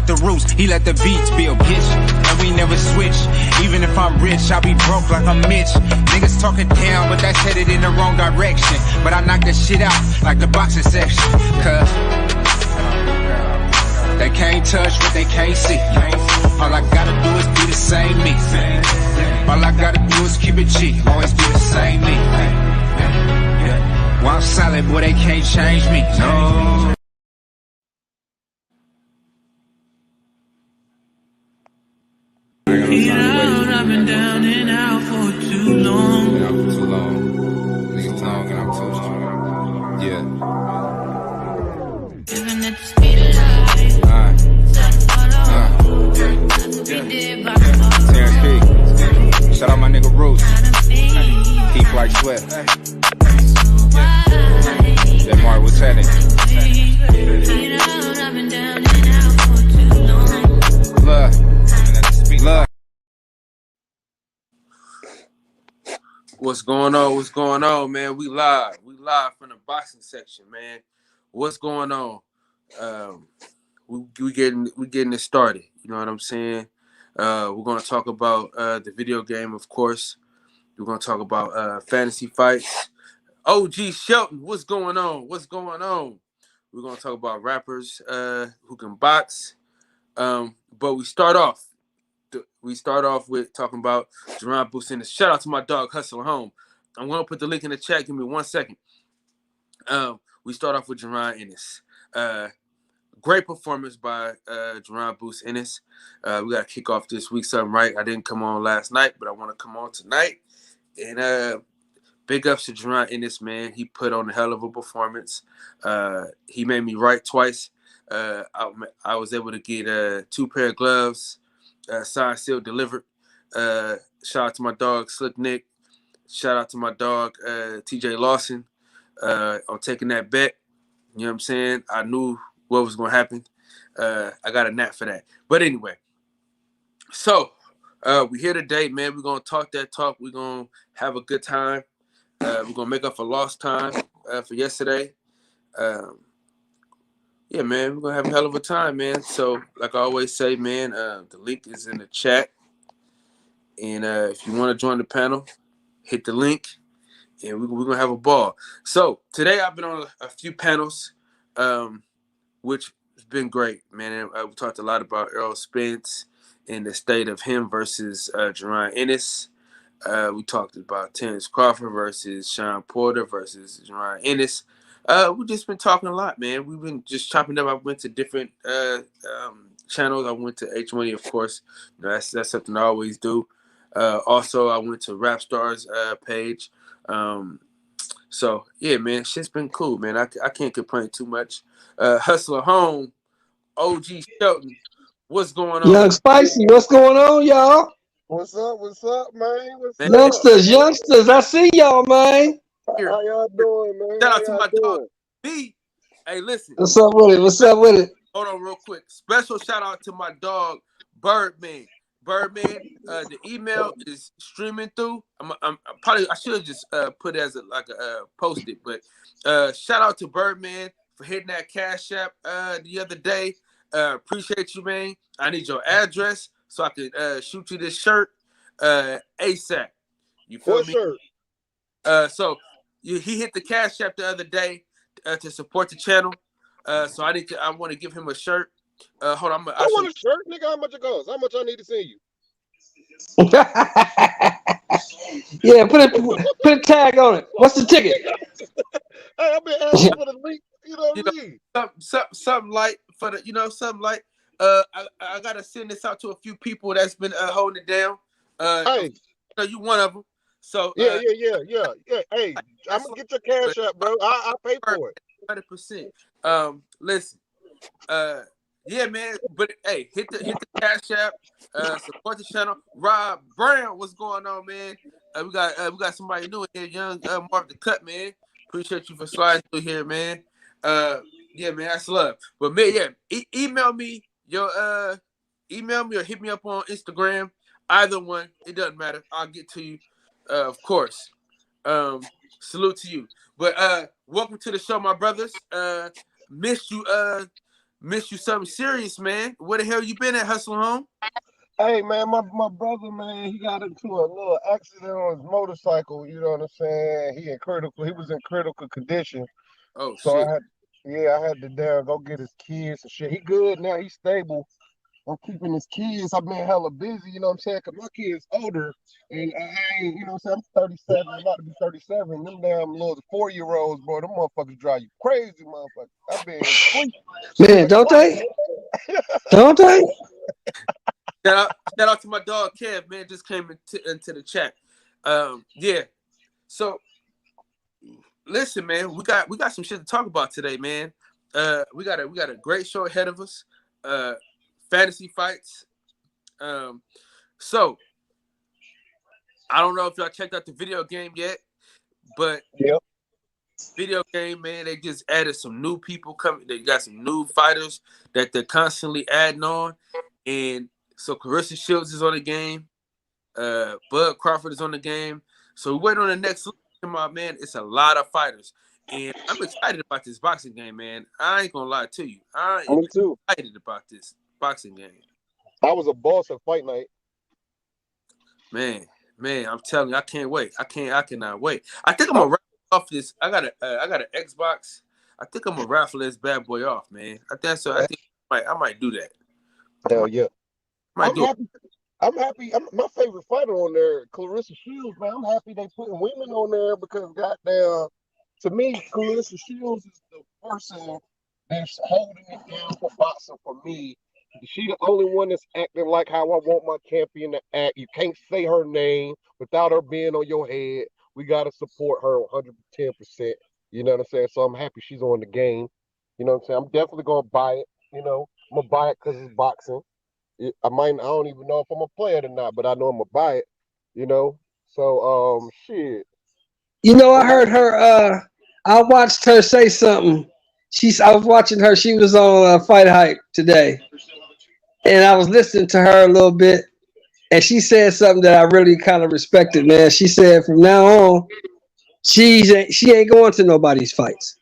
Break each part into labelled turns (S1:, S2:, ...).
S1: the roots, he let the beats build, bitch. And we never switch. Even if I'm rich, I'll be broke like I'm Mitch. Niggas talking down, but that's headed in the wrong direction. But I knock that shit out like the boxing section. Cause they can't touch what they can't see. All I gotta do is be the same me. All I gotta do is keep it cheap. Always be the same me. While I'm solid, boy, they can't change me. No.
S2: I've been down and out for too long.
S3: Been out for too long. Niggas long and I'm too long. Yeah.
S2: Living at the speed of light.
S3: Terrence P. Shout out my nigga Roots. Keep like sweat. That Mark was heading.
S2: I've been down and out for too long.
S3: Love. Love.
S4: What's going on? What's going on, man? We live. We live from the boxing section, man. What's going on? We getting it started. You know what I'm saying? We're gonna talk about the video game, of course. We're gonna talk about fantasy fights. OG Shelton, what's going on? What's going on? We're gonna talk about rappers who can box. But we start off with talking about Jerome Ennis. Shout out to my dog Hustler Home. I'm gonna put the link in the chat. Give me 1 second. We start off with Jerome Ennis. Great performance by Jerome Ennis. We gotta kick off this week something right. I didn't come on last night, but I want to come on tonight. And big ups to Jerome Ennis, man. He put on a hell of a performance. He made me right twice. I was able to get 2 pair of gloves. Signed, sealed, delivered. Shout out to my dog Slick Nick. Shout out to my dog TJ Lawson on taking that bet. You know what I'm saying? I knew what was going to happen. I got a knack for that. But anyway, so we're here today, man. We're going to talk that talk. We're going to have a good time. We're going to make up for lost time for yesterday. Yeah, man, we're going to have a hell of a time, man. So, like I always say, man, the link is in the chat. And if you want to join the panel, hit the link, and we're going to have a ball. So, today I've been on a few panels, which has been great, man. We talked a lot about Errol Spence and the state of him versus Jerome Ennis. We talked about Terrence Crawford versus Sean Porter versus Jerome Ennis. We've just been talking a lot, man. We've been just chopping up. I went to different channels. I went to H Money, of course. You know, that's something I always do. Also, I went to Rap Stars page. So, yeah, man, shit's been cool, man. I can't complain too much. Hustler Home, OG Shelton, what's going on?
S5: Young Spicy, what's going on, y'all?
S6: What's up, man? What's
S4: Man.
S6: up?
S5: Youngsters, I see y'all, man.
S6: How y'all doing, man?
S4: Shout out to my dog B. Hey, listen.
S5: What's up with it?
S4: Hold on real quick. Special shout out to my dog Birdman. The email is streaming through. I should have just put it as a post it, but shout out to Birdman for hitting that Cash App the other day. Appreciate you, man. I need your address so I can shoot you this shirt ASAP. You feel
S6: what
S4: me?
S6: Shirt?
S4: So he hit the Cash App the other day to support the channel. So I want to give him a shirt. Hold on,
S6: I want a shirt, nigga. How much it costs? How much I need to send you?
S5: Yeah, put a tag on it. What's the ticket?
S6: Hey, I've been asking for the link. You know what I mean?
S4: Something like for the, something like I gotta send this out to a few people that's been holding it down.
S6: Hey,
S4: you one of them. So
S6: yeah. Hey, I'm gonna get your Cash App, bro. I pay for it.
S4: 100%. Listen, yeah, man. But hey, hit the Cash App. Support the channel. Rob Brown, what's going on, man? We got somebody new in here, young Mark the Cut, man. Appreciate you for sliding through here, man. Yeah, man, that's love. But man, yeah, email me or hit me up on Instagram. Either one, it doesn't matter. I'll get to you, of course. Salute to you. But welcome to the show, my brothers. Missed you Miss you something serious, man. Where the hell you been at, Hustle Home?
S6: Hey man, my brother, man, he got into a little accident on his motorcycle. You know what I'm saying? He was in critical condition.
S4: Oh
S6: So
S4: shit.
S6: I had to go get his kids and shit. He good now. He's stable. I'm keeping his kids. I've been hella busy. You know what I'm saying? Cause my kid's older, and I ain't. You know what I'm saying? I'm 37. I'm about to be 37. Them damn little 4-year-olds, bro. Them motherfuckers drive you crazy, motherfucker. I've been sleep.
S5: Man, don't they? Don't they?
S4: Shout out to my dog Kev, man. Just came into the chat. Yeah. So listen, man, we got some shit to talk about today, man. We got a great show ahead of us. Fantasy fights. So I don't know if y'all checked out the video game yet, but
S6: Yep.
S4: video game, man, they just added some new people coming. They got some new fighters that they're constantly adding on, and so Clarissa Shields is on the game. Bud Crawford is on the game. So we wait on the next look. Come on, man. It's a lot of fighters. And I'm excited about this boxing game, man. I ain't gonna lie to you. I am
S6: Me too.
S4: excited about this boxing game.
S6: I was a boss at fight night.
S4: Man, I'm telling you, I can't wait. I cannot wait. I think I'm gonna raffle off this. I got an Xbox. I think I'm gonna raffle this bad boy off, man. I think I might do that.
S6: Hell yeah.
S4: Might do it.
S6: I'm happy. My favorite fighter on there, Clarissa Shields, man. I'm happy they putting women on there because, goddamn, to me, Clarissa Shields is the person that's holding it down for boxing for me. She the only one that's acting like how I want my champion to act. You can't say her name without her being on your head. We got to support her 110%. You know what I'm saying? So I'm happy she's on the game. You know what I'm saying? I'm definitely going to buy it. You know, I'm going to buy it because it's boxing. I don't even know if I'm gonna play it or not, but I know I'm gonna buy it, you know. So shit.
S5: You know, I heard her. I watched her say something. I was watching her. She was on Fight Hype today, and I was listening to her a little bit, and she said something that I really kind of respected, man. She said from now on, she ain't going to nobody's fights.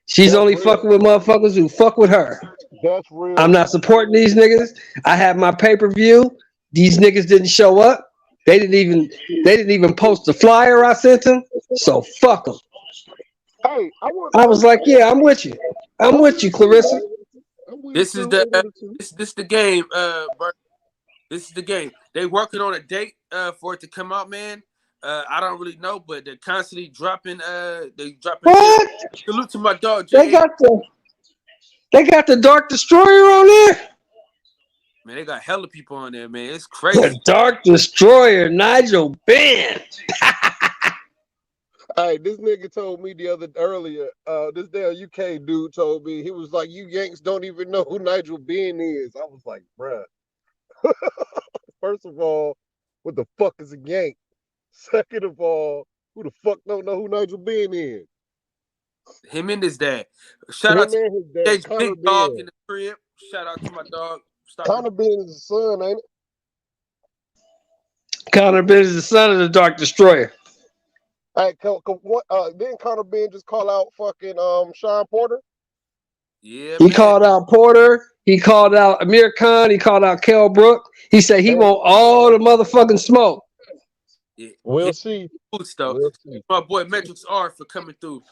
S5: She's
S6: That's
S5: only
S6: real.
S5: fucking with motherfuckers who fuck with her.
S6: That's real.
S5: I'm not supporting these niggas. I had my pay-per-view. These niggas didn't show up. They didn't even post the flyer I sent them. So fuck them.
S6: Hey,
S5: I was like, yeah, I'm with you. I'm with you, Clarissa.
S4: This is the game, Bert. This is the game. They working on a date for it to come out, man. I don't really know, but they're constantly dropping. They dropping.
S5: What?
S4: Salute to my dog.
S5: They got the Dark Destroyer on there.
S4: Man, they got hella people on there, man. It's crazy.
S5: The Dark Destroyer, Nigel Benn.
S6: Hey, this nigga told me earlier, this damn UK dude told me, he was like, you Yanks don't even know who Nigel Benn is. I was like, bruh. First of all, what the fuck is a Yank? Second of all, who the fuck don't know who Nigel Benn is?
S4: Him and his dad. Shout out to Big Dog in the crib. Shout out to my dog.
S6: Conor Benn is his son, ain't it?
S5: Conor Benn is the son of the Dark Destroyer.
S6: Hey, didn't Conor Benn just call out fucking Sean Porter?
S4: Yeah,
S5: he called out Porter. He called out Amir Khan. He called out Kell Brook. He said he want all the motherfucking smoke.
S4: Yeah.
S6: We'll see.
S4: Boots, though.
S6: We'll see.
S4: My boy Metrics R for coming through.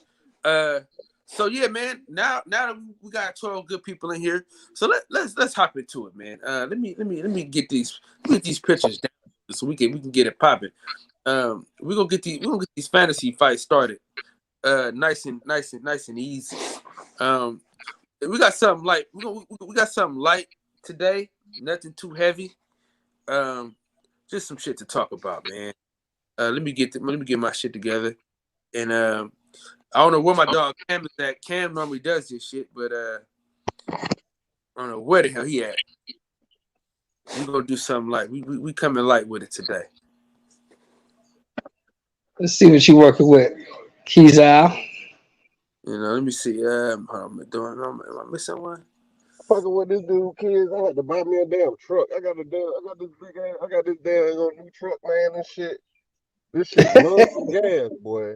S4: So yeah, man. Now that we got 12 good people in here, so let's hop into it, man. Let me get these pictures down so we can get it popping. We're gonna get these fantasy fights started. Nice and easy. We got something light. We got something light today. Nothing too heavy. Just some shit to talk about, man. Let me get my shit together. And I don't know where my dog Cam is at. Cam normally does this shit, but I don't know where the hell he at. We gonna do something light. We coming light with it today.
S5: Let's see what you working with, Keys out.
S4: You know, let me see. Am I missing one?
S6: Fucking with this dude, kids. I had to buy me a damn truck. I got this damn new truck, man, and shit. This shit loves some gas, boy.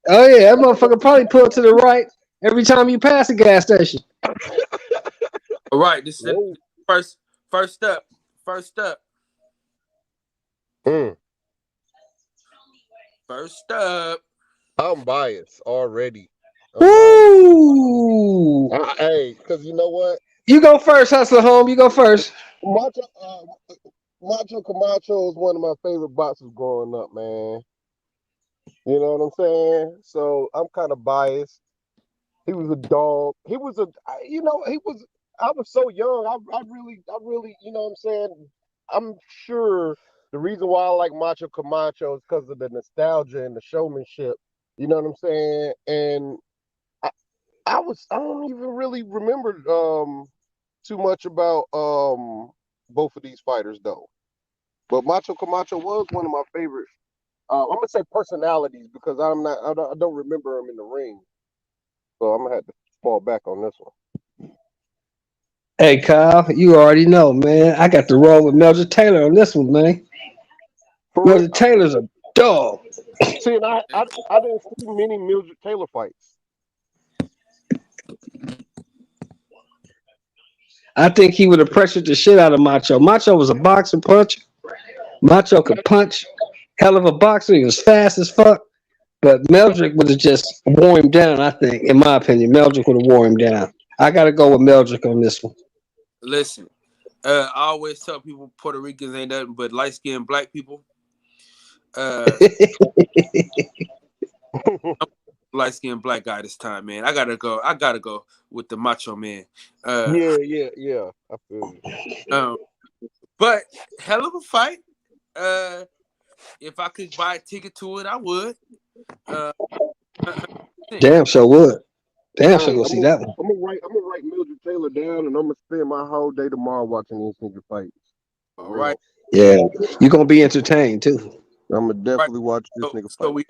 S5: Oh yeah, that motherfucker probably pulled to the right every time you pass a gas station.
S4: All right, this is the first up. First up. First up.
S6: I'm biased already.
S5: Woo!
S6: Hey, because you know what?
S5: You go first, Hustler Home. You go first.
S6: Macho Camacho is one of my favorite boxers growing up, man. You know what I'm saying? So I'm kind of biased. He was a dog. He was I was so young. I really, you know what I'm saying? I'm sure the reason why I like Macho Camacho is because of the nostalgia and the showmanship. You know what I'm saying? And I don't even really remember too much about both of these fighters though. But Macho Camacho was one of my favorite. I'm gonna say personalities because I don't remember him in the ring. So I'm gonna have to fall back on this one.
S5: Hey, Kyle, you already know, man. I got to roll with Mildred Taylor on this one, man. Mildred Taylor's a dog.
S6: See, and I didn't see many Mildred Taylor fights.
S5: I think he would have pressured the shit out of Macho. Macho was a boxer puncher. Macho could punch. Hell of a boxer. He was fast as fuck. But Mildred would have just wore him down, I think, in my opinion. Mildred would have wore him down. I got to go with Mildred on this one.
S4: Listen, I always tell people Puerto Ricans ain't nothing but light-skinned black people. Light-skinned black guy this time, man. I gotta go with the Macho Man.
S6: Yeah. I feel you.
S4: But hell of a fight. If I could buy a ticket to it, I would.
S5: Damn, sure would. Damn, sure go see that one.
S6: I'm gonna write Mildred Taylor down, and I'm gonna spend my whole day tomorrow watching these nigga fights.
S4: All right.
S5: Yeah, you're gonna be entertained too.
S6: I'm gonna definitely watch this nigga fight.
S4: So we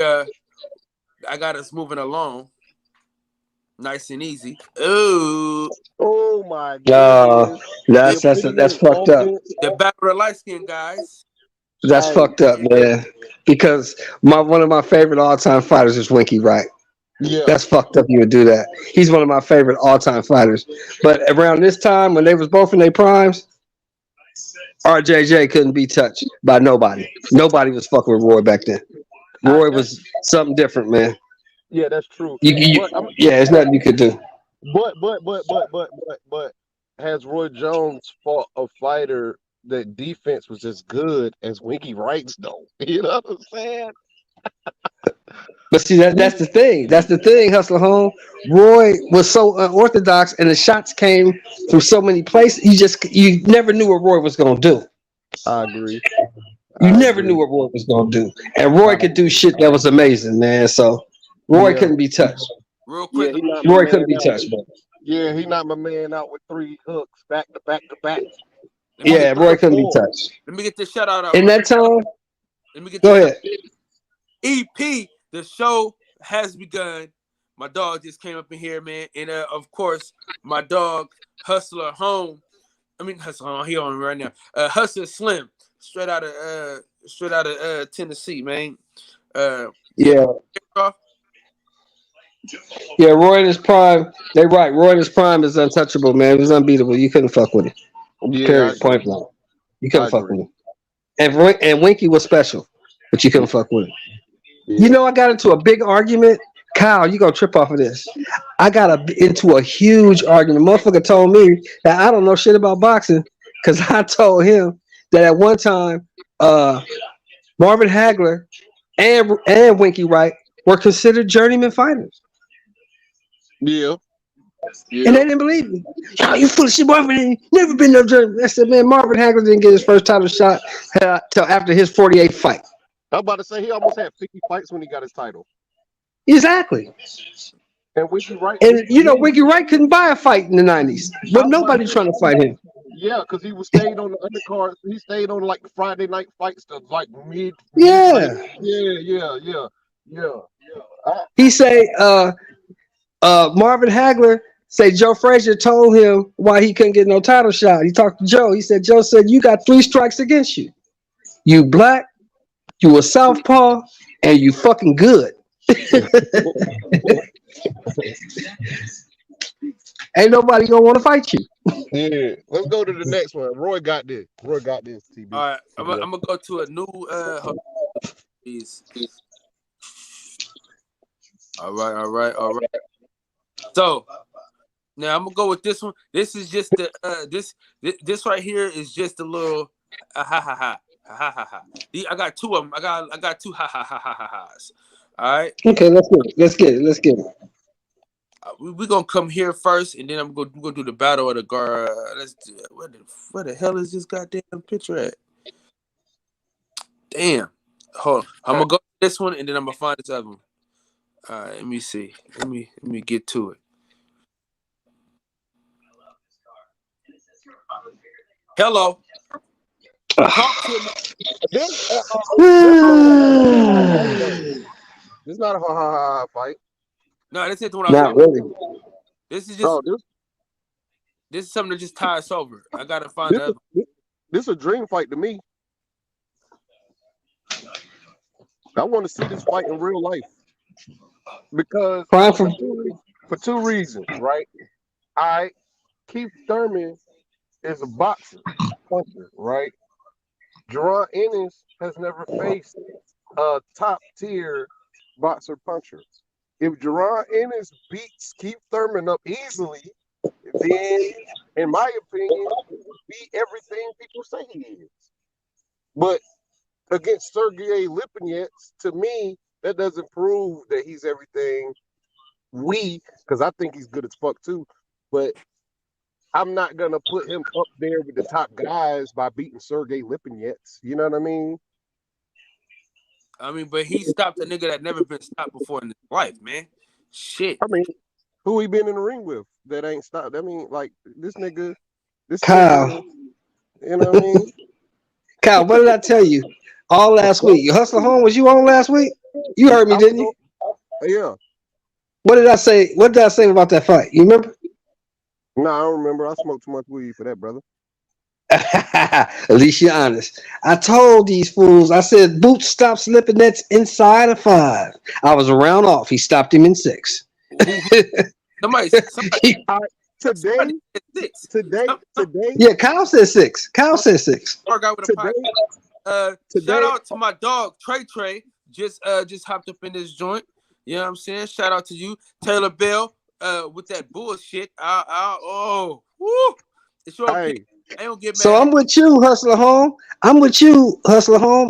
S4: I got us moving along, nice and easy.
S6: Oh my god!
S5: That's fucked up.
S4: The battle of the light skinned guys.
S5: That's fucked up, man. Because one of my favorite all-time fighters is Winky Wright.
S6: Yeah,
S5: that's fucked up. You would do that. He's one of my favorite all-time fighters. But around this time, when they was both in their primes, RJJ couldn't be touched by nobody. Nobody was fucking with Roy back then. Roy was something different, man.
S6: Yeah, that's true.
S5: There's nothing you could do.
S6: But has Roy Jones fought a fighter that defense was as good as Winky Wright's though? You know what I'm saying?
S5: But see, that's the thing. That's the thing, Hustler Home. Roy was so unorthodox, and the shots came from so many places. You never knew what Roy was gonna do.
S6: I agree.
S5: You never knew what Roy was gonna do, and Roy could do shit that was amazing, man. So Roy couldn't be touched.
S4: Real quick,
S5: Roy couldn't be touched, man.
S6: Yeah, he knocked my man out with 3 hooks back to back to back.
S5: Yeah, Roy couldn't be touched.
S4: Let me get this shout out.
S5: In that time,
S4: let me get.
S5: Go ahead.
S4: EP, the show has begun. My dog just came up in here, man, and of course, my dog Hustler Home. Hustler Home. He on right now. Hustler Slim, straight out of Tennessee, man.
S5: Yeah, Roy in his prime. They right. Roy in his prime is untouchable, man. He was unbeatable. You couldn't fuck with him.
S6: Yeah,
S5: period. Point blank. You couldn't fuck with him. And Winky was special, but you couldn't fuck with him. Yeah. You know, I got into a big argument. Kyle, you gonna trip off of this. I got into a huge argument. Motherfucker told me that I don't know shit about boxing because I told him that at one time Marvin Hagler and Winky Wright were considered journeyman fighters.
S6: Yeah.
S5: And they didn't believe me. Yo, you full of shit, Marvin ain't never been no journeyman. I said, man, Marvin Hagler didn't get his first title shot till after his 48th fight.
S6: I'm about to say he almost had 50 fights when he got his title.
S5: Exactly.
S6: And Winky Wright.
S5: And Winky Wright couldn't buy a fight in the 90s, but nobody trying to fight him.
S6: Yeah, because he was staying on the undercard. He stayed on like Friday night fights to like mid.
S5: Yeah. He say, Marvin Hagler say Joe Frazier told him why he couldn't get no title shot. He talked to Joe. He said, Joe said, you got 3 strikes against you. You black, you a southpaw, and you fucking good. Ain't nobody gonna want to fight you.
S6: Yeah, let's go to the next one. Roy got this. Roy got this. TB.
S4: All right, I'm gonna go to a new. Please. All right. So now I'm gonna go with this one. This is just the this right here is just a little ha ha ha. I got two of them. I got two ha ha's. All right.
S5: Okay, let's get it.
S4: We're gonna come here first, and then we're gonna do the battle of the guard. Let's do it. Where the hell is this goddamn picture at? Damn. Hold on. I'm gonna go to this one, and then I'm gonna find this other one. All right. Let me see. Let me get to it. Hello. Talk to me.
S6: This is not a ha fight.
S4: No, this ain't the one I was
S5: Not
S4: talking about.
S5: really.
S4: This is just this is something that just ties over. I gotta find the other one.
S6: This is a dream fight to me. I want to see this fight in real life because for two reasons, right? Keith Thurman is a boxer, puncher, right? Jerome Ennis has never faced a top tier boxer puncher. If Jerome Ennis beats Keith Thurman up easily, then, in my opinion, he would be everything people say he is. But against Sergey Lipinets, to me, that doesn't prove that he's everything because I think he's good as fuck too. But I'm not gonna put him up there with the top guys by beating Sergey Lipinets. You know what I mean?
S4: I mean, but he stopped a nigga that never been stopped before in his life, man. Shit.
S6: I mean, who he been in the ring with that ain't stopped? I mean, like this nigga,
S5: Kyle.
S6: Nigga, you know what I mean?
S5: Kyle, what did I tell you? All last week. You Hustler Home, was you on last week? You heard me, didn't you?
S6: Yeah.
S5: What did I say? What did I say about that fight? You remember?
S6: No, I don't remember. I smoked too much weed for that, brother.
S5: At least you're honest. I told these fools, I said, Boots stop slipping that's inside of 5. I was a round off. He stopped him in 6.
S4: Somebody
S6: today.
S5: Yeah, Kyle said 6.
S4: Shout out to my dog Trey. Just hopped up in this joint. You know what I'm saying? Shout out to you, Taylor Bell. With that bullshit. It's your opinion. I don't get mad.
S5: So I'm with you, Hustler Home.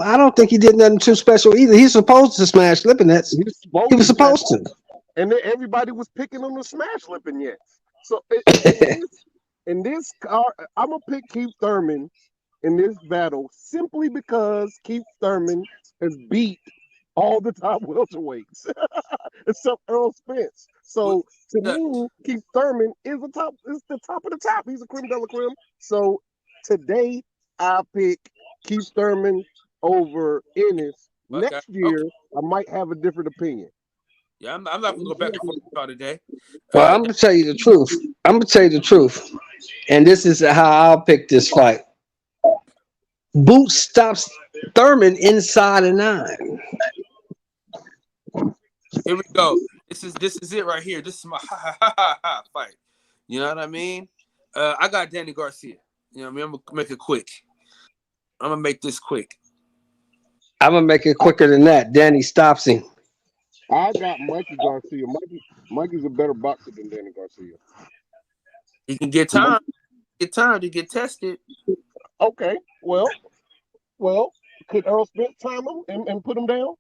S5: I don't think he did nothing too special either. He's supposed to smash Lipinets. He was supposed to.
S6: And then everybody was picking him to smash Lipinets. So in this car, I'm gonna pick Keith Thurman in this battle simply because Keith Thurman has beat all the top welterweights except Earl Spence. So to me, Keith Thurman is the top of the top. He's a creme de la creme. So today I pick Keith Thurman over Ennis.
S4: Okay.
S6: Next year I might have a different opinion.
S4: Yeah, I'm not gonna go back and forth today.
S5: Well, I'm gonna tell you the truth. And this is how I'll pick this fight. Boots stops Thurman inside of 9.
S4: Here we go. This is it right here. This is my ha fight. You know what I mean? I got Danny Garcia. You know what I mean? I'm gonna make it quick. I'm gonna make this quick.
S5: I'm gonna make it quicker than that. Danny stops him.
S6: I got Mikey Garcia. Mikey's a better boxer than Danny Garcia.
S4: He can get time to get tested.
S6: Okay. Well, could Earl Spence time him and put him down?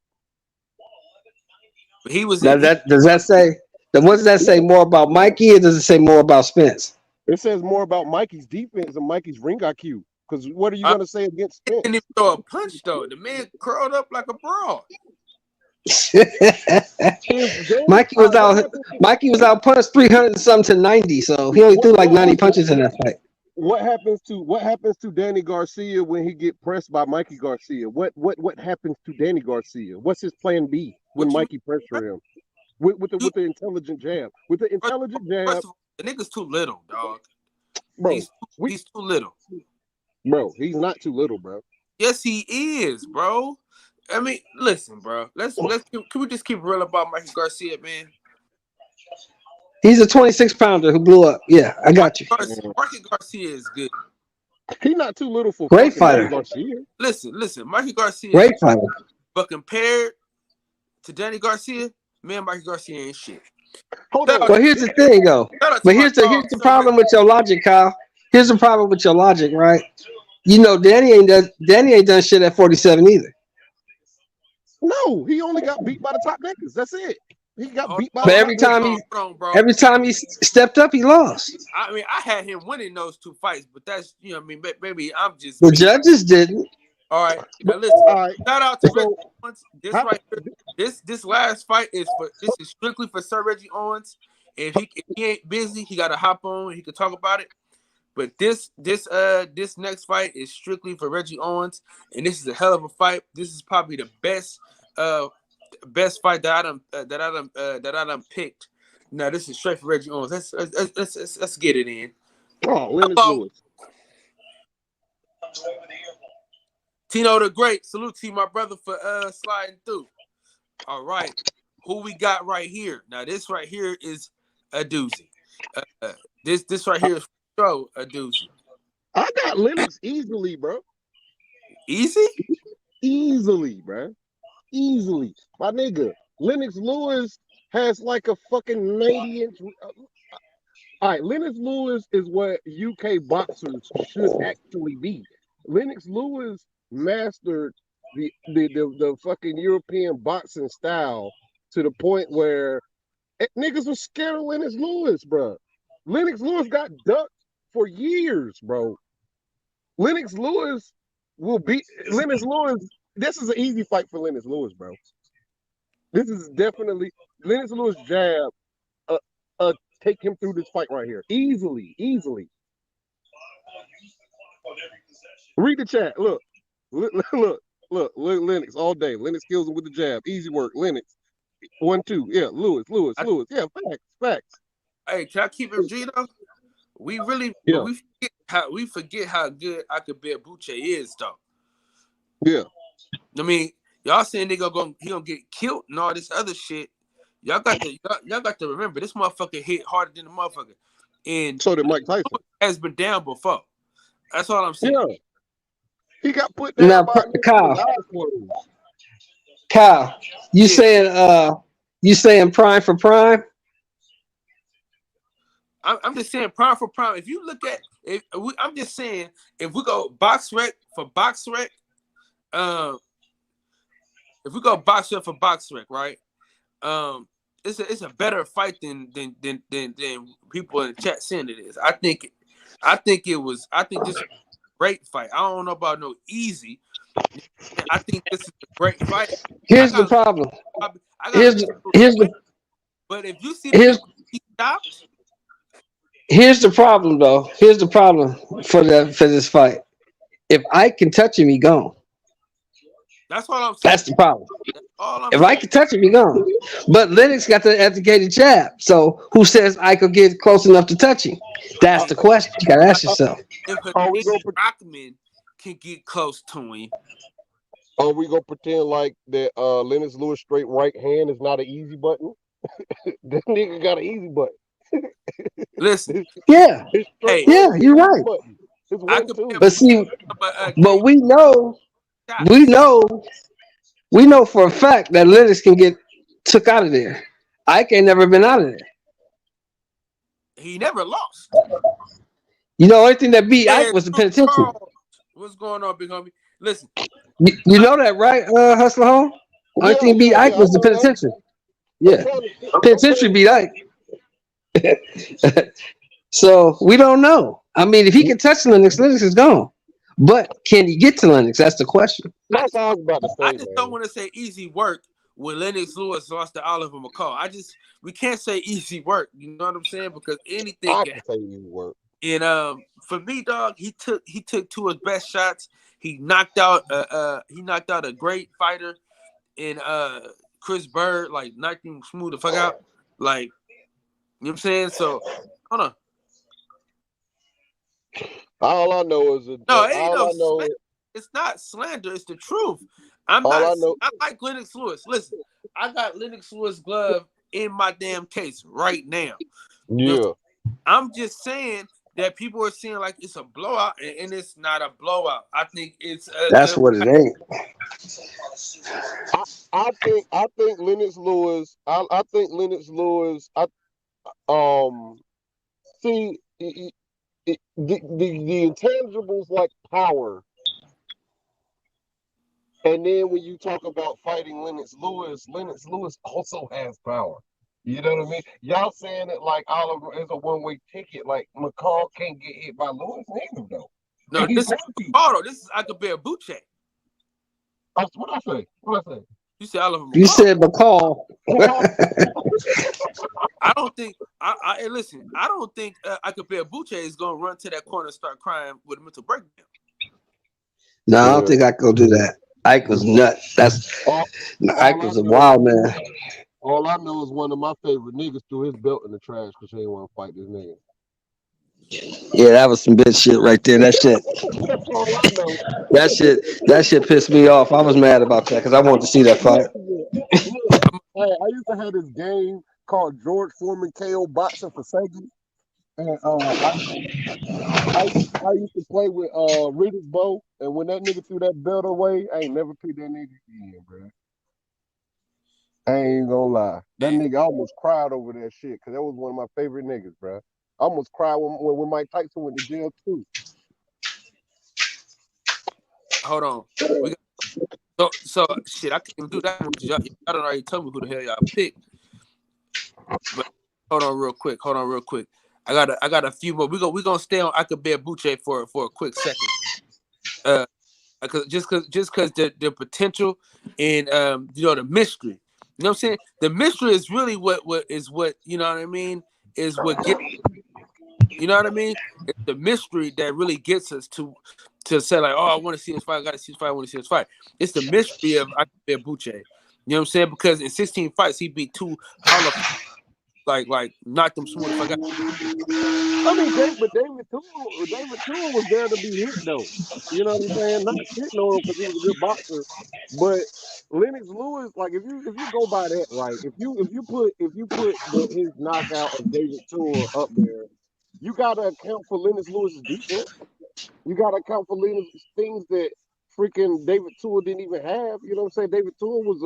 S4: He was.
S5: Now does that say more about Mikey, or does it say more about Spence?
S6: It says more about Mikey's defense and Mikey's ring IQ. Because what are you going to say against Spence?
S4: He didn't even throw a punch though. The man curled up like a broad.
S5: Mikey was out punched 300 and something to 90, so he only threw like 90 punches in that fight.
S6: What happens to Danny Garcia when he get pressed by Mikey Garcia? What happens to Danny Garcia? What's his plan B when Mikey pressure him? With the intelligent jab. With the intelligent jab.
S4: The nigga's too little, dog.
S6: Bro,
S4: he's too little.
S6: Bro, he's not too little, bro.
S4: Yes, he is, bro. I mean, listen, bro. Can we just keep real about Mikey Garcia, man?
S5: He's a 26 pounder who blew up. Yeah, I got you.
S4: Marky Garcia is good.
S6: He's not too little for
S5: Great
S6: fucking
S5: fighter.
S6: Danny Garcia.
S4: Listen. Marky Garcia
S5: Great
S4: is
S5: fighter.
S4: but compared to Danny Garcia, man, Marky Garcia ain't shit.
S6: Hold on.
S5: Well, here's the thing, though. But here's the problem with your logic, Kyle. Here's the problem with your logic, right? You know, Danny ain't done shit at 47 either.
S6: No, he only got beat by the top niggas. That's it. He got beat by.
S5: But every time he stepped up, he lost.
S4: I mean, I had him winning those 2 fights, but that's I mean, maybe I'm just.
S5: The judges didn't.
S4: All right, now listen. Shout out to Reggie Owens. This right here, this last fight is strictly for Sir Reggie Owens. If he ain't busy, he got to hop on. He can talk about it. But this next fight is strictly for Reggie Owens, and this is a hell of a fight. This is probably the best fight that I done picked. Now this is straight for Reggie Owens. Let's get it in.
S6: Oh, Lennox Lewis.
S4: Tino the Great, salute to you, my brother, for sliding through. All right, who we got right here? Now this right here is a doozy. This right here is a doozy.
S6: I got Lennox easily, bro.
S4: Easy?
S6: Easily, bro. Easily. My nigga, Lennox Lewis has like a fucking 90-inch. All right, Lennox Lewis is what UK boxers should actually be. Lennox Lewis mastered the fucking European boxing style to the point where niggas was scared of Lennox Lewis, bro. Lennox Lewis got ducked for years, bro. Lennox Lewis will beat Lennox Lewis. This is an easy fight for Lennox Lewis, bro. This is definitely Lennox Lewis jab. Take him through this fight right here, easily. Read the chat. Look, Lennox all day. Lennox kills him with the jab. Easy work, Lennox. 1-2. Yeah, Lewis. Yeah, facts.
S4: Hey, can I keep it G though? We forget how good Akabir Buche is though.
S6: Yeah.
S4: I mean, y'all saying he gonna get killed and all this other shit. Y'all got to remember this motherfucker hit harder than the motherfucker. And
S6: so did Mike Tyson.
S4: Has been down before. That's all I'm saying.
S6: Yeah. He got put down
S5: now,
S6: by
S5: Kyle, you saying prime for prime?
S4: I'm just saying prime for prime. If you look at I'm just saying if we go box rec for box rec, if we go box rec for box rec, right? It's a better fight than people in the chat saying it is. I think this is a great fight. I don't know about no easy. I think this is a great fight.
S5: Here's the problem.
S4: But if you see he stopped.
S5: Here's the problem, though. Here's the problem for this fight. If I can touch him, he gone.
S4: That's what I'm saying.
S5: That's the problem. If I can touch him, he gone. But Lennox got the educated jab. So who says I could get close enough to touch him? That's the question. You gotta ask yourself.
S4: If Rockman can get close to him.
S6: Are we gonna pretend like that Lennox Lewis straight right hand is not an easy button? That nigga got an easy button.
S4: Listen.
S5: Yeah. Hey, yeah, you're right. But see, but we know for a fact that Lennox can get took out of there. Ike ain't never been out of there.
S4: He never lost.
S5: You know, only thing that beat Ike was the penitentiary.
S4: What's going on, big homie? Listen.
S5: You know that, right, Hustler Home? Only thing beat Ike was the penitentiary. Yeah. Penitentiary beat Ike. So we don't know. I mean, if he can touch Lennox, Lennox is gone. But can he get to Lennox? That's the question.
S6: That's all I was about to say.
S4: I just don't want to say easy work when Lennox Lewis lost to Oliver McCall. We can't say easy work. You know what I'm saying? Because anything
S6: can say easy work.
S4: And for me, dog, he took two of his best shots. He knocked out a great fighter in Chris Bird, like knocked him smooth the fuck out. Like, you know what I'm saying? So, hold on.
S6: All I know is
S4: it's not slander. It's the truth. I like Lennox Lewis. Listen, I got Lennox Lewis glove in my damn case right now.
S6: Yeah.
S4: I'm just saying that people are saying like it's a blowout, and it's not a blowout. I think it's a
S5: That's
S4: good
S5: what it ain't.
S6: I think Lennox Lewis. I think Lennox Lewis. See the intangibles like power, and then when you talk about fighting Lennox Lewis also has power. You know what I mean? Y'all saying it like Oliver is a one-way ticket. Like McCall can't get hit by Lewis neither though.
S4: no. This is McCall. This is Akabe Buche.
S6: That's what I say.
S4: You said Oliver McCall.
S5: You said McCall.
S4: I don't think. Hey, listen. I don't think Akabe Buche is gonna run to that corner and start crying with a mental breakdown.
S5: No, I don't think I could do that. Ike was nuts. Ike was a wild man.
S6: All I know is one of my favorite niggas threw his belt in the trash because he didn't want to fight this nigga.
S5: Yeah, that was some bitch shit right there. That shit.
S6: That's all I know.
S5: That shit pissed me off. I was mad about that because I wanted to see that fight.
S6: Hey, I used to have this game called George Foreman KO Boxing for Sega. And I used to play with Riddick Bowe, and when that nigga threw that belt away, I ain't never picked that nigga again, bro. I ain't gonna lie. That nigga almost cried over that shit because that was one of my favorite niggas, bro. I almost cried when Mike Tyson went to jail too.
S4: Hold on. So shit, I can't do that one because y'all don't already tell me who the hell y'all picked. But hold on real quick. I got a few more. We gonna stay on Akabe Buche for a quick second. Just cause the potential and the mystery. You know what I'm saying? The mystery is really what you know what I mean, is what gets, you know what I mean? It's the mystery that really gets us to say like, oh, I want to see this fight, I gotta see this fight, I want to see this fight. It's the mystery of Akabe Buche. You know what I'm saying? Because in 16 fights he beat 2 Hall of like knocked them smooth. If I got,
S6: I mean, David Toole was there to be hit though. You know what I'm saying? Not shitting on him because he was a good boxer, but Lennox Lewis, like if you go by that, right? If you put his knockout of David Toole up there, you gotta account for Lennox Lewis's defense. You gotta account for Lennox things that freaking David Toole didn't even have. You know what I'm saying? David Toole was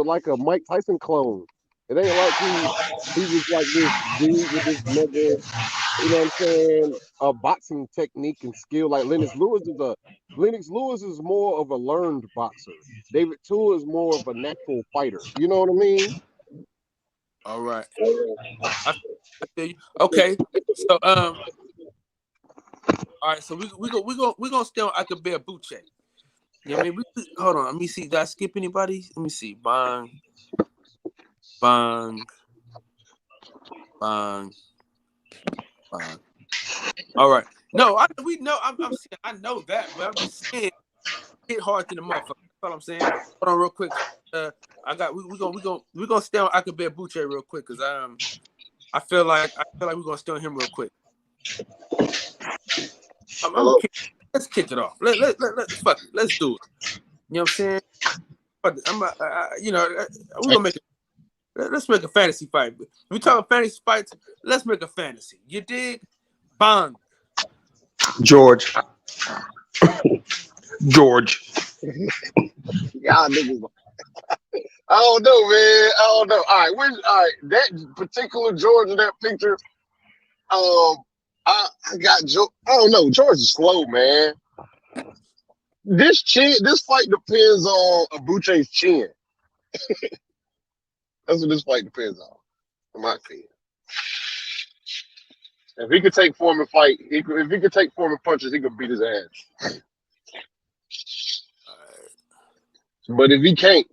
S6: like a Mike Tyson clone. It ain't like he was like this dude with this mega, you know what I'm saying, a boxing technique and skill. Like Lennox Lewis is more of a learned boxer. David Toole is more of a natural fighter. You know what I mean?
S4: all right. I feel you. Okay. So all right, so we gonna stay on Akabe Buche. You know what I mean? Hold on, let me see. Did I skip anybody? Let me see. Bang. All right. No, we know. I'm saying I know that, but I'm just saying hit hard to the motherfucker. That's all I'm saying. Hold on, real quick. We gonna stay on Akabe Buche real quick because I feel like we're gonna stay on him real quick. Let's kick it off. Let's fuck it. Let's do it. You know what I'm saying? We're gonna make it. Let's make a fantasy fight. We talking fantasy fights. Let's make a fantasy. You dig? Bang.
S5: George.
S6: Y'all niggas. I don't know, man. I don't know. All right. That particular George in that picture. I got George. I don't know. George is slow, man. This fight depends on Abuche's chin. That's what this fight depends on, in my opinion. If he could take Foreman punches, he could beat his ass. But if he can't,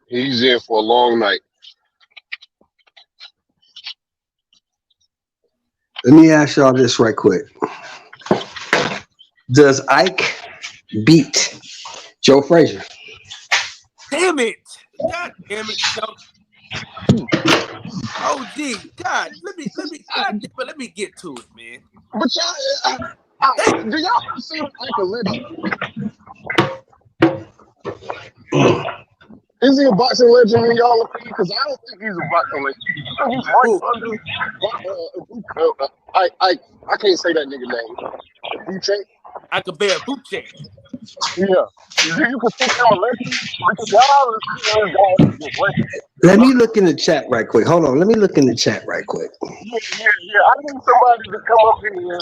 S6: he's in for a long night.
S5: Let me ask y'all this right quick. Does Ike beat Joe Frazier?
S4: Damn it! God damn it! Oh, gee, God, let me get to it, man.
S6: But y'all, do y'all consider Ike a legend? Is Is he a boxing legend in y'all opinion? Because I don't think he's a boxing legend. I think he's right under. I can't say that nigga name. Buche.
S4: I could bear Buche.
S6: Yeah. You consider him a legend? Because y'all is legend.
S5: Let me look in the chat right quick. Hold on. Let me look in the chat right quick.
S6: Yeah. I need somebody to come up here and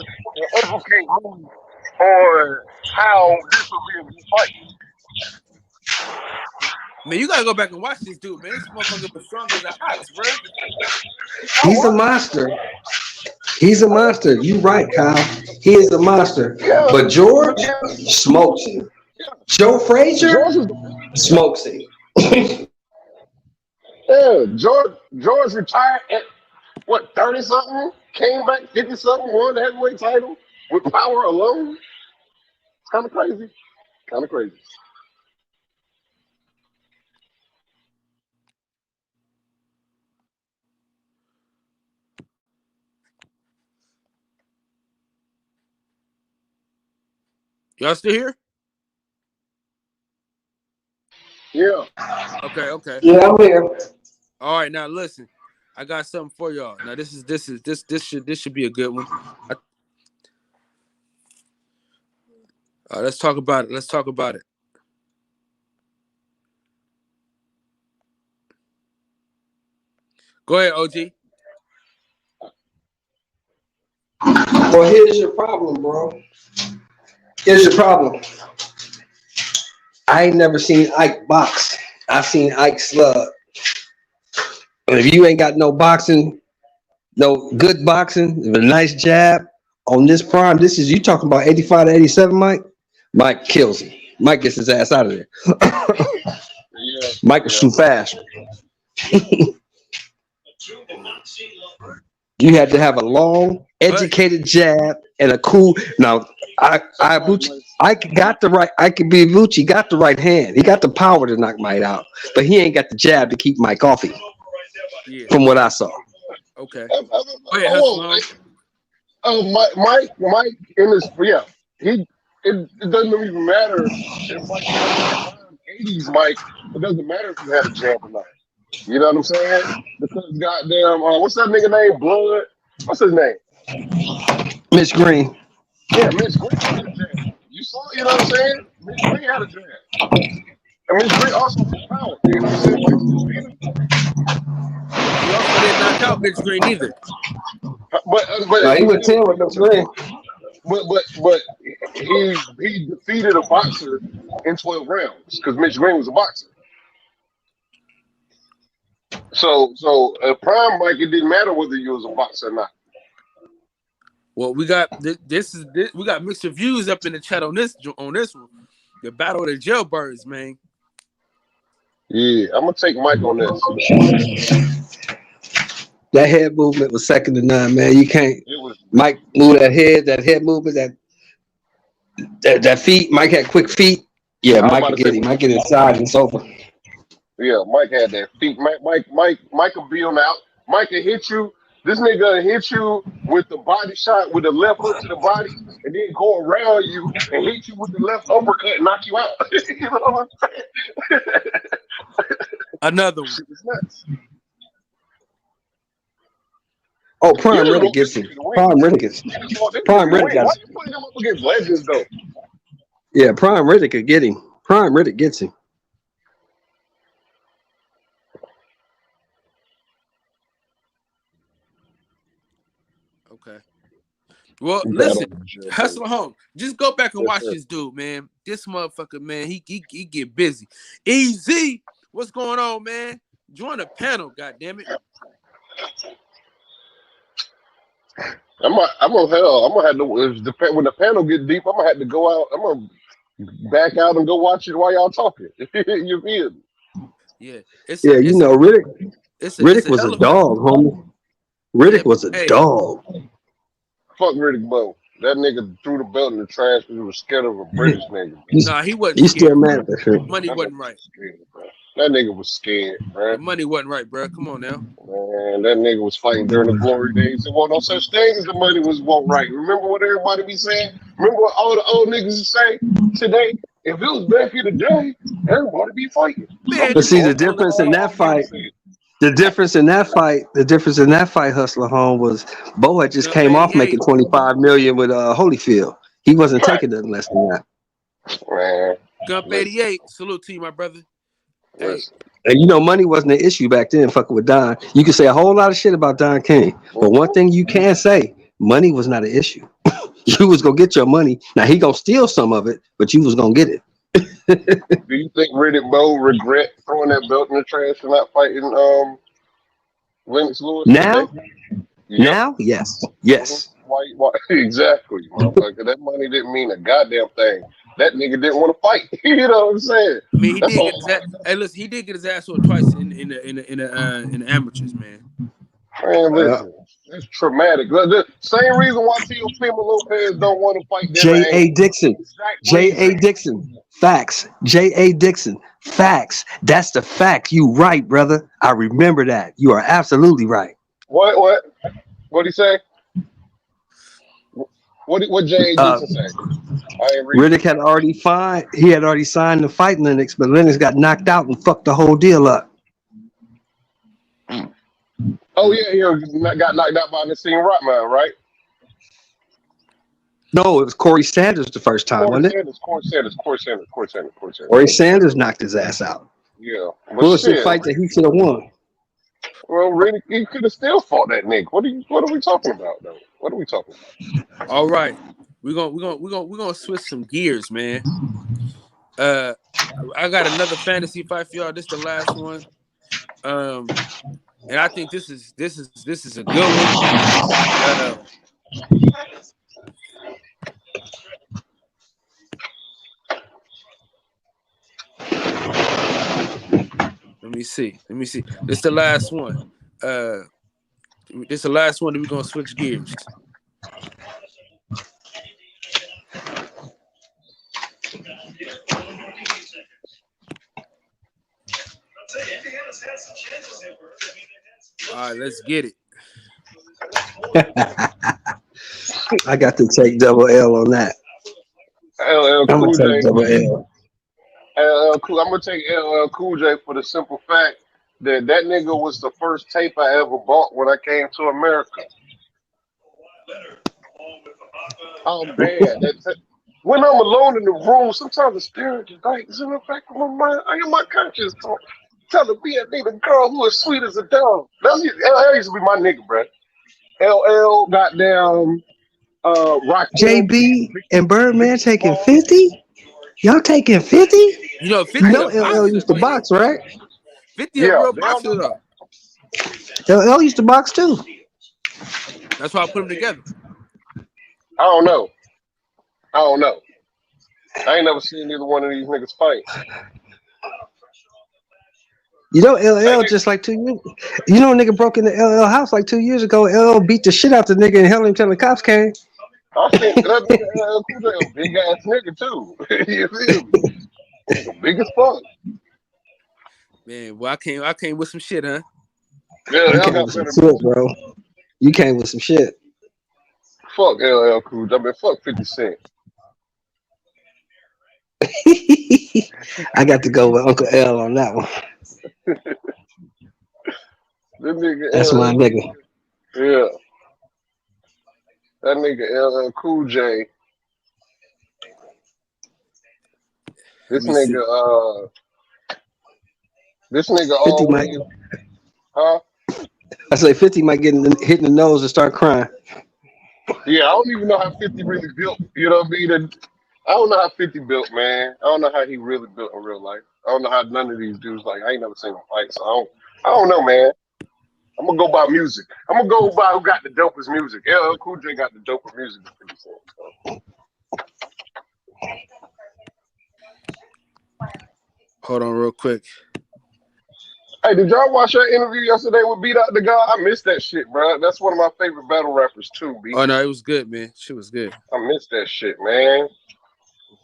S6: educate me on how this will be a good fight.
S4: Man, you gotta go back and watch this dude, man. This motherfucker was strong as an ox, bro.
S5: He's a monster. He's a monster. You right, Kyle. He is a monster.
S6: Yeah.
S5: But George smokes him. Joe Frazier smokes him.
S6: Yeah, George retired at what, 30 something? Came back 50 something, won the heavyweight title with power alone. It's kind of crazy. Kind of crazy.
S4: Y'all still here?
S6: Yeah.
S4: Okay.
S5: Yeah, I'm here.
S4: All right, now listen. I got something for y'all. Now this should be a good one. Let's talk about it. Go ahead, OG.
S5: Well, here's your problem, bro. Here's your problem. I ain't never seen Ike box. I've seen Ike slug. And if you ain't got no boxing, no good boxing, a nice jab on this prime, this is you talking about 85 to 87, Mike? Mike kills him. Mike gets his ass out of there. Mike was too fast. You had to have a long, educated jab and a cool. Now, I got the right. Vucci got the right hand. He got the power to knock Mike out, but he ain't got the jab to keep Mike off him.
S4: Yeah.
S5: From what I saw.
S4: Okay.
S6: Mike in his it doesn't even matter if Mike 80s Mike. It doesn't matter if you had a jab or not. You know what I'm saying? Because goddamn, what's that nigga name? Blood. What's his name?
S5: Mitch Green.
S6: Yeah, Mitch Green had a jab. You saw, you know what I'm saying? Mitch Green had a jab. And Mitch Green also had power. You know what I'm saying? Mike still beat him.
S4: He also didn't knock out Mitch Green either.
S6: But
S5: no, he was 10 with Mitch Green.
S6: But he defeated a boxer in 12 rounds because Mitch Green was a boxer. So prime Mike, it didn't matter whether you was a boxer or not.
S4: Well, we got we got mixed reviews up in the chat on this one. The battle of the jailbirds, man.
S6: Yeah, I'm gonna take Mike on this.
S5: That head movement was second to none, man. You can't. Mike moved that head movement, that feet. Mike had quick feet. Yeah, Mike could get him. Mike get inside and it's over.
S6: Yeah, Mike had that feet. Mike could be on out. Mike can hit you. This nigga hit you with the body shot with the left hook to the body, and then go around you and hit you with the left uppercut and knock you out. You know what I'm saying?
S4: Another one.
S6: It's nuts.
S5: Oh, Prime really gets him. Prime really gets him. Prime really got him.
S6: Why you putting him up against legends though?
S5: Yeah, Prime really could get him. Prime really gets him.
S4: Okay. Well, listen, Hustle Home. Just go back and watch this dude, man. This motherfucker, man, he get busy. Easy. What's going on, man? Join the panel, goddammit.
S6: I'm gonna have to when the panel get deep. I'm gonna have to go out. I'm gonna back out and go watch it while y'all talking. You feel me?
S4: Yeah,
S5: Riddick was a dog, homie. Riddick was a dog.
S6: Fuck Riddick, bro. That nigga threw the belt in the trash because he was scared of a British nigga.
S4: Nah, he wasn't.
S5: He's still mad at that shit.
S4: Money wasn't right.
S6: That nigga was scared, bro.
S4: The money wasn't right, bro. Come on now.
S6: Man, that nigga was fighting during the glory days. There wasn't no such thing as the money wasn't right. Remember what everybody be saying? Remember what all the old niggas say today? If it was back in the day, everybody be fighting.
S4: Man,
S5: But see, the difference in that fight, the difference in that fight, Hustler Home, was Bo had just
S4: Gump
S5: came off
S4: 88.
S5: making 25 million with Holyfield. He wasn't taking nothing less than that.
S6: Man,
S4: Gump
S6: listen,
S4: 88. Salute to you, my brother. Hey,
S6: listen.
S5: And you know, money wasn't an issue back then. Fucking with Don, you can say a whole lot of shit about Don King, but one thing you can say, money was not an issue. You was gonna get your money. Now he gonna steal some of it, but you was gonna get it.
S6: Do you think Riddick Bowe regret throwing that belt in the trash and not fighting Lennox Lewis today?
S5: Now, now, yes.
S6: Why? Exactly, motherfucker. That money didn't mean a goddamn thing. That nigga didn't want to fight. You know what I'm saying?
S4: I mean, he
S6: That's
S4: did
S6: all.
S4: get his ass. Hey, listen, he did get his ass whooped twice in the amateurs, man.
S6: Man, listen, it's traumatic. The same reason why Teofimo Lopez don't want to fight Devin
S5: J.A.
S6: Haney.
S5: Dixon. J.A. Dixon. Facts. J.A. Dixon. Facts. That's the fact. You right, brother. I remember that. You are absolutely right.
S6: What did he say? What J.A. Dixon say? I ain't reading.
S5: Riddick had already signed the fight Lennox, but Lennox got knocked out and fucked the whole deal up.
S6: Oh yeah, he got knocked out by Nassim Rotman, right?
S5: No, it was Corey Sanders the first time, wasn't it?
S6: Corey Sanders.
S5: Corey Sanders knocked his ass out.
S6: Yeah. But
S5: Bullshit fight that he should have won.
S6: Well, really, he could have still fought that nigga. What are we talking about, though? What are we talking about?
S4: All right, we're gonna switch some gears, man. I got another fantasy fight for y'all. This is the last one. And I think this is a good one. Let me see. This is the last one. This is the last one that we're gonna switch gears. All right, let's get it.
S5: I got to take double L on that.
S6: LL
S5: I'm
S6: Cool
S5: gonna take
S6: J.
S5: double L.
S6: I'm gonna take LL Cool J for the simple fact that nigga was the first tape I ever bought when I came to America. I'm bad. When I'm alone in the room, sometimes the spirit is in the back of my mind. I hear my conscience telling me I need a girl who is sweet as a dove. LL used to be my nigga, bro. LL goddamn Rock.
S5: JB and Birdman taking 50? Y'all taking 50?
S4: You know, 50
S5: You know
S4: a
S5: LL
S4: boxer,
S5: used to
S4: man.
S5: box, right?
S4: 50 a real boxer, though.
S5: LL used to box too.
S4: That's why I put them together.
S6: I don't know. I ain't never seen neither one of these niggas fight.
S5: You know LL just like 2 years. You know a nigga broke into LL house like 2 years ago. LL beat the shit out the nigga and held him till the cops came.
S6: I think that nigga LL Cool J a big ass nigga too. You feel me? The biggest fuck.
S4: Man, well, I came with some shit, huh?
S6: Yeah,
S5: You
S6: LL
S5: came
S6: got
S5: with some
S6: better.
S5: shit, bro. You came with some shit.
S6: Fuck LL Cool J. I mean, fuck 50 Cent.
S5: I got to go with Uncle L on that one.
S6: This nigga
S5: That's my nigga.
S6: Yeah. That nigga LL Cool J. This nigga always, huh?
S5: I say 50 might get hit in the nose and start crying.
S6: Yeah, I don't even know how 50 really built. You know what I mean? I don't know how 50 built, man. I don't know how he really built in real life. I don't know how none of these dudes, like, I ain't never seen him fight, so I don't know, man. I'm gonna go by music. I'm gonna go by who got the dopest music. LL Cool J got the dopest music. So.
S4: Hold on real quick.
S6: Hey, did y'all watch that interview yesterday with Beat Out the God? I missed that shit, bro. That's one of my favorite battle rappers too, B.
S4: Oh no, it was good, man. Shit was good.
S6: I missed that shit, man.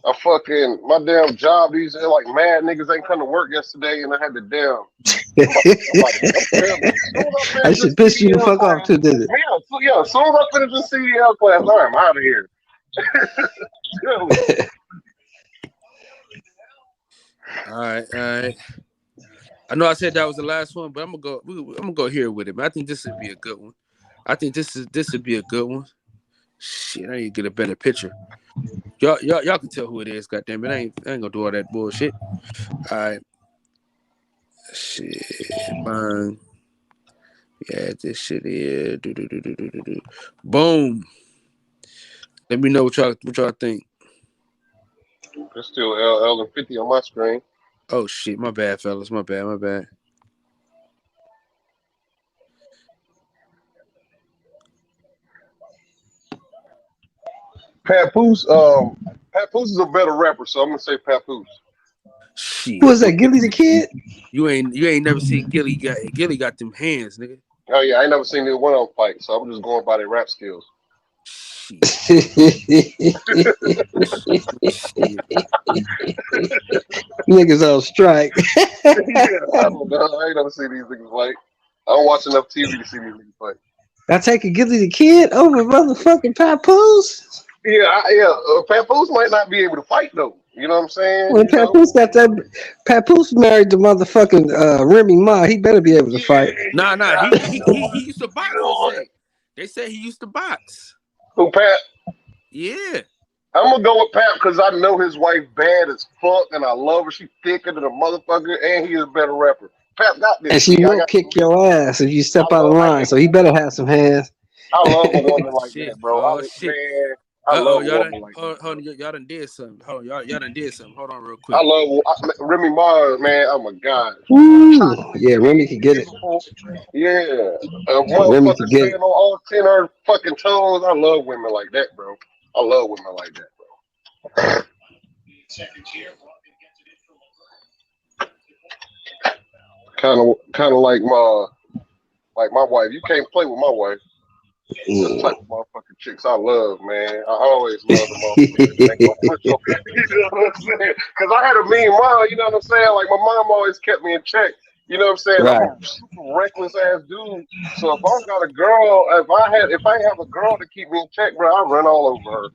S6: My damn job, these like mad niggas ain't come to work yesterday, and I had to damn.
S5: I should piss you the fuck off too, did it?
S6: Yeah. As soon as I finish the CDL class, I'm out of here.
S4: All right. I know I said that was the last one, but I'm gonna go here with it. Man. I think this would be a good one. I think this would be a good one. Shit, I need to get a better picture. Y'all can tell who it is. Goddamn it, I ain't gonna do all that bullshit. All right. Shit, fine. Yeah, this shit is. Boom. Let me know what y'all think.
S6: It's still LL and 50 on my screen.
S4: Oh shit, my bad, fellas. My bad.
S6: Papoose is a better rapper, so I'm gonna say Papoose.
S4: Shit.
S5: Who was that? Gilly the Kid?
S4: You ain't never seen Gilly got them hands, nigga.
S6: Oh yeah, I ain't never seen either one of them fight, so I'm just going by their rap skills.
S5: Niggas on strike.
S6: Yeah, I don't know. I ain't never seen these niggas fight. I don't watch enough TV to see these niggas fight.
S5: I take a Gilly the Kid over motherfucking Papoose.
S6: Yeah. Papoose might not be able to fight though. You know what I'm saying?
S5: When Papoose got that, Papoose married the motherfucking Remy Ma. He better be able to fight.
S4: Nah. He used to box. They say he used to box.
S6: Who, Pat?
S4: Yeah.
S6: I'm gonna go with Pat because I know his wife bad as fuck, and I love her. She thicker than a motherfucker, and he is a better rapper. Pat got this.
S5: And she will kick your ass if you step out of line. So he better have some hands.
S6: I love a woman like
S4: Shit,
S6: that, bro.
S4: oh, shit.
S6: Man, I love a woman like that.
S4: Hold on, y'all done did something. Hold on, y'all done did something. Hold on real quick.
S6: I love Remy Ma, man. Oh my god.
S5: Ooh, yeah, Remy can get it.
S6: Yeah,
S5: Remy can
S6: motherfucker
S5: get
S6: standing on all 10 of her fucking toes. I love women like that, bro. I love women like that, bro. Kind of like my wife. You can't play with my wife. The type of motherfucking chicks I love, man. I always love the motherfuckers. You know what I'm saying? Because I had a mean mom, you know what I'm saying? Like, my mom always kept me in check. You know what I'm saying?
S5: Right.
S6: I'm a super reckless ass dude. So if I got a girl, if I have a girl to keep me in check, bro, I run all over her.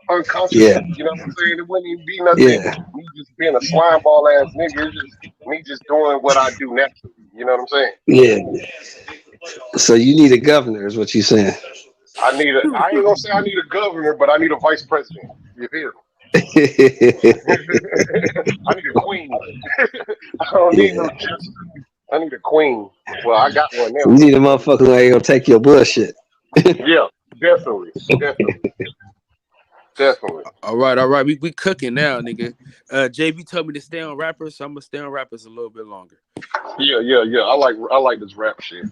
S6: Unconsciously.
S5: Yeah.
S6: You know what I'm saying? It wouldn't even be nothing.
S5: Yeah.
S6: Me just being a slime ball ass nigga. It's just me just doing what I do naturally. You know what I'm saying?
S5: Yeah. So you need a governor, is what you're saying.
S6: I ain't gonna say I need a governor, but I need a vice president. You feel me? I need a queen. I don't need no justice. I need a queen. Well, I got one now.
S5: You need a motherfucker who ain't gonna take your bullshit.
S6: Yeah, definitely.
S4: All right. We cooking now, nigga. JB told me to stay on rappers, so I'm gonna stay on rappers a little bit longer.
S6: Yeah. I like this rap shit.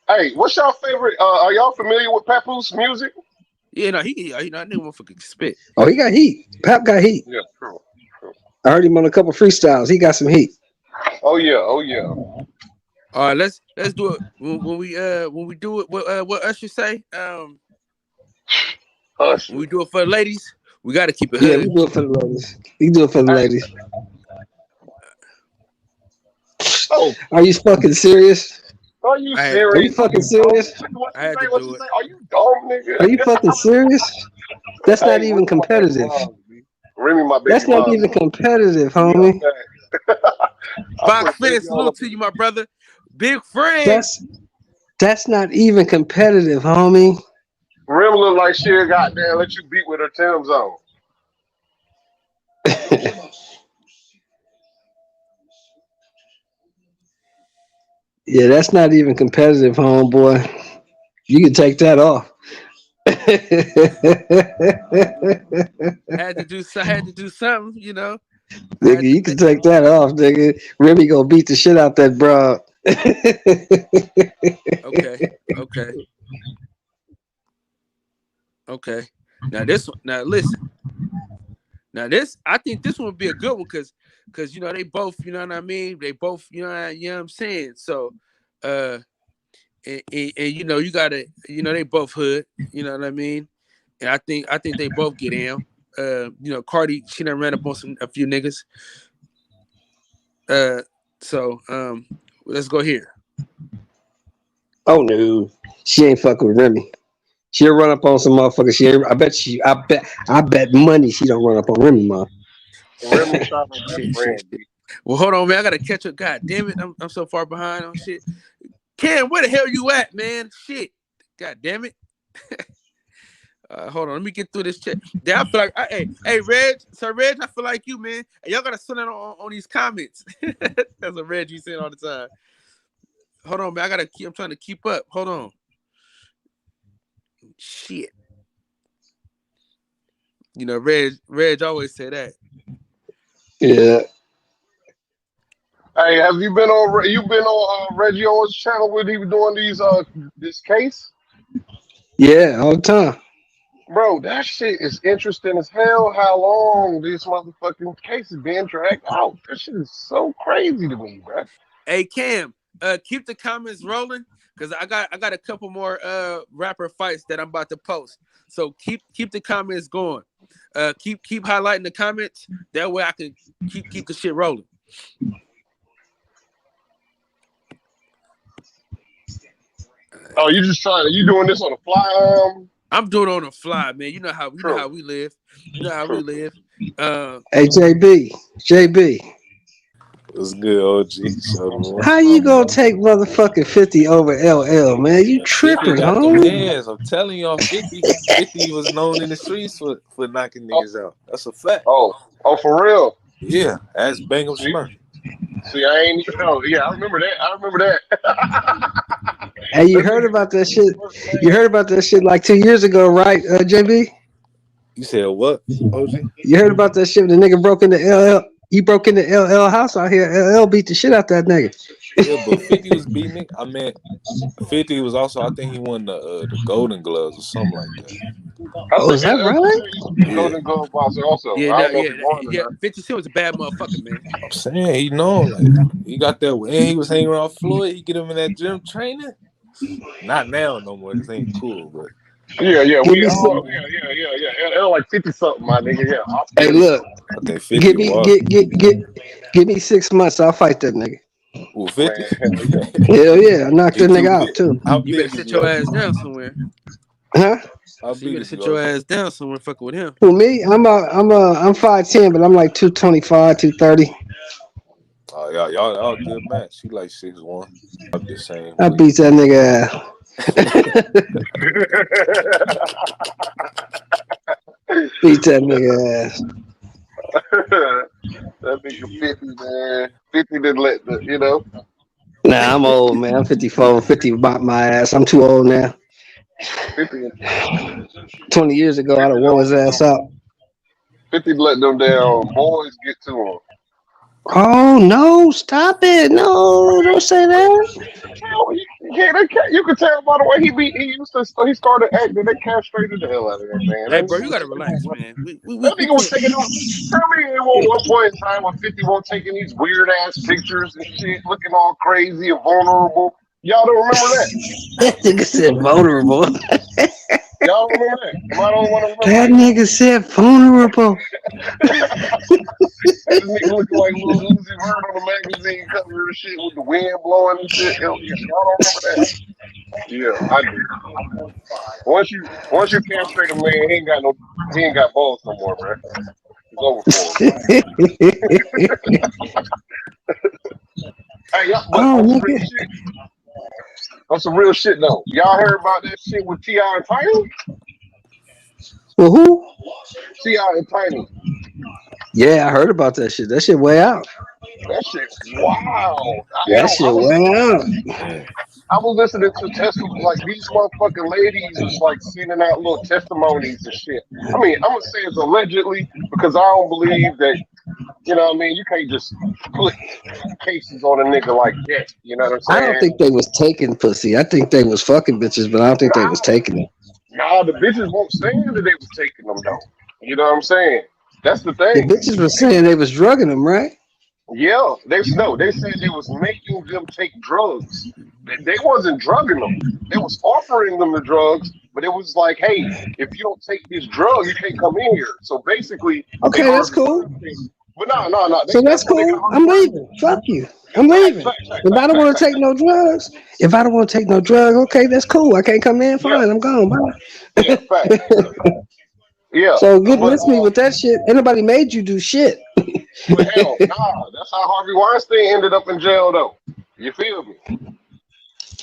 S6: Hey, what's y'all favorite? Are y'all familiar with Papoose music?
S4: Yeah, no, that nigga motherfucker spit.
S5: Oh, he got heat. Pap got heat.
S6: Yeah, true.
S5: I heard him on a couple freestyles. He got some heat.
S6: Oh yeah.
S4: All right, let's do it when we do it. What Usher say? When we do it for the ladies, we got to keep it hood.
S5: Yeah, we do it for the ladies. We do it for the ladies.
S6: Oh,
S5: are you fucking serious?
S6: Are you serious?
S5: Are you fucking serious?
S4: I had to do it.
S6: Are you dumb, nigga?
S5: Are you fucking serious? That's not even competitive.
S6: Remy, my baby.
S5: That's not even competitive, homie.
S4: Box finish, salute to you, my brother. Big friend.
S5: That's not even competitive, homie.
S6: Remy look like she'll goddamn let you beat with her Tim's on.
S5: Yeah, that's not even competitive, homeboy. You can take that off.
S4: Had to do something, you know.
S5: Nigga, you can take that off, nigga. Remy gonna beat the shit out that broad.
S4: Okay. Now listen. Now this, I think this one would be a good one because you know they both, you know what I mean. They both, you know what I'm saying. So, and you know you gotta, you know they both hood, you know what I mean. And I think they both get down. You know, Cardi, she done ran up on a few niggas. So let's go here.
S5: Oh no, she ain't fucking with Remy. She'll run up on some motherfucker. I bet money she don't run up on Remy, man.
S6: Remy shot her best friend.
S4: Well, hold on, man. I gotta catch up. God damn it, I'm so far behind on shit. Cam, where the hell you at, man? Shit. God damn it. Hold on, let me get through this chat. Yeah, I feel like, hey, Reg, Reg, I feel like you, man. Hey, y'all gotta send it on these comments. That's a Reg you saying all the time. Hold on, man. I'm trying to keep up. Hold on. Shit. You know, Reg always say that.
S5: Yeah.
S6: Hey, have you been on Reggie Owens' channel when he was doing this case?
S5: Yeah, all the time.
S6: Bro, that shit is interesting as hell. How long this motherfucking case is being dragged out? That shit is so crazy to me, bro.
S4: Hey, Cam, keep the comments rolling because I got a couple more rapper fights that I'm about to post. So keep the comments going. Keep highlighting the comments. That way I can keep the shit rolling.
S6: Oh, you doing this on the fly?
S4: I'm doing it on the fly, man. You know how we live. You know how we live.
S5: Hey, JB.
S7: What's good, OG?
S5: How you gonna take motherfucking 50 over LL, man? You tripping,
S7: got them
S5: homie?
S7: hands. I'm telling y'all, 50 was known in the streets for knocking niggas out. That's a fact.
S6: Oh, for real?
S7: Yeah, ask Bangum Smurf.
S6: See, I ain't even know. Yeah, I remember that.
S5: Hey, you heard about that shit? You heard about that shit like 2 years ago, right, JB?
S7: You said what, OG?
S5: You heard about that shit? The nigga broke into LL. He broke into LL house out here. LL beat the shit out that nigga.
S7: Yeah, but 50 was beating it. I mean, 50 was also, I think he won the Golden Gloves or something like that.
S5: Oh, is that right?
S6: Golden Glove boxer also.
S4: Yeah,
S6: I don't know if he won or not.
S4: 50 Cent was a bad motherfucker, man.
S7: I'm saying, he known. Like, he got that, and he was hanging around Floyd. He get him in that gym training. Not now no more. This ain't cool, but.
S6: Yeah. L like 50 something, my nigga. Yeah.
S5: Hey, look.
S7: I think 50
S5: give me 6 months. I'll fight that nigga.
S7: Ooh, 50?
S5: Hell yeah, I knocked that nigga out too.
S4: You better sit your ass down somewhere.
S5: Huh?
S4: You better sit your ass down somewhere fucking with him.
S5: Who, me? I'm 5'10", but I'm like 225, 230.
S7: Oh, y'all good match. She like 6'1". I'm the same.
S5: I beat that nigga ass. Beat that nigga ass.
S6: That nigga 50, man. 50 didn't let the, you know.
S5: Nah, I'm old, man. I'm 54. 50 bought my ass. I'm too old now.
S6: 50.
S5: 20 years ago, I'd have wore his ass out.
S6: 50 let them damn boys get to him.
S5: Oh, no. Stop it. No, don't say that.
S6: You can tell by the way he started acting. They castrated the hell out of him, man.
S4: Hey, bro, you gotta relax, man.
S6: That nigga was taking off. Tell me at one point in time when 50 was taking these weird ass pictures and shit, looking all crazy and vulnerable. Y'all don't remember that?
S5: That nigga said vulnerable.
S6: Y'all remember that? Am I the only one to remember
S5: that? Nigga said vulnerable.
S6: That nigga looking like Lil Uzi Vert on the magazine cover and shit with the wind blowing and shit. Y'all don't remember that? Yeah, I do. Once you castrate a man, he ain't got balls no more, bro. It's over for him. Hey, y'all, on some real shit though. Y'all heard about that shit with T.I. and Tiny?
S5: Well, who?
S6: T.I. and Tiny.
S5: Yeah, I heard about that shit. That shit way out.
S6: That shit's wild.
S5: That shit way out.
S6: I was listening to testimony, like these motherfucking ladies is like sending out little testimonies and shit. I mean, I'm gonna say it's allegedly because I don't believe that, you know what I mean, you can't just put cases on a nigga like that. You know what I'm saying?
S5: I don't think they was taking pussy. I think they was fucking bitches, but I don't think they was taking them.
S6: Nah, the bitches won't say that they was taking them though. You know what I'm saying? That's the thing.
S5: The bitches were saying they was drugging them, right?
S6: Yeah, they said they was making them take drugs. They wasn't drugging them. They was offering them the drugs, but it was like, hey, if you don't take this drug, you can't come in here. So basically,
S5: okay, that's cool.
S6: But no.
S5: So that's cool. I'm leaving. Fuck you. I'm leaving. If I don't want to take no drugs, okay, that's cool. I can't come in. Fine, yeah. I'm gone. Bye.
S6: Yeah, fact. Yeah.
S5: So get with me with that shit. Anybody made you do shit.
S6: But hell, nah, that's how Harvey Weinstein ended up in jail, though. You feel me?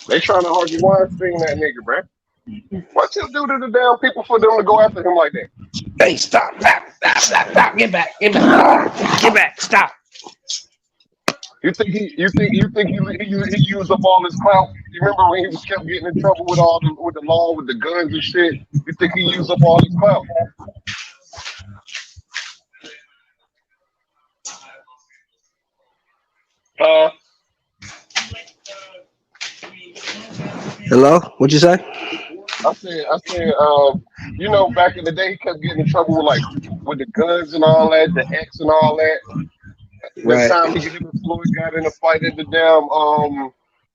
S6: They trying to Harvey Weinstein that nigga, bruh. What you do to the damn people for them to go after him like that?
S5: Hey, stop. Get back. Get back. Stop.
S6: He used up all his clout? You remember when he was kept getting in trouble with with the law, with the guns and shit? You think he used up all his clout?
S5: Hello? What'd you say?
S6: You know, back in the day, he kept getting in trouble with the guns and all that, the X and all that. That
S5: Right.
S6: time him and Floyd got in a fight at the damn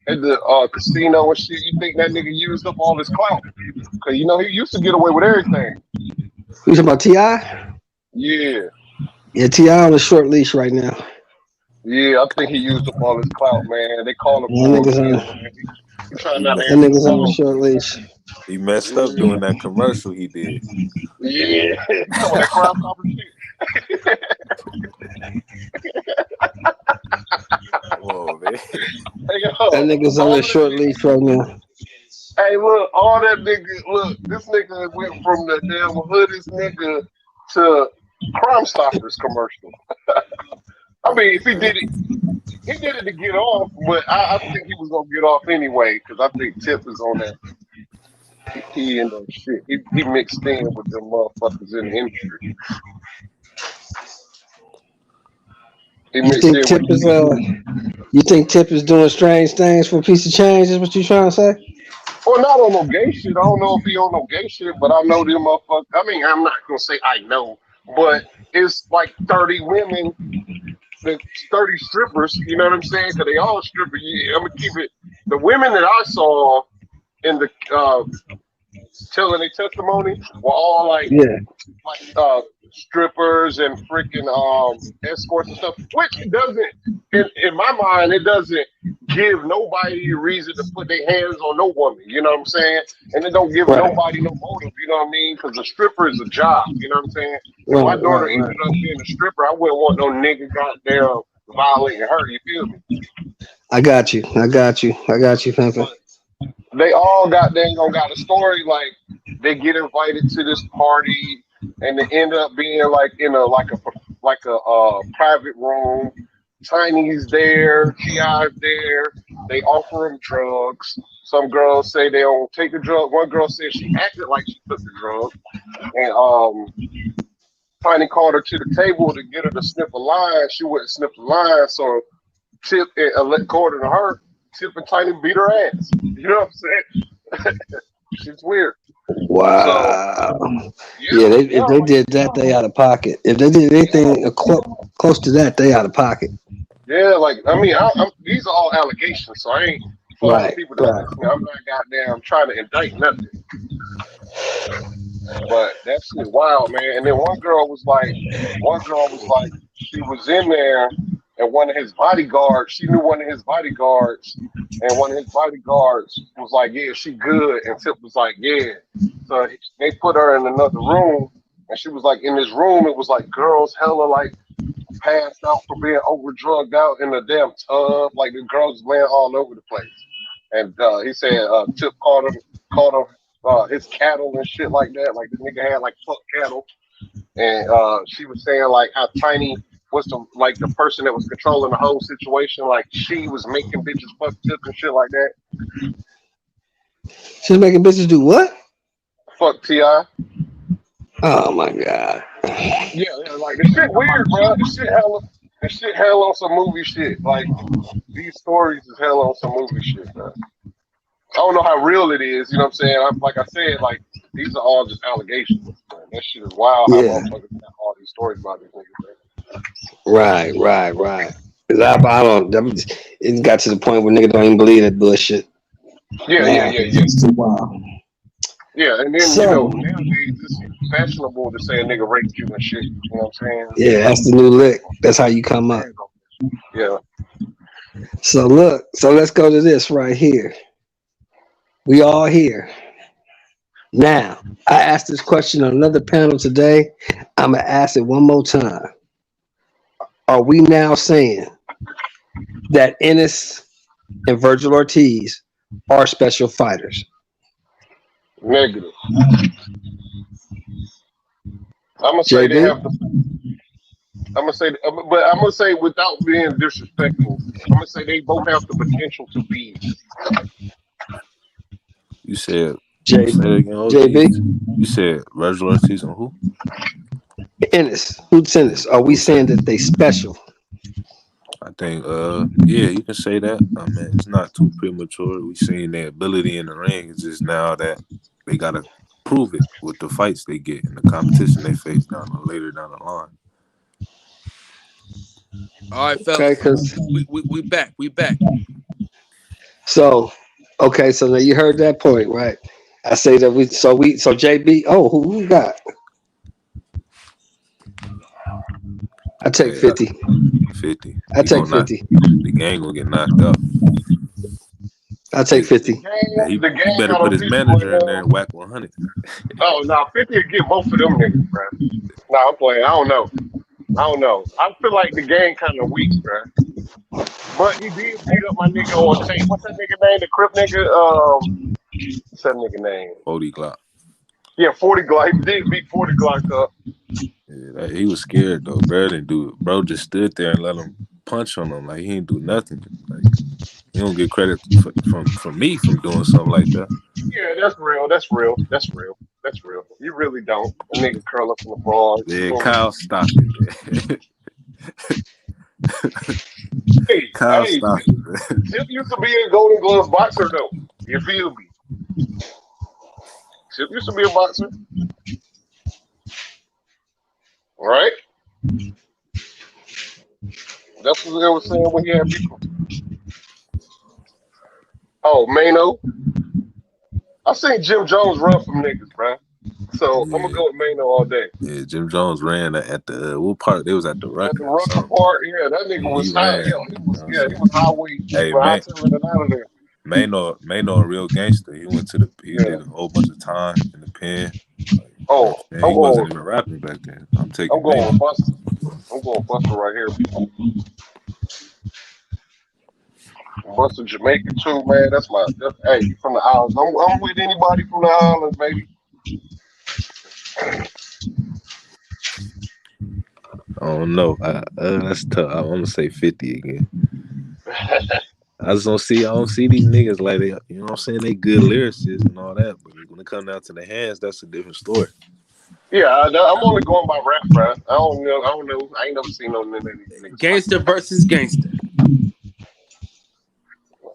S6: at the casino and shit. You think that nigga used up all his clout? Cause you know he used to get away with everything.
S5: You talking about T.I.?
S6: Yeah,
S5: Yeah, T.I. on a short leash right now.
S6: yeah. I think he used up all his clout, man. They call him
S5: That nigga's
S6: quarantine.
S5: on,
S6: He trying
S7: He,
S6: not
S7: me-
S6: to
S5: that
S6: answer the
S5: nigga's on a
S6: phone.
S5: short leash.
S7: he messed up doing that commercial he did.
S6: Yeah, some of that crime stopper shit.
S7: Whoa, man.
S6: Hey, yo,
S5: That nigga's on
S6: all
S5: a
S6: that
S5: short
S6: nigga,
S5: leash right now.
S6: hey, look, all that nigga, look, this nigga went from the damn hoodest nigga to Crime Stoppers commercial. I mean, if he did it to get off, but I think he was gonna get off anyway because I think Tip is on that. He and that shit. He mixed in with them motherfuckers in the industry. He
S5: You
S6: mixed
S5: think
S6: in
S5: Tip
S6: with.
S5: is you think Tip is doing strange things for a piece of change? Is what you trying to say?
S6: Well, not on no gay shit. I don't know if he on no gay shit, but I know them motherfuckers. I mean, I'm not gonna say I know, but it's like 30 women, the 30 strippers. You know what I'm saying? Because they all strippers. I'm gonna keep it. The women that I saw in the telling their testimony were all
S5: Yeah.
S6: like strippers and freaking escorts and stuff, which it doesn't in my mind it doesn't give nobody a reason to put their hands on no woman, you know what I'm saying? And it don't give
S5: Right.
S6: nobody no motive, you know what I mean? Because a stripper is a job, you know what I'm saying? If my
S5: Right.
S6: daughter
S5: Right.
S6: ended up being a stripper, I wouldn't want no nigga goddamn violating her, you feel me?
S5: I got you, Pimpin'.
S6: They all got a story like they get invited to this party and they end up being like in a private room. Tiny's there, T.I.'s there. They offer them drugs. Some girls say they don't take the drug. One girl said she acted like she took the drug, and Tiny called her to the table to get her to sniff a line. She wouldn't sniff the line, so Tip, according to her, Tip and Tiny beat her ass. You know what I'm saying? She's weird.
S5: Wow.
S6: So,
S5: Yeah, if they did that, they out of pocket. If they did anything close to that, they out of pocket.
S6: yeah, like I mean, these are all allegations, so I ain't for all the
S5: Right.
S6: people that listen. I'm not goddamn trying to indict nothing, but that shit wild, man. And then one girl was like, she was in there, and one of his bodyguards, she knew one of his bodyguards, and one of his bodyguards was like, yeah, she good, and Tip was like, yeah. So they put her in another room, and she was like, in this room, it was like girls hella like passed out for being over drugged out in a damn tub, like the girls laying all over the place. And he said Tip called him his cattle and shit like that. Like the nigga had like fuck cattle, and she was saying like how Tiny was the person that was controlling the whole situation. Like she was making bitches fuck Tip and shit like that.
S5: She's making bitches do what?
S6: Fuck T.I.
S5: Oh my god.
S6: Yeah, like the shit weird, bro. The shit hell on some movie shit. Like these stories is hell on some movie shit, man. I don't know how real it is, you know what I'm saying? Like I said, like these are all just allegations. Man. That shit is wild how
S5: Yeah.
S6: motherfuckers got all these stories about these niggas, man.
S5: Right. Cause I don't. It got to the point where nigga don't even believe that bullshit.
S6: Yeah.
S5: It's too wild.
S6: Yeah, and then
S5: So
S6: nowadays it's fashionable to say a nigga raped you and shit. You know what I'm saying?
S5: yeah, that's the new lick. That's how you come up.
S6: Yeah.
S5: So look. So let's go to this right here. We all here. Now, I asked this question on another panel today. I'm going to ask it one more time. are we now saying that Ennis and Virgil Ortiz are special fighters?
S6: Negative. I'm gonna say they have the. I'm gonna say, but I'm gonna say without being disrespectful, I'm gonna say they both have the potential to be.
S7: You said
S5: J-
S7: say that again, OG.
S5: JB?
S7: You said Virgil Ortiz and who?
S5: Ennis. Who's Ennis? Are we saying that they special?
S7: I think yeah, you can say that. I mean, it's not too premature. We seen their ability in the ring. It's just now that they gotta prove it with the fights they get and the competition they face later down the line.
S4: All right, fellas.
S5: Okay, because
S4: We back. We back.
S5: so now you heard that point, right? I say that so JB. Oh, who we got? I take 50.
S7: 50.
S5: I take 50.
S7: The gang gonna get knocked out.
S5: I take 50.
S7: He better put his manager in there and whack 100.
S6: Oh no, 50 will get both of them niggas, bro. Nah, I'm playing. I don't know. I feel like the gang kind of weak, bro. But he did beat up my nigga on tape. What's that nigga name? The Crip nigga. What's that nigga name?
S7: 40 Glock.
S6: Yeah, 40 Glock. He did beat 40 Glock up.
S7: Yeah, he was scared though. Bro didn't do it. Bro just stood there and let him punch on him like he didn't do nothing. Like he don't get credit from me from doing something like that.
S6: Yeah, that's real. You really don't. A nigga curl up in the ball.
S7: Yeah, Kyle, stop it.
S6: Hey,
S7: stop it.
S6: Chip used to be a Golden Glove boxer though. You feel me? Chip used to be a boxer. Right? That's what they were saying when he had people. Oh, Mano. I seen Jim Jones run from niggas, bro. So I'm gonna go with Mano all day.
S7: Yeah, Jim Jones ran at the what part? They was at the Rucker.
S6: At the Rucker part, yeah, that nigga was high. He was highway.
S7: Hey,
S6: man. Out of there.
S7: Mano, a real gangster. He went to he did a whole bunch of time in the pen.
S6: Like,
S7: he wasn't even rapping back then. I'm
S6: going Buster. I'm going Buster right here. Buster Jamaica too, man. That's hey, from the islands. I'm with anybody from the islands, baby.
S7: I don't know. That's tough. I'm gonna say 50 again. I don't see these niggas like they, you know what I'm saying? They good lyricists and all that, but when it comes down to the hands, that's a different story.
S6: Yeah, I'm only going by rap, bro. I don't know. I ain't never seen no niggas.
S4: Gangster versus gangster.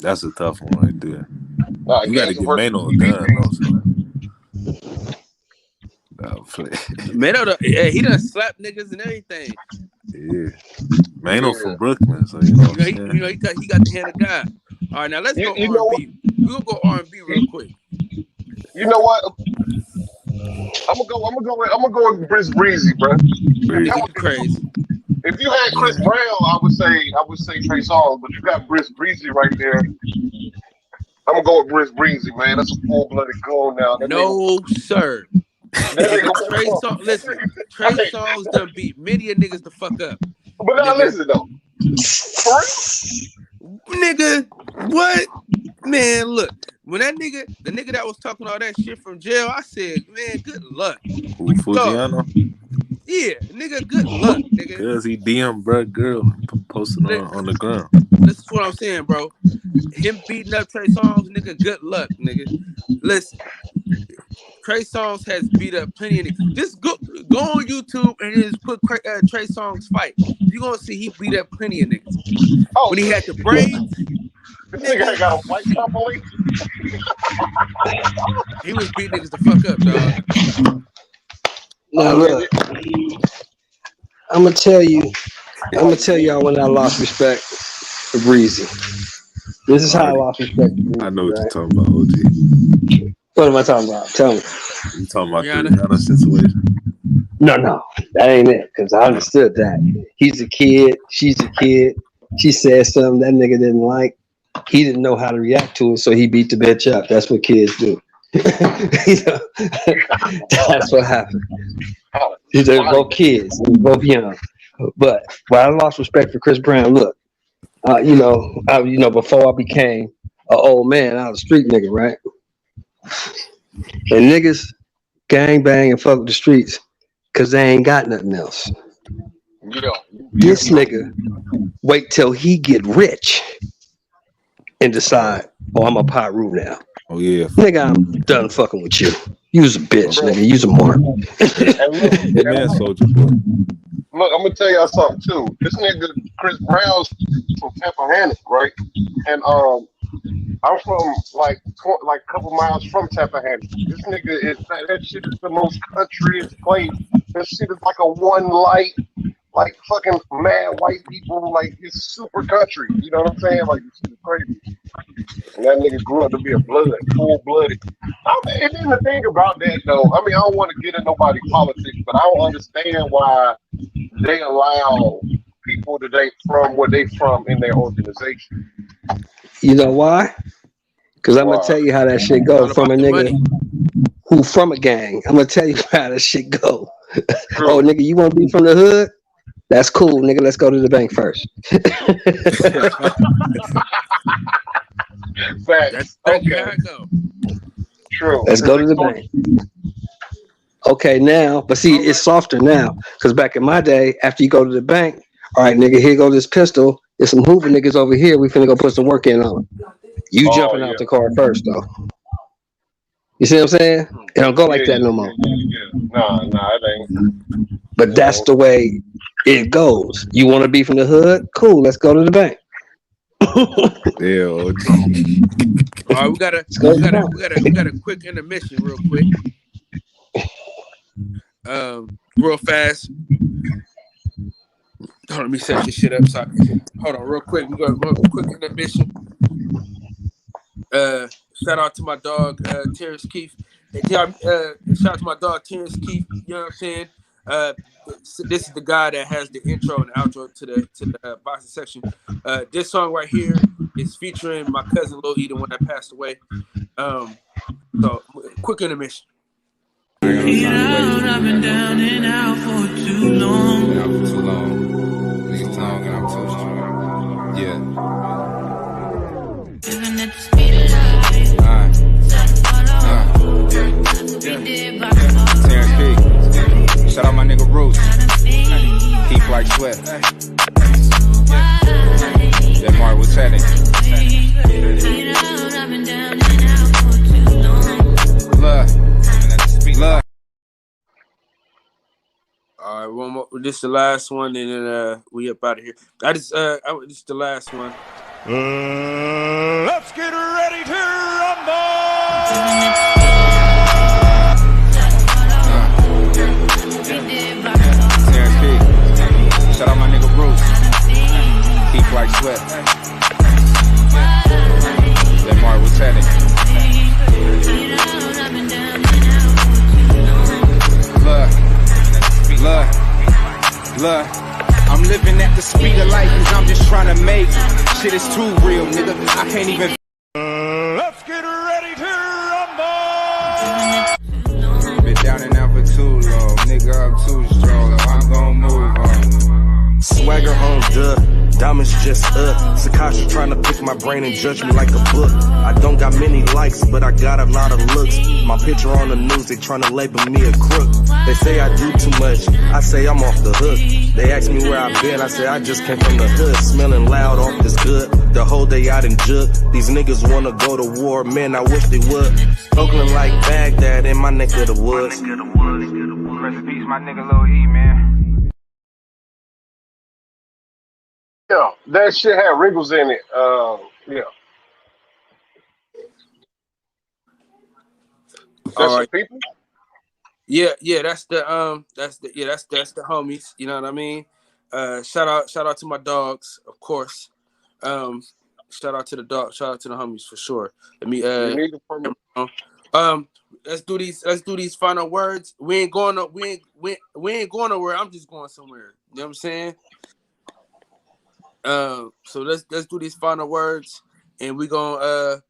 S7: That's a tough one right there. You got to get Mano a gun, also.
S4: Mano, he done slap niggas and everything.
S7: Yeah, Mano from Brooklyn, so you know what I'm saying?
S4: He got the hand of God. All right, now let's go R&B. We're gonna go R&B real quick.
S6: You know what? I'm gonna go with Breezy, bro.
S4: That was crazy.
S6: If you had Chris Brown, I would say Trey Songz, but you got Breezy right there. I'm gonna go with Breezy, man. That's a full-blooded goal now.
S4: Sir. Listen, Trey Songz done beat many a niggas the fuck up.
S6: But now listen though.
S4: Nigga, what? Man, look. When the nigga that was talking all that shit from jail, I said, man, good luck.
S7: Who, Fujiano?
S4: Yeah, nigga, good luck, nigga.
S7: Cause he DM bro girl posting on the ground.
S4: This is what I'm saying, bro. Him beating up Trey Songz, nigga, good luck, nigga. Listen, Trey Songz has beat up plenty of niggas. Just go on YouTube and just put Trey Songz fight. You're gonna see he beat up plenty of niggas. When he had the braids.
S6: This nigga got a fight compilation.
S4: He was beating niggas the fuck up, dog.
S5: Now look, I'm gonna tell y'all when I lost respect for Breezy. This is how I lost respect for Breezy.
S7: I know what you're talking about, OG.
S5: What am I talking about? Tell me.
S7: You talking about the Rihanna situation?
S5: No, that ain't it. Because I understood that. He's a kid. She's a kid. She said something that nigga didn't like. He didn't know how to react to it, so he beat the bitch up. That's what kids do. That's what happened. They're both kids. They're both young. But I lost respect for Chris Brown. Look, before I became an old man, I was a street nigga, right? And niggas gang bang and fuck with the streets because they ain't got nothing else.
S6: Yeah.
S5: This nigga wait till he get rich and decide, I'm a Pyru now.
S7: Oh yeah,
S5: Nigga, I'm done fucking with you. You's a bitch, nigga. You's a mark.
S7: man, Soldier Boy.
S6: Look, I'm gonna tell y'all something too. This nigga Chris Brown's from Tappahannock, right? And I'm from like a couple miles from Tappahannock. This nigga is that shit is the most countryest place. That shit is like a one light, like fucking mad white people. Like it's super country. You know what I'm saying? Like this shit is crazy. And that nigga grew up to be a full blooded. And then the thing about that though, I mean, I don't want to get in nobody's politics, but I don't understand why they allow people today from where they from in their organization.
S5: You know why? Because I'm gonna tell you how that shit go from a nigga who from a gang. I'm gonna tell you how that shit go. Oh, nigga, you want to be from the hood? That's cool, nigga. Let's go to the bank first.
S6: Facts. Okay. True.
S5: Let's go to the bank. Okay, now, but see, it's softer now. Because back in my day, after you go to the bank, all right, nigga, here go this pistol. There's some Hoover niggas over here. We finna go put some work in on it. You jumping out the car first, though. You see what I'm saying? It don't go like that no more.
S6: Nah, it ain't.
S5: But that's the way it goes. You want to be from the hood? Cool, let's go to the bank.
S7: Yeah.
S4: All right, we got a quick intermission, real quick. Real fast. Hold on, let me set this shit up. Hold on, real quick. We got a quick intermission. Shout out to my dog, Terrence Keith. Shout out to my dog, Terrence Keith. You know what I'm saying? This is the guy that has the intro and outro to the boxing section. This song right here is featuring my cousin Lil E, the one that passed away. So quick intermission.
S2: I've been down and out for too long.
S3: Yeah.
S2: Living at the speed of light.
S3: Terrence P. Shout out my nigga Root. Keep like sweat. Yeah, Mark, what's happening? Love.
S4: All right, one more. This is the last one, and then we up out of here. This is the last one.
S8: Let's get ready to rumble!
S3: Terrence P. Shout out my nigga Bruce. Keep like sweat. Yeah, Mark, what's happening? Look, I'm living at the speed of light cause I'm just trying to make shit is too real, nigga. I can't even.
S8: Let's get ready to rumble!
S3: Been down and out for too long, nigga. I'm too strong. I'm gonna move on.
S9: Swagger on diamonds just Sakasha trying to pick my brain and judge me like a book. I don't got many likes, but I got a lot of looks. My picture on the news, they trying to label me a crook. They say I do too much, I say I'm off the hook. They ask me where I've been, I say I just came from the hood. Smelling loud off this good, the whole day out in Jug. These niggas wanna go to war, man, I wish they would. Oakland like Baghdad in my neck of the woods.
S3: Rest in peace, my nigga Lil E, man.
S6: Yeah, that shit had wrinkles in it. Yeah. That's
S4: All right.
S6: people.
S4: Yeah, that's the homies. You know what I mean? Shout out to my dogs, of course. Shout out to the dog. Shout out to the homies for sure. Let me let's do these final words. We ain't going nowhere. I'm just going somewhere. You know what I'm saying? So let's do these final words, and we're gonna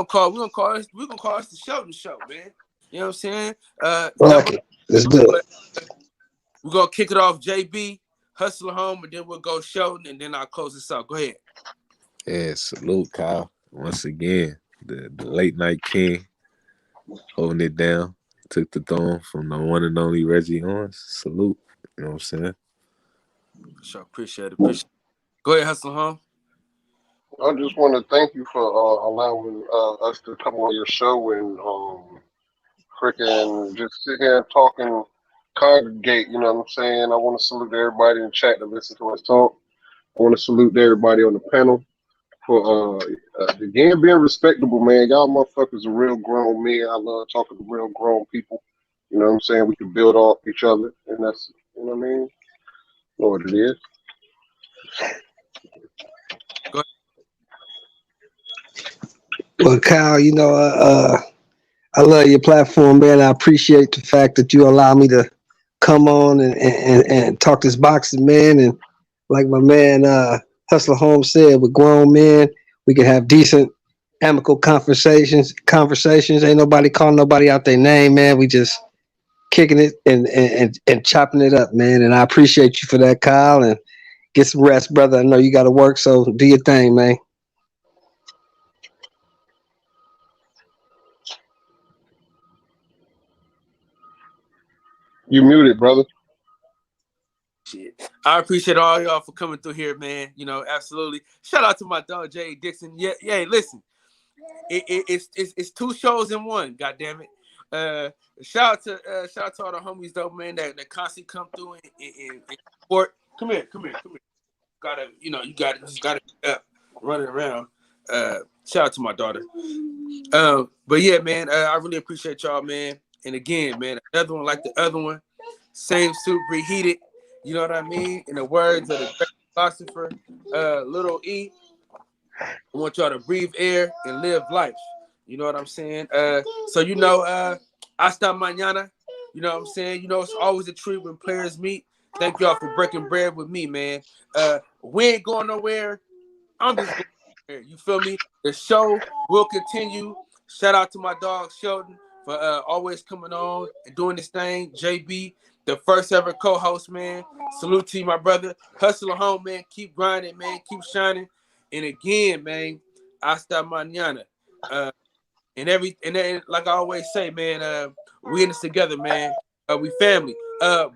S4: call this the Shelton Show, man. You know what I'm saying?
S5: Okay, let's do it.
S4: We're gonna kick it off, JB. Hustler Home, and then we'll go Shelton, and then I'll close this out. Go ahead.
S7: Yeah, salute, Kyle. Once again, the late night king holding it down. Took the throne from the one and only Reggie Owens. Salute. You know what I'm saying?
S4: Sure, appreciate it. Go ahead, Hustler Home.
S6: I just want to thank you for allowing us to come on your show and freaking just sit here and talk and congregate. You know what I'm saying? I want to salute everybody in the chat that listen to us talk. I want to salute everybody on the panel for again being respectable, man. Y'all motherfuckers are real grown men. I love talking to real grown people. You know what I'm saying? We can build off each other, and that's, you know what I mean? Know what it is.
S4: Go ahead.
S5: Well, Kyle, you know, I love your platform, man. I appreciate the fact that you allow me to come on and talk this boxing, man. And like my man Hustler Holmes said, with grown men, we can have decent, amicable conversations. Ain't nobody calling nobody out their name, man. We just kicking it and chopping it up, man. And I appreciate you for that, Kyle. And get some rest, brother. I know you got to work, so do your thing, man.
S6: You muted, brother.
S4: Shit. I appreciate all y'all for coming through here, man. You know, absolutely. Shout out to my dog Jay Dixon. Yeah. Listen, it's two shows in one. God damn it. Shout out to all the homies though, man. That constantly come through and support. Come here. Gotta, you just gotta running around. Shout out to my daughter. But yeah, man. I really appreciate y'all, man. And again, man, another one like the other one. Same suit, reheated. You know what I mean? In the words of the great philosopher, Little E, I want y'all to breathe air and live life. You know what I'm saying? So hasta mañana. You know what I'm saying? You know, it's always a treat when players meet. Thank y'all for breaking bread with me, man. We ain't going nowhere. I'm just going nowhere. You feel me? The show will continue. Shout out to my dog Sheldon for always coming on and doing this thing. JB, the first ever co-host, man. Salute to you, my brother. Hustler Home, man. Keep grinding, man. Keep shining. And again, man, hasta mañana. And then, like I always say, man, we in this together, man. We family.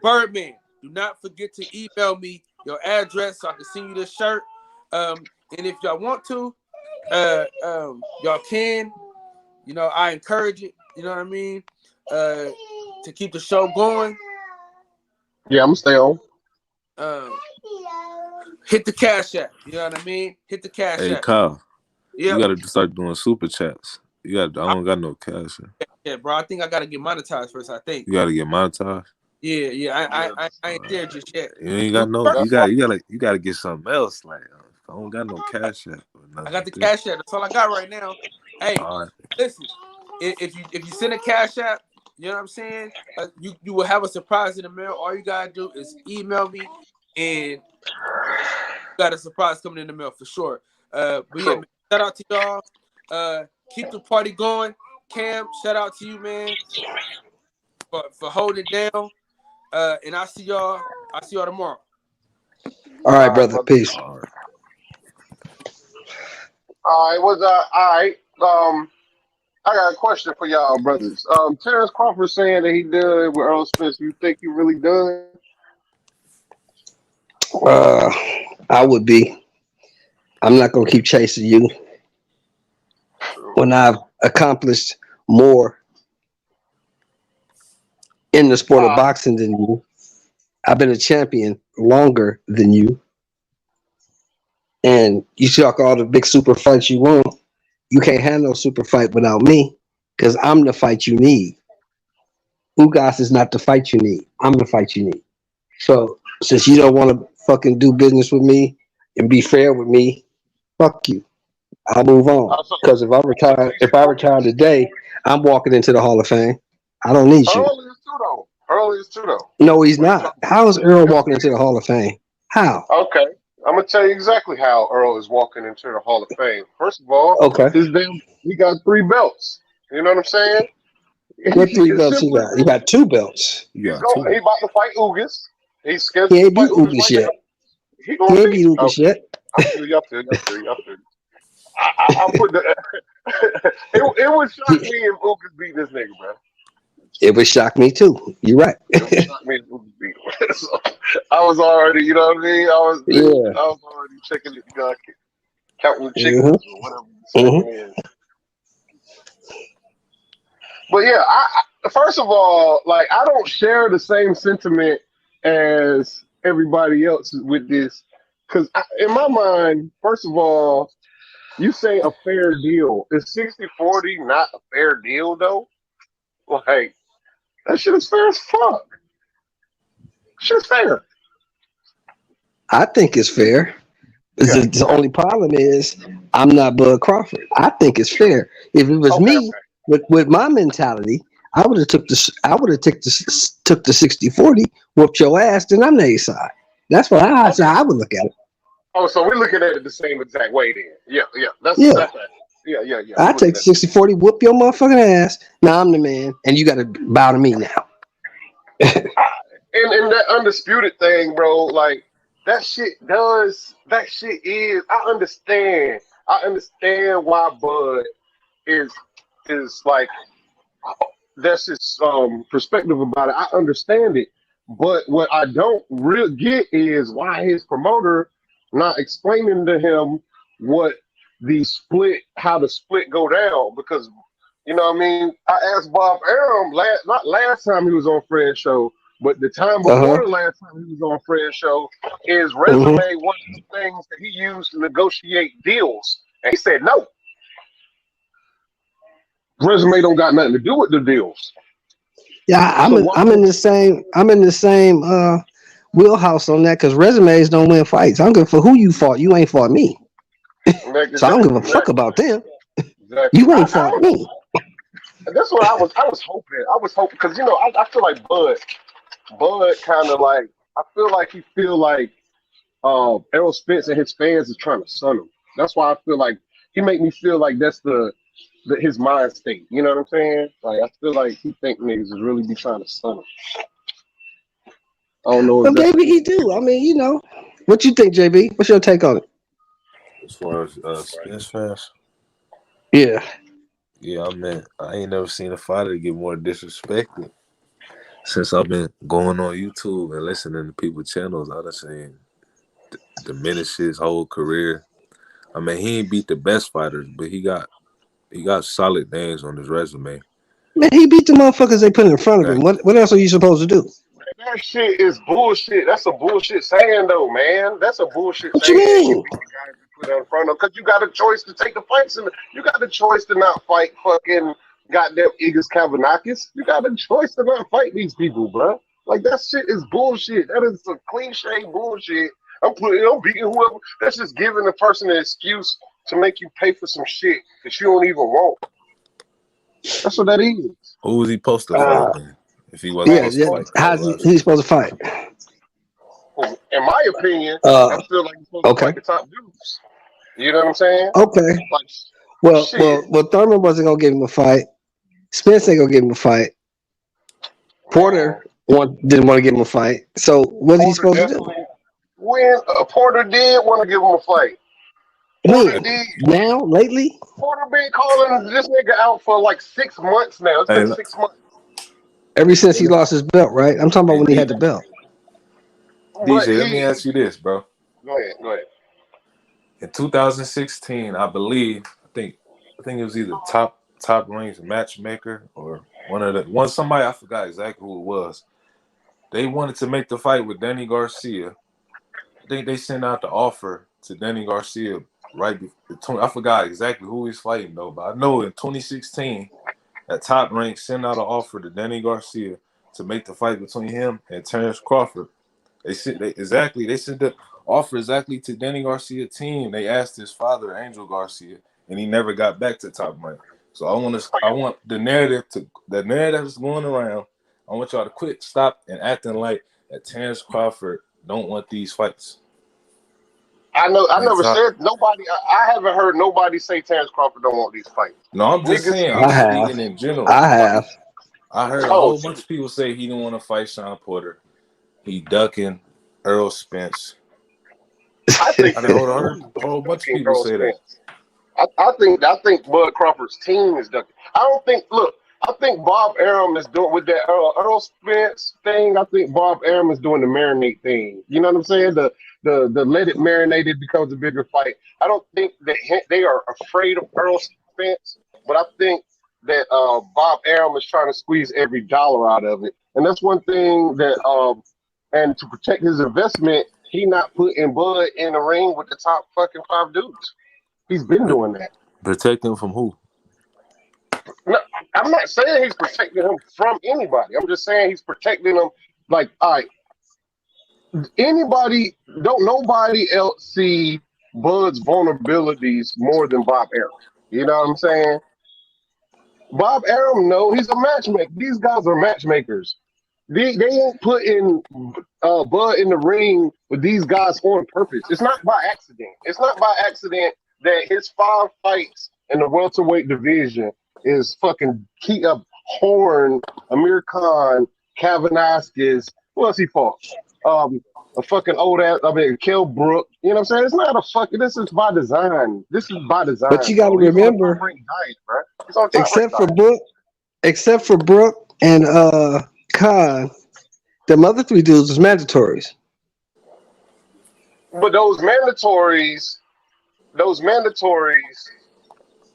S4: Birdman, do not forget to email me your address so I can send you this shirt. And if y'all want to, y'all can. You know, I encourage it. You know what I mean? To keep the show going.
S6: Yeah, I'm gonna stay on.
S4: Hit the cash app. You know what I mean? Hit the cash app.
S7: Hey, Kyle.
S4: Yeah.
S7: You gotta start doing super chats. I don't got no cash.
S4: Yeah, bro. I think I gotta get monetized first. I think
S7: You gotta get monetized.
S4: Yeah. I ain't there just yet.
S7: You ain't got no. You gotta get something else. Like I don't got no cash app.
S4: I got the cash app. That's all I got right now. Hey, listen. If you send a cash app, you know what I'm saying? You will have a surprise in the mail. All you gotta do is email me, and you got a surprise coming in the mail for sure. But yeah, man, shout out to y'all. Keep the party going. Cam, shout out to you, man, for holding it down. And I'll see y'all tomorrow.
S5: All right, brother. Peace.
S6: All right. I got a question for y'all, brothers. Terrence Crawford saying that he done with Earl Spence. You think he really done?
S5: I would be. I'm not gonna keep chasing you when I've accomplished more in the sport of boxing than you. I've been a champion longer than you. And you talk all the big super fights you want. You can't have no super fight without me, because I'm the fight you need. Ugas is not the fight you need. I'm the fight you need. So since you don't want to fucking do business with me and be fair with me, fuck you. I'll move on. Because if I retire today, I'm walking into the Hall of Fame. I don't need you.
S6: Earl is too though.
S5: No, he's not. How is Earl walking into the Hall of Fame? How?
S6: Okay. I'm gonna tell you exactly how Earl is walking into the Hall of Fame. First of all, he got 3 belts. You know what I'm saying?
S5: What 3 belts he got? He got 2 belts.
S6: He about to fight Ugas. He's scheduled
S5: He
S6: to
S5: ain't
S6: fight
S5: beat
S6: Lucas
S5: Lucas
S6: right now.
S5: yet.
S6: He
S5: He
S6: gonna
S5: ain't
S6: beat.
S5: beat Lucas
S6: Okay,
S5: yet.
S6: I feel you. I feel you. I feel you. I feel you. I put the. it would shock me if Lucas beat this nigga, bro.
S5: It would shock me too. You're right.
S6: It would shock me if Lucas beat him. So, I was already, you know what I mean.
S5: Yeah.
S6: I was already checking it, counting the
S5: hmm
S6: chickens or whatever the
S5: hmm
S6: saying is. But yeah, first of all, like I don't share the same sentiment as everybody else with this, because in my mind, first of all, you say a fair deal. Is 60-40 not a fair deal though? Like that shit is fair as fuck. Shit's fair.
S5: I think it's fair.
S6: Yeah.
S5: The only problem is I'm not Bud Crawford. I think it's fair. If it was
S6: Okay.
S5: me with my mentality, I would have took the 60-40, whooped your ass, then I'm the A side. That's what I
S6: Okay.
S5: I would look at it.
S6: Oh, so we're looking at it the same exact way then. Yeah. That's
S5: Yeah.
S6: that. Yeah.
S5: I
S6: We're looking
S5: take
S6: at
S5: 60-40, whoop your motherfucking ass. Now I'm the man, and you gotta bow to me now.
S6: and that undisputed thing, bro, like that shit is I understand. I understand why Bud is like that's his perspective about it. I understand it. But what I don't really get is why his promoter not explaining to him what how the split go down, because you know what I mean. I asked Bob Arum not last time he was on Fred's show, but the time before
S5: Uh-huh.
S6: the last time he was on Fred's show. His resume,
S5: hmm
S6: one of the things that he used to negotiate deals, and he said no. Resume don't got nothing to do with the deals.
S5: Yeah,
S6: So why
S5: I'm in the same wheelhouse on that because resumes don't win fights. I don't give a fuck who you fought. You ain't fought me. So I don't give a fuck about them.
S6: Exactly.
S5: You ain't fought me.
S6: That's what I was hoping. I was hoping because I feel like Bud kind of like I feel like he feel like Errol Spence and his fans is trying to sun him. That's why I feel like he make me feel like that's his mind state. You know what I'm saying? Like I feel like he think niggas is really be trying to sun him. I don't know if
S5: But
S6: that's
S5: maybe he do. I mean, what you think, JB? What's your take on it?
S7: As far as Spence fans,
S5: Yeah.
S7: yeah, I ain't never seen a fighter get more disrespected since I've been going on YouTube and listening to people's channels. I've seen diminish his whole career. I mean, he ain't beat the best fighters, but he got solid names on his resume.
S5: Man, he beat the motherfuckers they put in front of him.
S7: Exactly.
S5: What else are you supposed to do?
S6: that shit is bullshit. That's a bullshit saying though, man. That's a bullshit
S5: What you
S6: saying. He
S5: mean?
S6: beat the guys that put in front of him because you got a choice to take the fights and you got the choice to not fight fucking goddamn Igor Kavanakis. You got a choice to not fight these people, bro. Like that shit is bullshit. That is some cliche bullshit. I'm beating whoever. That's just giving the person an excuse to make you pay for some shit that you don't even want. That's what that is.
S7: Who was he supposed to fight then? If he wasn't
S5: Yeah,
S7: supposed
S5: yeah.
S7: to fight
S5: How's
S7: Kyle
S5: he supposed to fight?
S6: In my opinion, I feel like you're supposed to
S5: Okay.
S6: fight the top dudes. You know what I'm saying?
S5: Okay.
S6: Like,
S5: Well, Thurman wasn't gonna give him a fight. Spence ain't gonna give him a fight. Porter didn't want to give him a fight. So what's he supposed to do?
S6: Porter did want to give him a fight. Porter
S5: When?
S6: did.
S5: Now? Lately?
S6: Porter been calling this nigga out for like 6 months now. It's
S7: Hey,
S6: been 6 months.
S5: Ever since he lost his belt, right? I'm talking about when he had the belt.
S6: But
S7: DJ, let me ask you this, bro.
S6: Go ahead.
S7: In 2016, I believe, I think it was either top ranked matchmaker or somebody, I forgot exactly who it was. They wanted to make the fight with Danny Garcia. I think they sent out the offer to Danny Garcia right before. I forgot exactly who he's fighting though, but I know in 2016 that Top Rank sent out an offer to Danny Garcia to make the fight between him and Terrence Crawford. They sent the offer exactly to Danny Garcia's team. They asked his father, Angel Garcia, and he never got back to Top Rank. So I want the narrative that's going around. I want y'all to stop and acting like that Terrence Crawford don't want these fights.
S6: I never
S7: Top,
S6: said nobody. I haven't heard nobody say Terrence Crawford don't want these fights.
S7: No, I'm just saying. I'm
S5: I have.
S7: speaking in general.
S5: I have.
S7: I heard a whole bunch of people say he didn't want to fight Sean Porter. He ducking Earl Spence.
S6: I think
S7: I
S6: that
S7: hold on,
S6: Bud
S7: a whole
S6: is
S7: bunch of
S6: ducking
S7: people
S6: Earl
S7: say that.
S6: Spence. I think Bud Crawford's team is ducking. I don't think. Look, I think Bob Arum is doing with that Earl Spence thing. I think Bob Arum is doing the marinate thing. You know what I'm saying? The let it marinate, it becomes a bigger fight. I don't think that they are afraid of Earl Spence, but I think that Bob Arum is trying to squeeze every dollar out of it, and that's one thing that and to protect his investment, he not putting Bud in the ring with the top fucking 5 dudes. He's been doing that.
S7: Protect him from who?
S6: No, I'm not saying he's protecting him from anybody. I'm just saying he's protecting him. Like, all right, nobody else see Bud's vulnerabilities more than Bob Arum. You know what I'm saying? Bob Arum, no, he's a matchmaker. These guys are matchmakers. They ain't putting Bud in the ring with these guys on purpose. It's not by accident. It's not by accident that his 5 fights in the welterweight division is fucking Horn, Amir Khan, Kavanaskis. Who else he fought? A fucking old ass. Kell Brook. You know what I'm saying? It's not a fucking. This is by design. This is by design.
S5: But you got to remember,
S6: He's on top
S5: except for Brook and Khan, them other 3 dudes was mandatories.
S6: But those mandatories.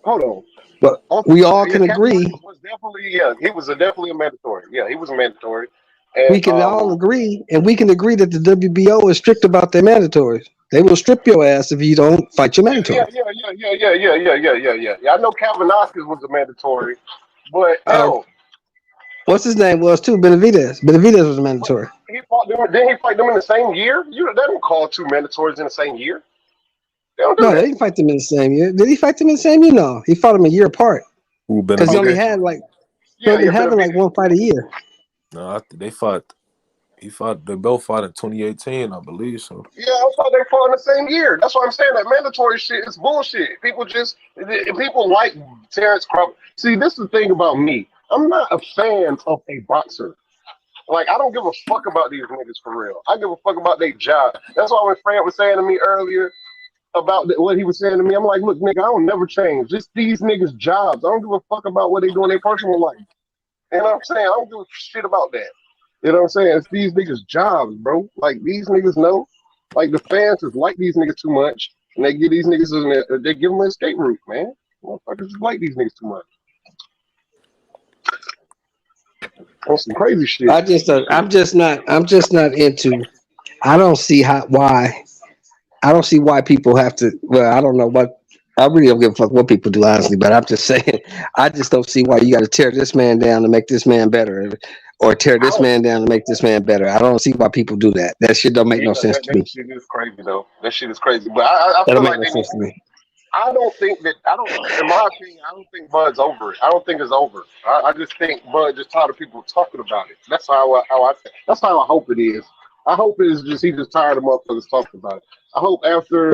S6: Hold on.
S5: But we all can agree.
S6: Was definitely, he was definitely a mandatory. Yeah, he was a mandatory. And,
S5: we can all agree, and we can agree that the WBO is strict about their mandatories. They will strip your ass if you don't fight your mandatory.
S6: Yeah. I know Kavanaskis was a mandatory, but
S5: what's his name was too? Benavidez. Benavidez was a mandatory.
S6: He fought them. Didn't he fight them in the same year? They don't call 2 mandatories in the same year.
S5: They didn't fight them in the same year. Did he fight them in the same year? No, he fought them a year apart. Because he only had like having like 1 fight a year.
S7: No, they fought. They both fought in 2018, I believe. So
S6: yeah, I thought they fought in the same year. That's what I'm saying. That mandatory shit is bullshit. People like Terrence Crawford. See, this is the thing about me. I'm not a fan of a boxer. Like, I don't give a fuck about these niggas for real. I give a fuck about their job. That's why when Fran was saying to me earlier about what he was saying to me, I'm like, look, nigga, I don't never change. Just these niggas' jobs. I don't give a fuck about what they do in their personal life. You know what I'm saying? I don't give a shit about that. You know what I'm saying? It's these niggas' jobs, bro. Like, these niggas know. Like, the fans just like these niggas too much, and they give these niggas they give them an escape route, man. Motherfuckers just like these niggas too much. On some crazy shit.
S5: I'm just not into. I don't see why people have to. Well, I don't know what. I really don't give a fuck what people do, honestly. But I'm just saying, I just don't see why you got to tear this man down to make this man better, or tear this man down to make this man better. I don't see why people do that. That shit don't make no sense to me.
S6: That shit is crazy, though. That shit is crazy. But I feel like
S5: no sense to me.
S6: In my opinion, I don't think Bud's over it. I don't think it's over. I just think Bud just tired of people talking about it. That's how I think. That's how I hope it is. I hope it's just he just tired of motherfuckers talking about it. I hope after.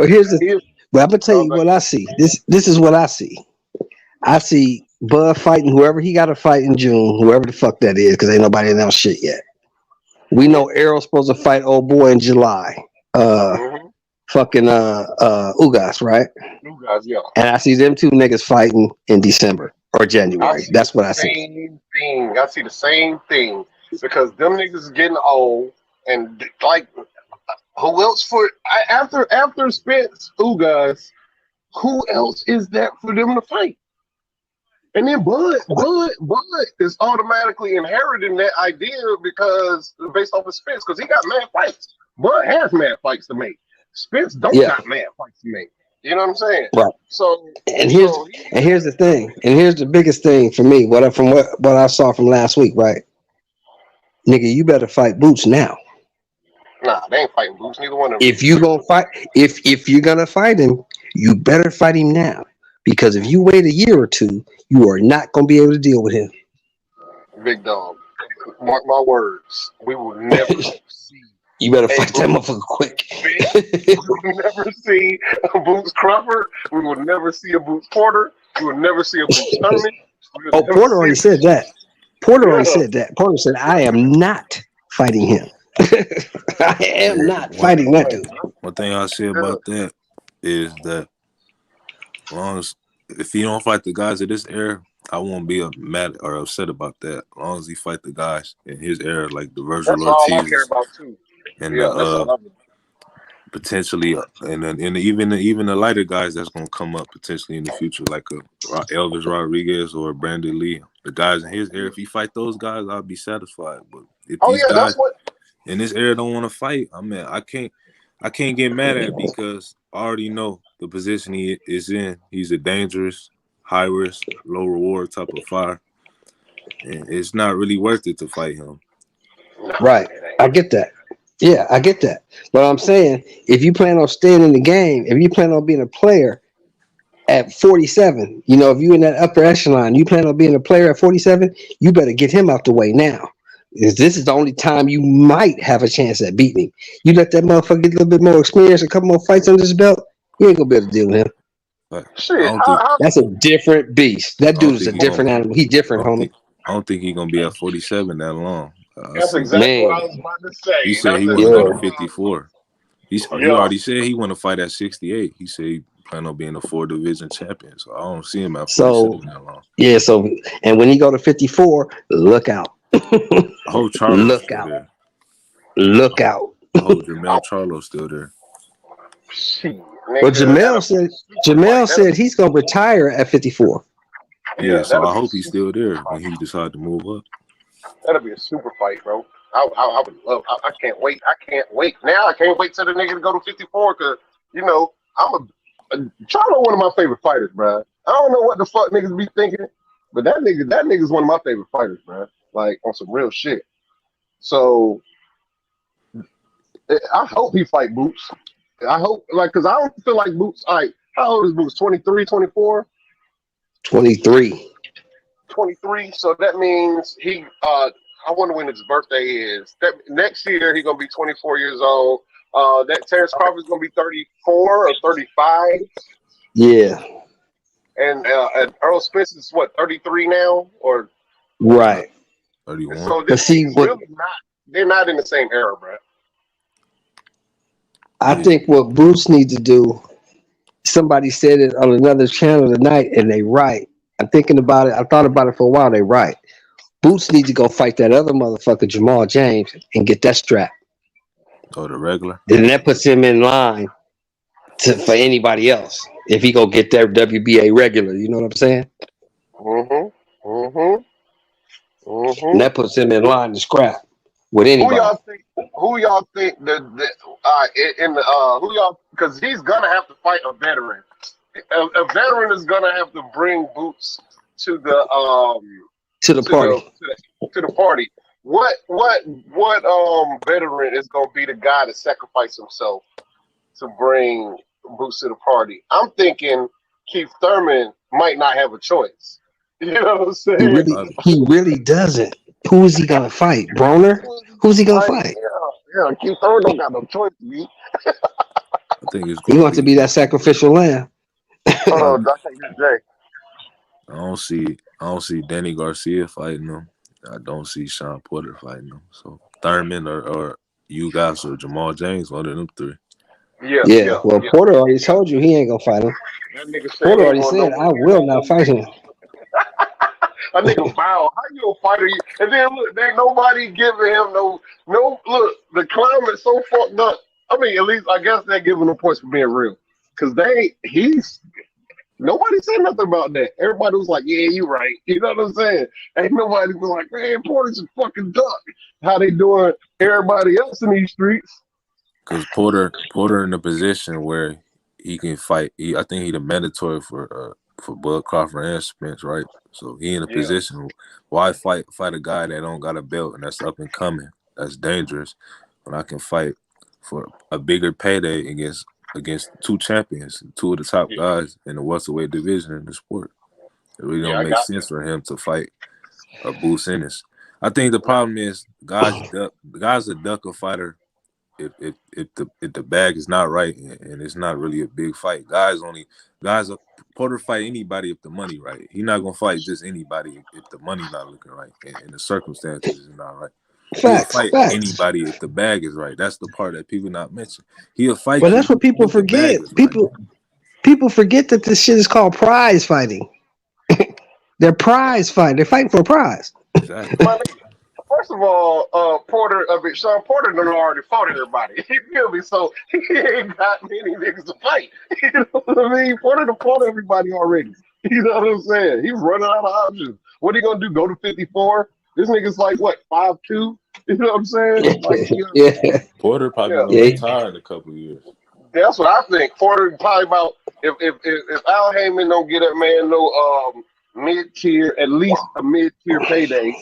S5: But I'm gonna tell you what I see. This is what I see. I see Bud fighting whoever he got to fight in June, whoever the fuck that is, because ain't nobody announced shit yet. We know Errol's supposed to fight old boy in July. Fucking Ugas, right?
S6: Ugas, yeah.
S5: And I see them 2 niggas fighting in December or January. That's what I see.
S6: I see the same thing because them niggas is getting old, and like, who else after Spence Ugas? Who else is that for them to fight? And then Bud is automatically inheriting that idea because based off of Spence, because he got mad fights. Bud has mad fights to make. Spence don't got mad fights to make. You know what I'm saying?
S5: Right.
S6: So
S5: here's the thing, and here's the biggest thing for me. What I saw from last week, right? Nigga, you better fight Boots now.
S6: Nah, they ain't fighting Boots. Neither one of them.
S5: If you gonna fight, if you're gonna fight him, you better fight him now. Because if you wait a year or 2, you are not gonna be able to deal with him.
S6: Big dog. Mark my words. We will never see.
S5: You better fight that motherfucker quick.
S6: We will never see a Boots Crawford. We will never see a Boots Porter. We will never see a Boots Thurman.
S5: Porter already said that. Porter said, I am not fighting him. I am not fighting that dude.
S7: One thing I say about that is that as long as if he don't fight the guys of this era, I won't be mad or upset about that. As long as he fight the guys in his era, like the Virgil
S6: That's all I care
S7: Ortiz
S6: about too.
S7: and
S6: Yeah, that's all I mean.
S7: potentially, and then and even the lighter guys that's gonna come up potentially in the future, like a Elvis Rodriguez or Brandon Lee. The guys in his era, if he fight those guys, I'll be satisfied. But if these guys
S6: that's what.
S7: in this era don't want to fight, I mean, I can't get mad at it because I already know the position he is in. He's a dangerous, high risk, low reward type of fighter, and it's not really worth it to fight him.
S5: Right. I get that. Yeah, I get that. But I'm saying, if you plan on staying in the game, if you plan on being a player at 47, you know, if you're in that upper echelon, you plan on being a player at 47, you better get him out the way now. This is the only time you might have a chance at beating him. You let that motherfucker get a little bit more experience, a couple more fights under his belt, you ain't gonna be able to deal with him.
S7: But
S6: Shit,
S5: that's a different beast. That dude is a different animal. He different, homie.
S7: I don't think he's gonna be at 47 that long.
S6: That's exactly what I was about to say.
S7: He said he want to go to 54. He already said he want to fight at 68. He said he plan on being a 4-division champion. So I don't see him at 47 that long.
S5: Yeah. So and when he go to 54, look out.
S7: I hope Charlo's
S5: look
S7: still
S5: out.
S7: there.
S5: Look out.
S7: I hope Jamel Charlo's still there.
S5: Well, Jamel said he's gonna retire at 54.
S7: Yeah, so I hope he's still there when he decides to move up.
S6: That'll be a super fight, bro. I would love. I can't wait. I can't wait. Now I can't wait till the nigga to go to 54 because you know I'm Charlo, one of my favorite fighters, bro. I don't know what the fuck niggas be thinking, but that nigga's one of my favorite fighters, bro. Like on some real shit. So I hope he fight Boots. I hope, like, because I don't feel like Boots. Like, how old is Boots? 23, 24?
S5: 23.
S6: 23. So that means he. I wonder when his birthday is. That next year he's gonna be 24 years old. That Terrence Crawford's gonna be 34 or 35.
S5: Yeah.
S6: And Earl Spence is what, 33 now, or
S5: right?
S7: 31.
S6: So this is really not. They're not in the same era, bro.
S5: I think what Bruce needs to do. Somebody said it on another channel tonight, and they right. I'm thinking about it. I thought about it for a while. They right. Boots needs to go fight that other motherfucker, Jamal James, and get that strap.
S7: Oh, the regular.
S5: And that puts him in line for anybody else. If he go get their WBA regular, you know what I'm saying? And that puts him in line to scrap with anybody.
S6: Who y'all think who y'all, because he's gonna have to fight a veteran. A veteran is gonna have to bring Boots to the party. To the party. What veteran is gonna be the guy to sacrifice himself to bring Boots to the party? I'm thinking Keith Thurman might not have a choice. You know what I'm saying?
S5: He really doesn't. Who is he gonna fight? Broner? Who's he gonna fight?
S6: Yeah, Keith Thurman don't got no choice, B.
S7: I think it's
S5: he wants to be that sacrificial lamb.
S6: Oh, Dr. J.
S7: I don't see Danny Garcia fighting him. I don't see Sean Porter fighting him. So Thurman or you guys or Jamal James, one of them three.
S6: Yeah.
S5: Well, Porter already told you he ain't gonna fight him. Porter already said, "I will not fight him."
S6: That nigga Bow, how you a fighter? And then look, there ain't nobody giving him no. Look, the climate's so fucked up. I mean, at least I guess they're giving him points for being real, because nobody said nothing about that. Everybody was like, "Yeah, you right." You know what I'm saying? Ain't nobody was like, "Man, Porter's a fucking duck." How they doing everybody else in these streets?
S7: Because Porter in a position where he can fight. I think he's the mandatory for Bud Crawford and Spence, right? So he in a position. Why fight a guy that don't got a belt and that's up and coming? That's dangerous. When I can fight for a bigger payday against two champions, two of the top guys in the welterweight division in the sport. It really don't make sense for him to fight a Bruce Ennis. I think the problem is guys duck a fighter if the bag is not right and it's not really a big fight. Porter fight anybody if the money right. He's not gonna fight just anybody if the money not looking right and the circumstances is not right. He'll
S5: Facts.
S7: fight anybody if the bag is right. That's the part that people not mention. He'll fight.
S5: Well, that's what people
S7: if the bag
S5: forget.
S7: is right.
S5: People forget that this shit is called prize fighting. They're prize fighting. They're fighting for a prize.
S7: Exactly.
S6: First of all, Sean Porter done already fought everybody. You feel me? So he ain't got many niggas to fight. You know what I mean? Porter done fought everybody already. You know what I'm saying? He's running out of options. What are you gonna do? Go to 54? This nigga's like what, 5'2"? You know what I'm saying? Like,
S5: Yeah.
S7: Porter probably gonna retire in a couple of years.
S6: That's what I think. Porter probably about if Al Heyman don't get that man no mid-tier, at least a mid-tier payday,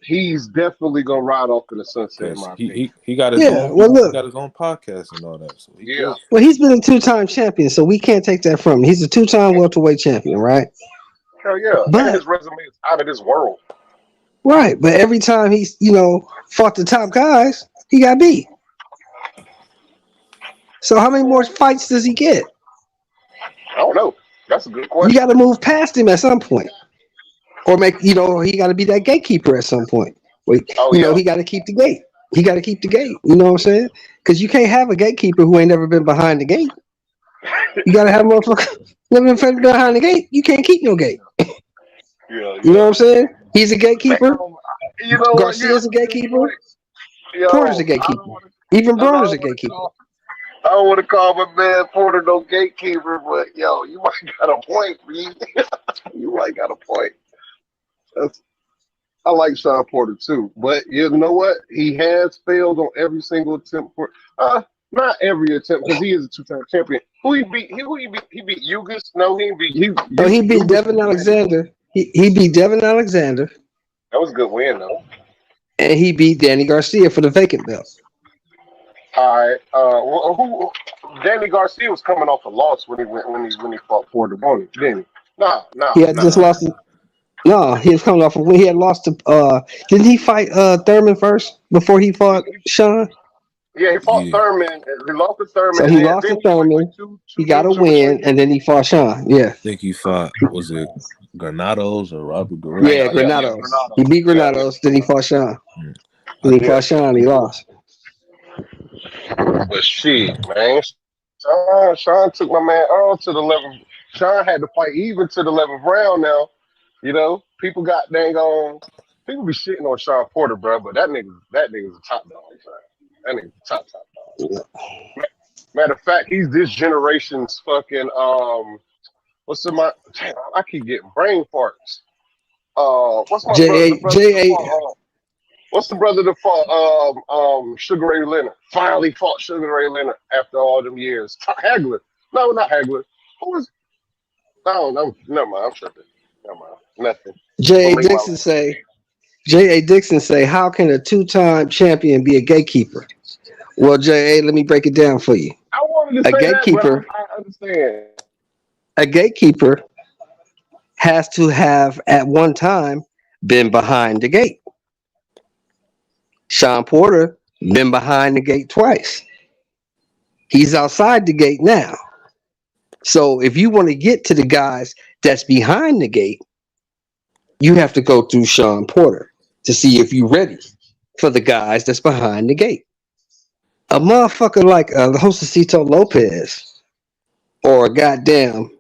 S6: he's definitely gonna ride off in the sunset. In my opinion.
S7: He got his own.
S5: Well, look,
S7: he got his own podcast and all that. So
S6: yeah.
S5: Well, he's been a 2-time champion, so we can't take that from him. He's a 2-time welterweight champion, right?
S6: Hell yeah.
S5: But
S6: and his resume is out of this world.
S5: Right, but every time he's fought the top guys, he got beat. So how many more fights does he get?
S6: I don't know. That's a good question.
S5: You got to move past him at some point, or he got to be that gatekeeper at some point. He got to keep the gate. He got to keep the gate. You know what I'm saying? Because you can't have a gatekeeper who ain't never been behind the gate. You got to have a motherfucker never been behind the gate. You can't keep no gate. You know what I'm saying? He's a gatekeeper. Garcia's a gatekeeper. Porter's a gatekeeper. Even Broner's a gatekeeper.
S6: I don't want to call my man Porter no gatekeeper, but you might got a point, B. You might got a point. I like Sean Porter too, but you know what? He has failed on every single attempt not every attempt, because he is a 2-time champion. Who he beat? He beat Ugas? No, he didn't beat you.
S5: He beat Devin Alexander. He beat Devin Alexander.
S6: That was a good win, though.
S5: And he beat Danny Garcia for the vacant belt.
S6: All right. Danny Garcia was coming off a loss when he fought Porter Boney, didn't he? No.
S5: He had just lost. No, he was coming off of when he had lost to. Didn't he fight Thurman first before he fought Sean?
S6: Yeah, he fought Thurman. He lost to Thurman.
S5: So he lost to Thurman. He got a win, and then he fought Sean. Yeah.
S7: I think he fought. Was it Granados or Robert Guerrero?
S5: Yeah, Granados. He beat Granados. Then he fought Sean. Then he fought Sean. He lost.
S6: But shit, man. Sean took my man Earl to the 11th. Sean had to fight even to the 11th round now. You know, people got dang on. People be shitting on Sean Porter, bro, but that nigga's a top dog. That nigga's a top dog. Matter of fact, he's this generation's fucking what's in my? Damn, I keep getting brain farts. What's my
S5: J.A.
S6: What's the brother that fought Sugar Ray Leonard? Finally fought Sugar Ray Leonard after all them years. Hagler. No, not Hagler. Who was? No, never mind. I'm tripping. Never mind. Nothing.
S5: J.A. Dixon say, how can a 2-time champion be a gatekeeper? Well, J.A., let me break it down for you.
S6: I wanted to say
S5: gatekeeper,
S6: that, but I understand.
S5: A gatekeeper has to have at one time been behind the gate. Sean Porter been behind the gate twice. He's outside the gate now. So if you want to get to the guys that's behind the gate, you have to go through Sean Porter to see if you're ready for the guys that's behind the gate. A motherfucker like the Josecito Lopez or a goddamn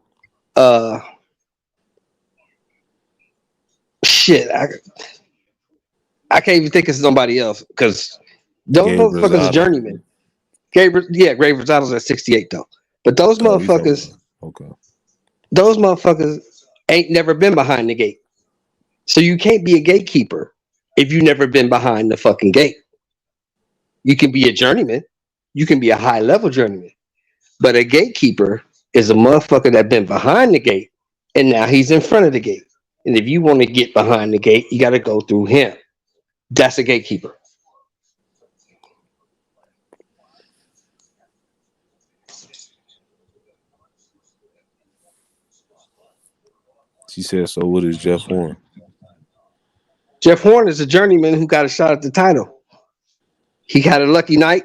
S5: shit. I can't even think of somebody else because those motherfuckers are journeymen. Grave Rosado's at 68 though. But those motherfuckers, those motherfuckers ain't never been behind the gate. So you can't be a gatekeeper if you never been behind the fucking gate. You can be a journeyman. You can be a high level journeyman. But a gatekeeper is a motherfucker that been behind the gate and now he's in front of the gate. And if you want to get behind the gate, you got to go through him. That's a gatekeeper.
S7: She said, so what is Jeff Horn?
S5: Jeff Horn is a journeyman who got a shot at the title. He had a lucky night.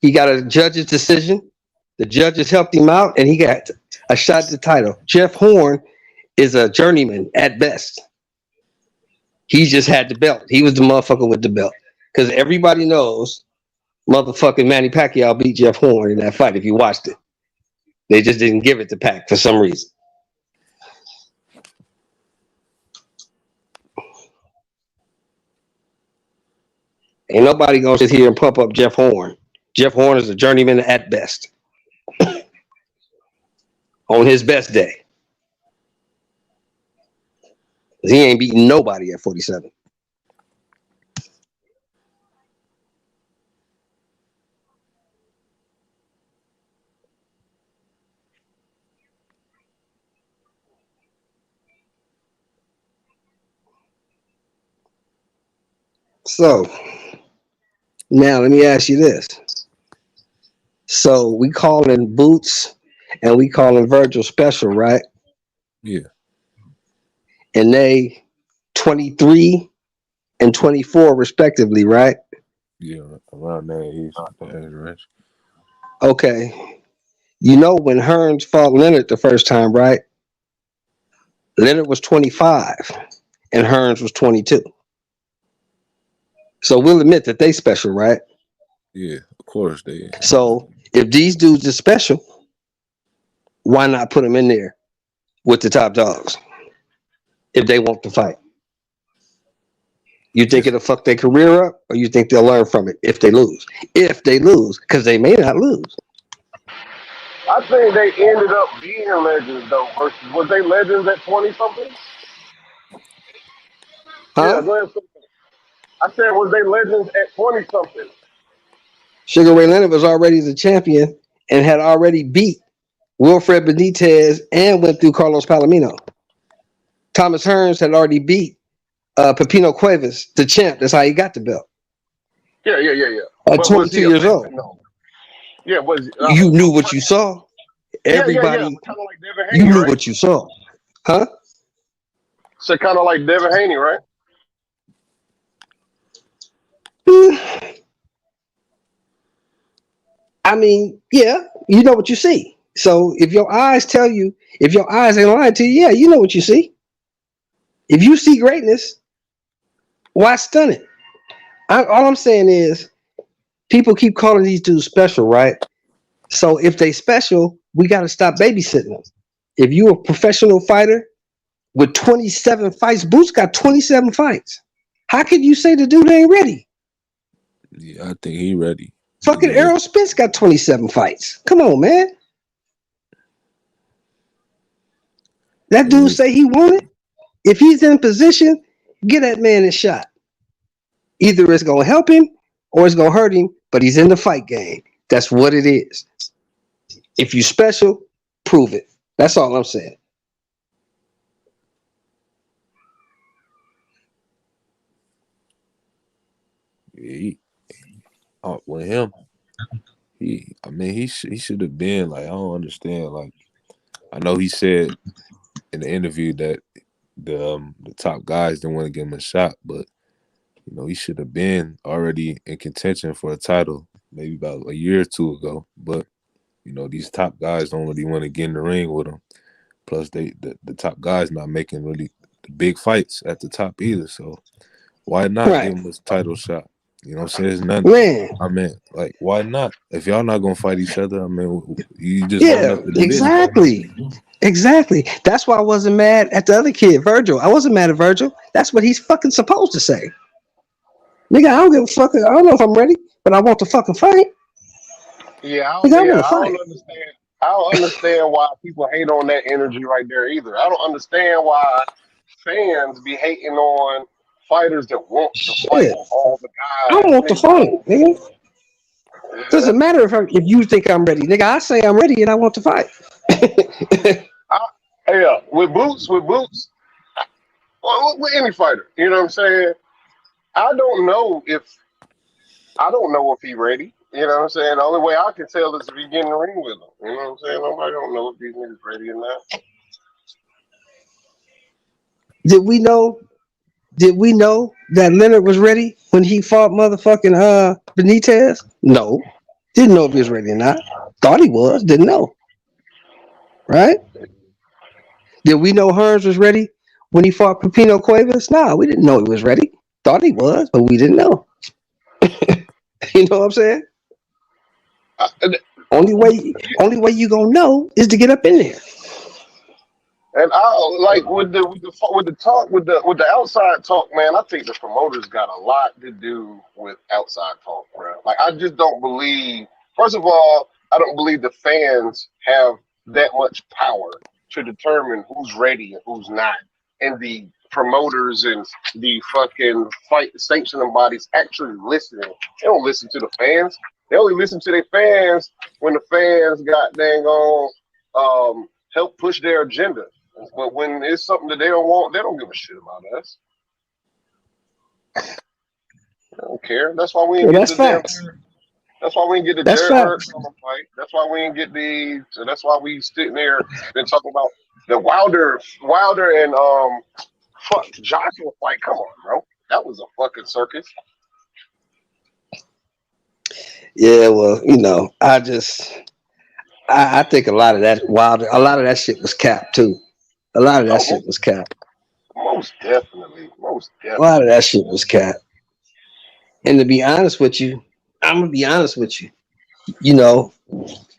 S5: He got a judge's decision. The judges helped him out, and he got a shot at the title. Jeff Horn is a journeyman at best. He just had the belt. He was the motherfucker with the belt. Because everybody knows motherfucking Manny Pacquiao beat Jeff Horn in that fight if you watched it. They just didn't give it to Pac for some reason. Ain't nobody gonna sit here and pump up Jeff Horn. Jeff Horn is a journeyman at best. On his best day. He ain't beating nobody at 47. So now let me ask you this. So we calling Boots and we calling Virgil special, right?
S7: Yeah.
S5: And they 23 and 24 respectively, right?
S7: Yeah, around that age range.
S5: Okay. You know when Hearns fought Leonard the first time, right? Leonard was 25 and Hearns was 22. So we'll admit that they special, right?
S7: Yeah, of course they.
S5: So if these dudes are special, why not put them in there with the top dogs if they want to fight? You think it'll fuck their career up, or you think they'll learn from it if they lose? If they lose, because they may not lose.
S6: I think they ended up being legends though. Versus was they legends at 20 something?
S5: Huh?
S6: Yeah, go ahead. I said was they legends at 20 something?
S5: Sugar Ray Leonard was already the champion and had already beat Wilfred Benitez and went through Carlos Palomino. Thomas Hearns had already beat Pepino Cuevas, the champ. That's how he got the belt.
S6: Yeah.
S5: At 22 years old.
S6: No. Yeah, was
S5: You knew what you saw. Everybody,
S6: Kind of like Devin Haney,
S5: you knew
S6: right?
S5: what you saw. Huh?
S6: So kind of like Devin Haney, right?
S5: I mean, yeah, you know what you see. So if your eyes tell you, if your eyes ain't lying to you, yeah, you know what you see. If you see greatness, why stun it? All I'm saying is, people keep calling these dudes special, right? So if they special, we got to stop babysitting them. If you a professional fighter with 27 fights, Boots got 27 fights. How could you say the dude ain't ready?
S7: Yeah, I think he ready.
S5: Fucking Errol Spence got 27 fights. Come on, man. That dude say he want it. If he's in position, get that man a shot. Either it's going to help him or it's going to hurt him, but he's in the fight game. That's what it is. If you special, prove it. That's all I'm saying.
S7: Yeah, with him, he should have been like, I don't understand. Like, I know he said in the interview that the top guys didn't want to give him a shot, but you know he should have been already in contention for a title maybe about a year or two ago. But you know these top guys don't really want to get in the ring with him. Plus, the top guys not making really big fights at the top either. So why not give him this title shot? You know what I'm saying? There's nothing.
S5: Man.
S7: I mean, like, why not? If y'all not gonna fight each other, I mean, you just
S5: exactly. That's why I wasn't mad at the other kid, Virgil. I wasn't mad at Virgil. That's what he's fucking supposed to say. Nigga, I don't give a fuck. I don't know if I'm ready, but I want to fucking fight.
S6: Yeah, I don't understand. I don't understand why people hate on that energy right there either. I don't understand why fans be hating on fighters that want to fight all the guys.
S5: I want to fight, nigga. Doesn't matter if you think I'm ready, nigga. I say I'm ready and I want to fight.
S6: Yeah, with boots, with any fighter, you know what I'm saying? I don't know if he's ready. You know what I'm saying? The only way I can tell is if you get in the ring with him. You know what I'm saying? I don't know if these niggas ready or not.
S5: Did we know that Leonard was ready when he fought motherfucking Benitez? No. Didn't know if he was ready or not. Thought he was, didn't know. Right? Did we know Hearns was ready when he fought Pepino Cuevas? Nah, we didn't know he was ready. Thought he was, but we didn't know. You know what I'm saying? Only way you gonna know is to get up in there.
S6: And I like with the talk with the outside talk, man. I think the promoters got a lot to do with outside talk, bro. Like I just don't believe. First of all, I don't believe the fans have that much power to determine who's ready and who's not, and the promoters and the fucking fight sanctioning bodies actually listening. They don't listen to the fans. They only listen to their fans when the fans got dang on help push their agenda. But when it's something that they don't want, they don't give a shit about us. They don't care. That's why we ain't get the
S5: facts.
S6: That's why we didn't get the Jared Hurts fight. That's why we didn't get the. So that's why we sitting there and talking about the Wilder and fuck Joshua fight. Come on, bro. That was a fucking circus.
S5: Yeah, well, you know, I think a lot of that shit was capped too. A lot of that shit was capped.
S6: Most definitely.
S5: A lot of that shit was capped. And to be honest with you, I'm gonna be honest with you. You know,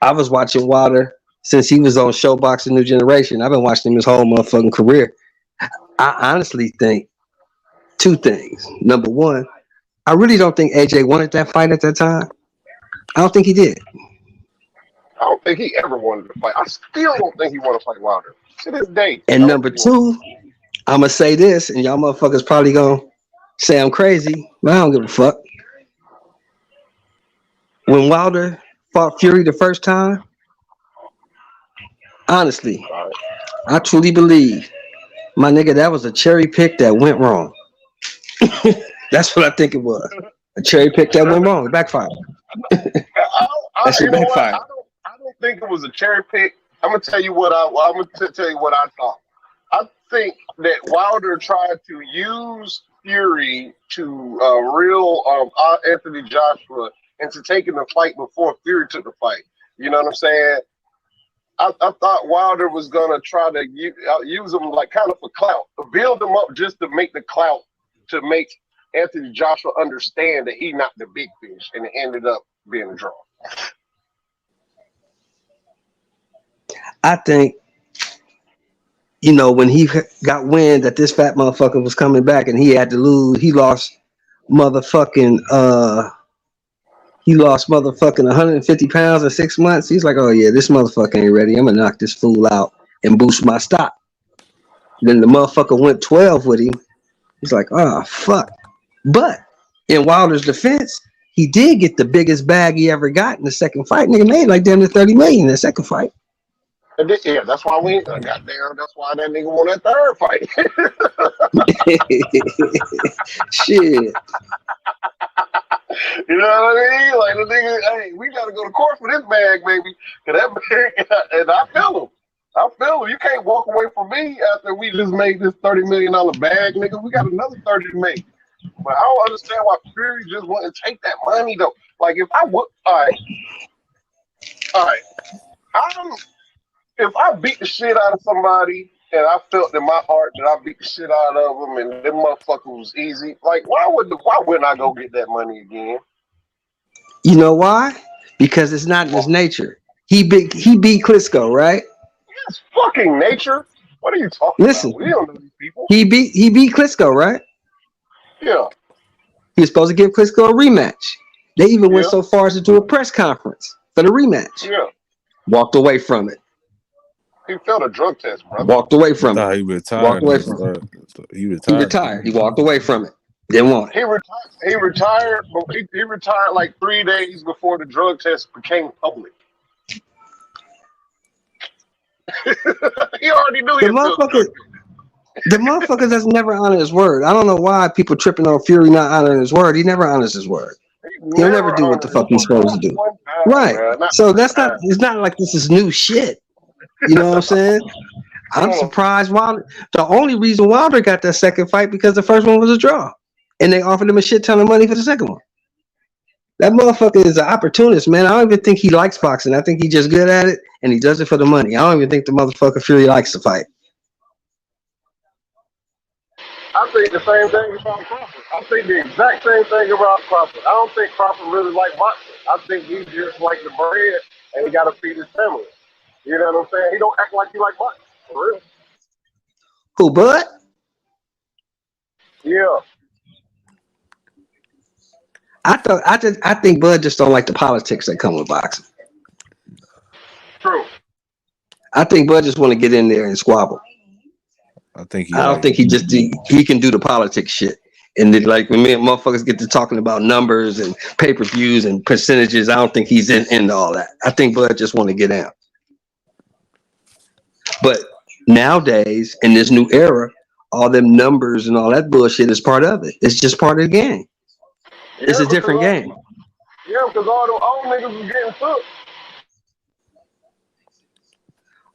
S5: I was watching Wilder since he was on Showbox and New Generation. I've been watching him his whole motherfucking career. I honestly think two things. Number one, I really don't think AJ wanted that fight at that time. I don't think he did.
S6: I don't think he ever wanted to fight. I still don't think he wanted to fight Wilder to this day.
S5: And number two, I'm gonna say this, and y'all motherfuckers probably gonna say I'm crazy, but I don't give a fuck. When Wilder fought Fury the first time, honestly, I truly believe, my nigga, that was a cherry pick that went wrong. That's what I think it was. A cherry pick that went wrong. It backfired.
S6: That shit backfired. I don't think it was a cherry pick. I'm gonna tell you what I thought. I think that Wilder tried to use Fury to reel Anthony Joshua into taking the fight before Fury took the fight. You know what I'm saying? I thought Wilder was gonna try to use him like kind of for clout, build him up just to make the clout, to make Anthony Joshua understand that he's not the big fish, and it ended up being a draw.
S5: I think, you know, when he got wind that this fat motherfucker was coming back and he had to lose, he lost motherfucking 150 pounds in 6 months. He's like, oh yeah, this motherfucker ain't ready. I'm gonna knock this fool out and boost my stock. Then the motherfucker went 12 with him. He's like, oh fuck. But in Wilder's defense, he did get the biggest bag he ever got in the second fight. Nigga made like damn near 30 million in the second fight.
S6: Yeah, that's why that's why that nigga won that third fight.
S5: Shit.
S6: You know what I mean? Like the nigga, hey, we gotta go to court for this bag, baby. Cause that bag, and I feel him. You can't walk away from me after we just made this $30 million bag, nigga. We got another 30 to make. But I don't understand why Fury just wouldn't take that money though. Like if I would, all right. If I beat the shit out of somebody and I felt in my heart that I beat the shit out of them and them motherfuckers was easy, like why wouldn't I go get that money again?
S5: You know why? Because it's not in his nature. He beat Klitschko, right?
S6: It's fucking nature. What are you talking
S5: Listen,
S6: about? We don't know these people.
S5: He beat Klitschko, right?
S6: Yeah.
S5: He was supposed to give Klitschko a rematch. They even went so far as to do a press conference for the rematch.
S6: Yeah.
S5: Walked away from it.
S6: He failed a drug test, brother.
S5: Walked away from it.
S7: He retired.
S5: Walked away from it. He retired. He walked away from it. Didn't want it.
S6: He retired. He retired like 3 days before the drug test became public. He already knew
S5: the motherfucker doesn't never honor his word. I don't know why people tripping on Fury not honoring his word. He never honors his word. He'll never do what the fuck he's supposed to do. Right. So it's not like this is new shit. You know what I'm saying? I'm surprised Wilder. The only reason Wilder got that second fight because the first one was a draw. And they offered him a shit ton of money for the second one. That motherfucker is an opportunist, man. I don't even think he likes boxing. I think he's just good at it and he does it for the money. I don't even think the motherfucker Fury likes to fight.
S6: I think the same thing about Crawford. I think the exact same thing about Crawford. I don't think Crawford really like boxing. I think he just like the bread and he got to feed his family. You know what I'm saying? He don't act like he like boxing. For real.
S5: Who, Bud?
S6: Yeah.
S5: I think Bud just don't like the politics that come with boxing.
S6: True.
S5: I think Bud just want to get in there and squabble.
S7: I think
S5: I don't think he can do the politics shit. And then, like when me and motherfuckers get to talking about numbers and pay-per-views and percentages, I don't think he's into all that. I think Bud just want to get out. But nowadays, in this new era, all them numbers and all that bullshit is part of it. It's just part of the game.
S6: Yeah,
S5: It's a different game.
S6: Yeah, because all the old niggas was getting took.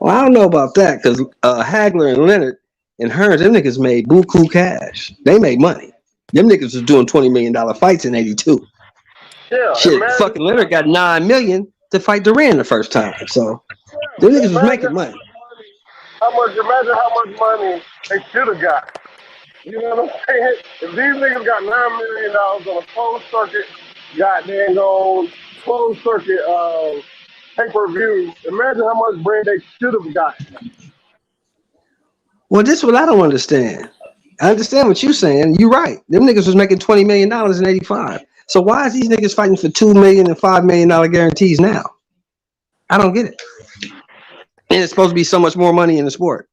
S5: Well, I don't know about that because Hagler and Leonard and Hearns, them niggas made buku cash. They made money. Them niggas was doing $20 million fights in '82.
S6: Yeah.
S5: Shit, fucking Leonard got $9 million to fight Duran the first time. So them niggas was making money.
S6: Imagine how much money they should have got. You know what I'm saying? If these niggas got $9 million on a closed circuit, goddamn gold, closed circuit pay-per-view, imagine how much bread they should have gotten.
S5: Well, this is what I don't understand. I understand what you're saying. You're right. Them niggas was making $20 million in '85. So why is these niggas fighting for $2 million and $5 million guarantees now? I don't get it. And it's supposed to be so much more money in the sport.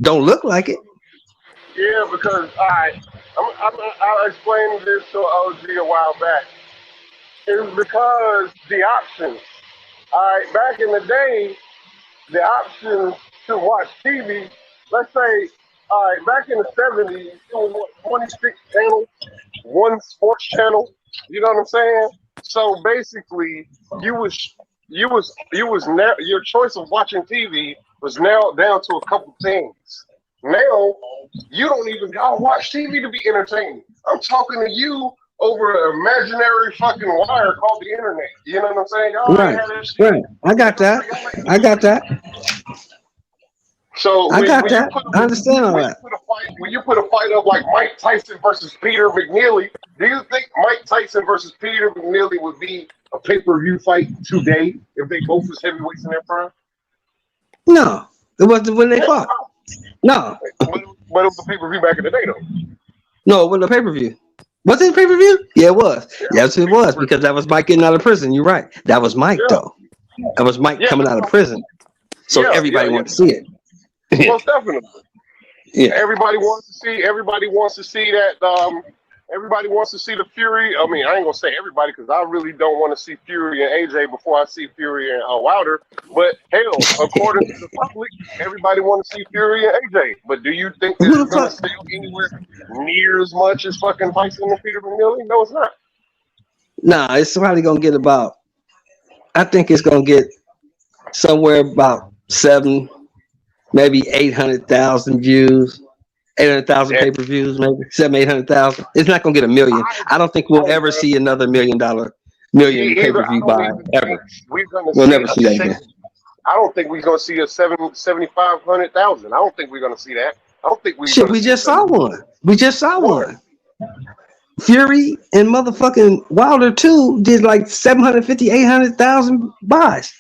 S5: Don't look like it.
S6: Yeah, because I explained this to OG a while back. It's because the options. All right, back in the day, the options to watch TV, let's say, all right, back in the 70s, it was what, 26 channels, one sports channel. You know what I'm saying? So basically, your choice of watching TV was narrowed down to a couple things. Now, you don't even gotta watch TV to be entertained. I'm talking to you over an imaginary fucking wire called the internet. You know what I'm saying? Y'all
S5: Right. I got that.
S6: So
S5: I understand all that.
S6: When you put a fight up like Mike Tyson versus Peter McNeely, do you think Mike Tyson versus Peter McNeely would be a pay-per-view fight today if they both was heavyweights in their prime?
S5: No, it wasn't when they fought. No.
S6: But it was a pay-per-view back in the day, though.
S5: No, it wasn't a pay-per-view. Was it a pay-per-view? Yeah, it was. Yes, it was, because that was Mike getting out of prison. You're right. That was Mike, though. That was Mike coming out of prison. So everybody wanted to see it.
S6: Most definitely.
S5: Yeah.
S6: Everybody wants to see that. Everybody wants to see the Fury. I mean, I ain't gonna say everybody because I really don't want to see Fury and AJ before I see Fury and Wilder. But hell, according to the public, everybody wants to see Fury and AJ. But do you think this is gonna sell anywhere near as much as fucking Tyson and Peter McNeely? No, it's not.
S5: Nah, it's probably gonna get about. I think it's gonna get somewhere about 7, maybe 800,000 views. 800,000 pay-per-views, maybe 700,000-800,000. It's not gonna get 1 million. I don't think we'll ever see another $1 million pay-per-view buy ever. We'll never see that again.
S6: I don't think we're gonna see a 7,500,000. I don't think we're gonna see that. I don't think we.
S5: Shit, we just saw one. Fury and motherfucking Wilder 2 did like 750, 800,000 buys.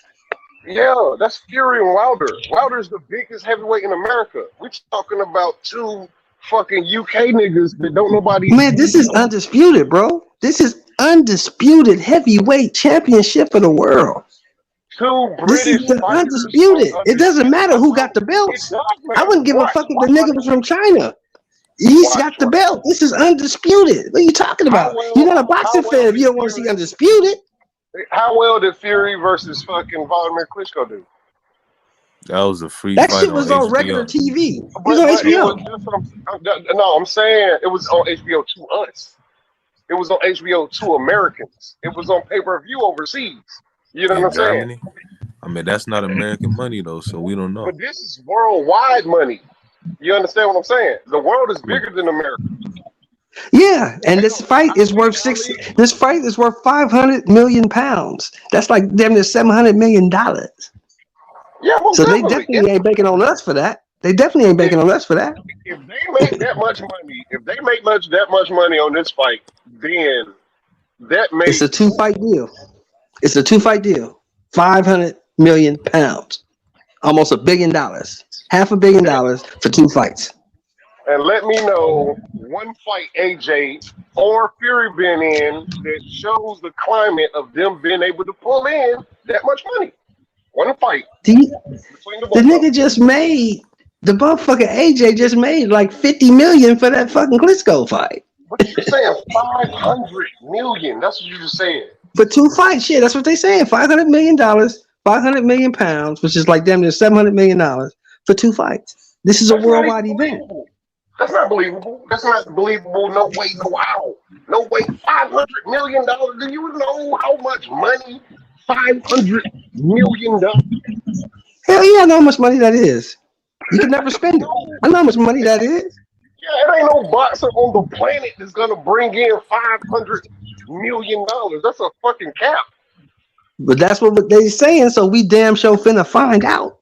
S6: Yeah, that's Fury and Wilder. Wilder's the biggest heavyweight in America. We're talking about 2 fucking UK niggas that don't nobody.
S5: Man, this is undisputed, bro. This is undisputed heavyweight championship of the world.
S6: 2 British
S5: this is the undisputed. It doesn't matter who got the belts. I wouldn't give a fuck if the nigga was from China. He's got the belt. This is undisputed. What are you talking about? You're not a boxing fan if you don't want to see undisputed.
S6: How well did Fury versus fucking Vladimir Klitschko do?
S7: That was a free
S5: that
S7: fight.
S5: That shit was on regular TV. It was on HBO.
S6: No, I'm saying it was on HBO to us. It was on HBO to Americans. It was on pay-per-view overseas. You know what I'm saying?
S7: I mean, that's not American money, though, so we don't know.
S6: But this is worldwide money. You understand what I'm saying? The world is bigger than America.
S5: Yeah, and this fight is worth £500 million. That's like damn near $700 million.
S6: Yeah,
S5: so they definitely ain't banking on us for that. They definitely ain't making no less for that.
S6: If they make that much money, that much money on this fight, then that
S5: It's a
S6: makes
S5: 2-fight deal. It's a 2-fight deal. 500 million pounds. Almost $1 billion. $500 million for 2 fights.
S6: and let me know one fight AJ or Fury been in that shows the climate of them being able to pull in that much money. One fight between the both of
S5: nigga
S6: them.
S5: just made the motherfucker AJ just made like 50 million for that fucking Klitschko fight.
S6: What you saying? 500 million. That's what you just said.
S5: For 2 fights, shit, that's what they saying. $500 million, 500 million pounds, which is like damn near $700 million for 2 fights. This is a worldwide event.
S6: That's not believable. That's not believable. No way, no how. No way. $500 million. Do you know how much money $500 million?
S5: Hell yeah, I know how much money that is. You can never spend it. I know how much money that is.
S6: Yeah, it ain't no boxer on the planet that's gonna bring in $500 million. That's a fucking cap.
S5: But that's what they saying, so we damn sure finna find out.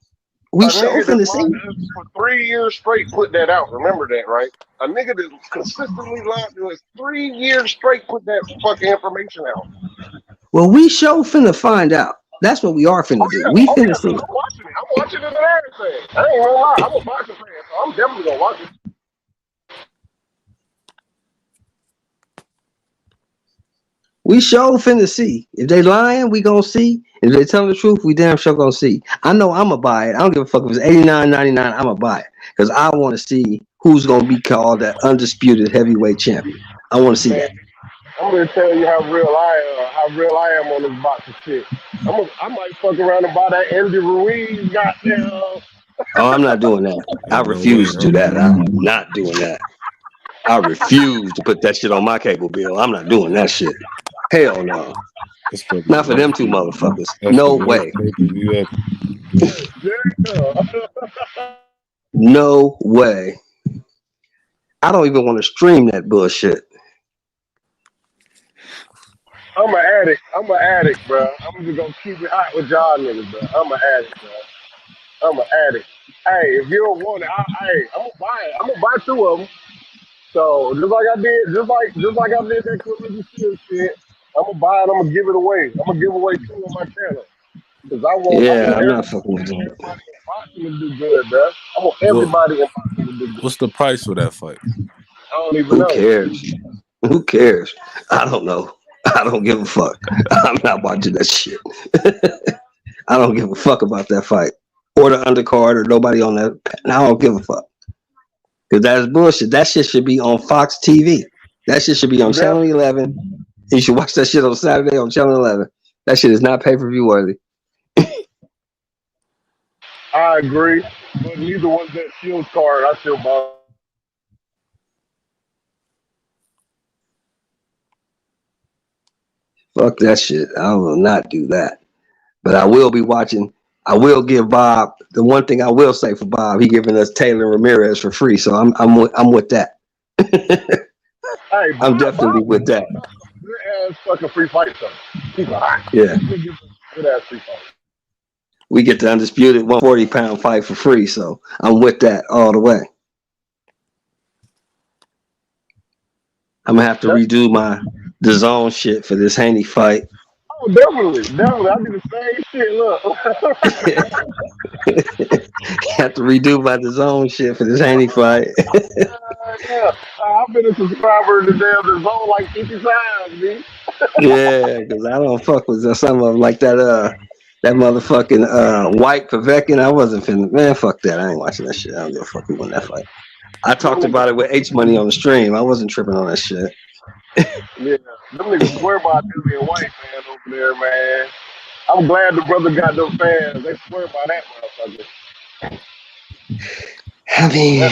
S5: We sure finna see.
S6: For 3 years straight put that out. Remember that, right? A nigga that consistently lied to us 3 years straight put that fucking information out.
S5: Well, we sure finna find out. That's what we are finna do. We finna see.
S6: I'm watching it. I'm watching it and everything. I ain't gonna lie. I'm a boxing fan, so I'm definitely gonna watch it.
S5: We sure finna see. If they lying, we gonna see. If they telling the truth, we damn sure gonna see. I know I'ma buy it. I don't give a fuck if it's $89.99. I'ma buy it because I want to see who's gonna be called that undisputed heavyweight champion. I want to see that.
S6: I'm gonna tell you how real I am on this boxing shit. I might fuck around and buy that Andy Ruiz goddamn.
S5: Oh, I'm not doing that. I refuse to do that. I'm not doing that. I refuse to put that shit on my cable bill. I'm not doing that shit. Hell no. Not for them 2 motherfuckers. No way. No way. I don't even want to stream that bullshit.
S6: I'm an addict, bro. I'm just gonna keep it hot with y'all niggas, bro. I'm an addict, bro. I'm an addict. Hey, if you don't want it, I'm gonna buy it. I'm gonna buy 2 of them. So just like I did that Clarissa Shields shit, I'm gonna buy it. I'm gonna give it away. I'm gonna give away 2 on my channel because I want.
S5: Yeah, I'm not fucking with you.
S6: Everybody in boxing to do good, bro. I want everybody in boxing to do good.
S7: What's the price for that fight?
S6: I don't even know.
S5: Who cares? Who cares? I don't know. I don't give a fuck. I'm not watching that shit. I don't give a fuck about that fight or the undercard or nobody on that. I don't give a fuck. Because that's bullshit. That shit should be on Fox TV. That shit should be on Channel 11. You should watch that shit on Saturday on Channel 11. That shit is not pay-per-view worthy.
S6: I agree, but neither one's that Shields card. I still buy.
S5: Fuck that shit. I will not do that. But I will be watching. I will give Bob the one thing I will say for Bob. He giving us Taylor Ramirez for free, so I'm with that.
S6: Hey,
S5: I'm definitely with that.
S6: Good ass fucking free fight though. Keep it hot.
S5: Yeah.
S6: Good ass free fight.
S5: We get the undisputed 140-pound fight for free, so I'm with that all the way. I'm gonna have to redo my DAZN shit for this Haney fight.
S6: Oh, definitely. I do the same shit. Look,
S5: have to redo my DAZN shit for this Haney fight.
S6: yeah. I've been a subscriber to the DAZN like 50 times, man.
S5: Yeah, because I don't fuck with some of them like that. That motherfucking White Povetkin. I wasn't finna. Man, fuck that. I ain't watching that shit. I don't give a fuck who won that fight. I talked about it with H Money on the stream. I wasn't tripping on that shit.
S6: Yeah, them niggas swear by Dillian White, man, over there, man. I'm glad the brother got them fans. They swear by that motherfucker.
S5: I mean,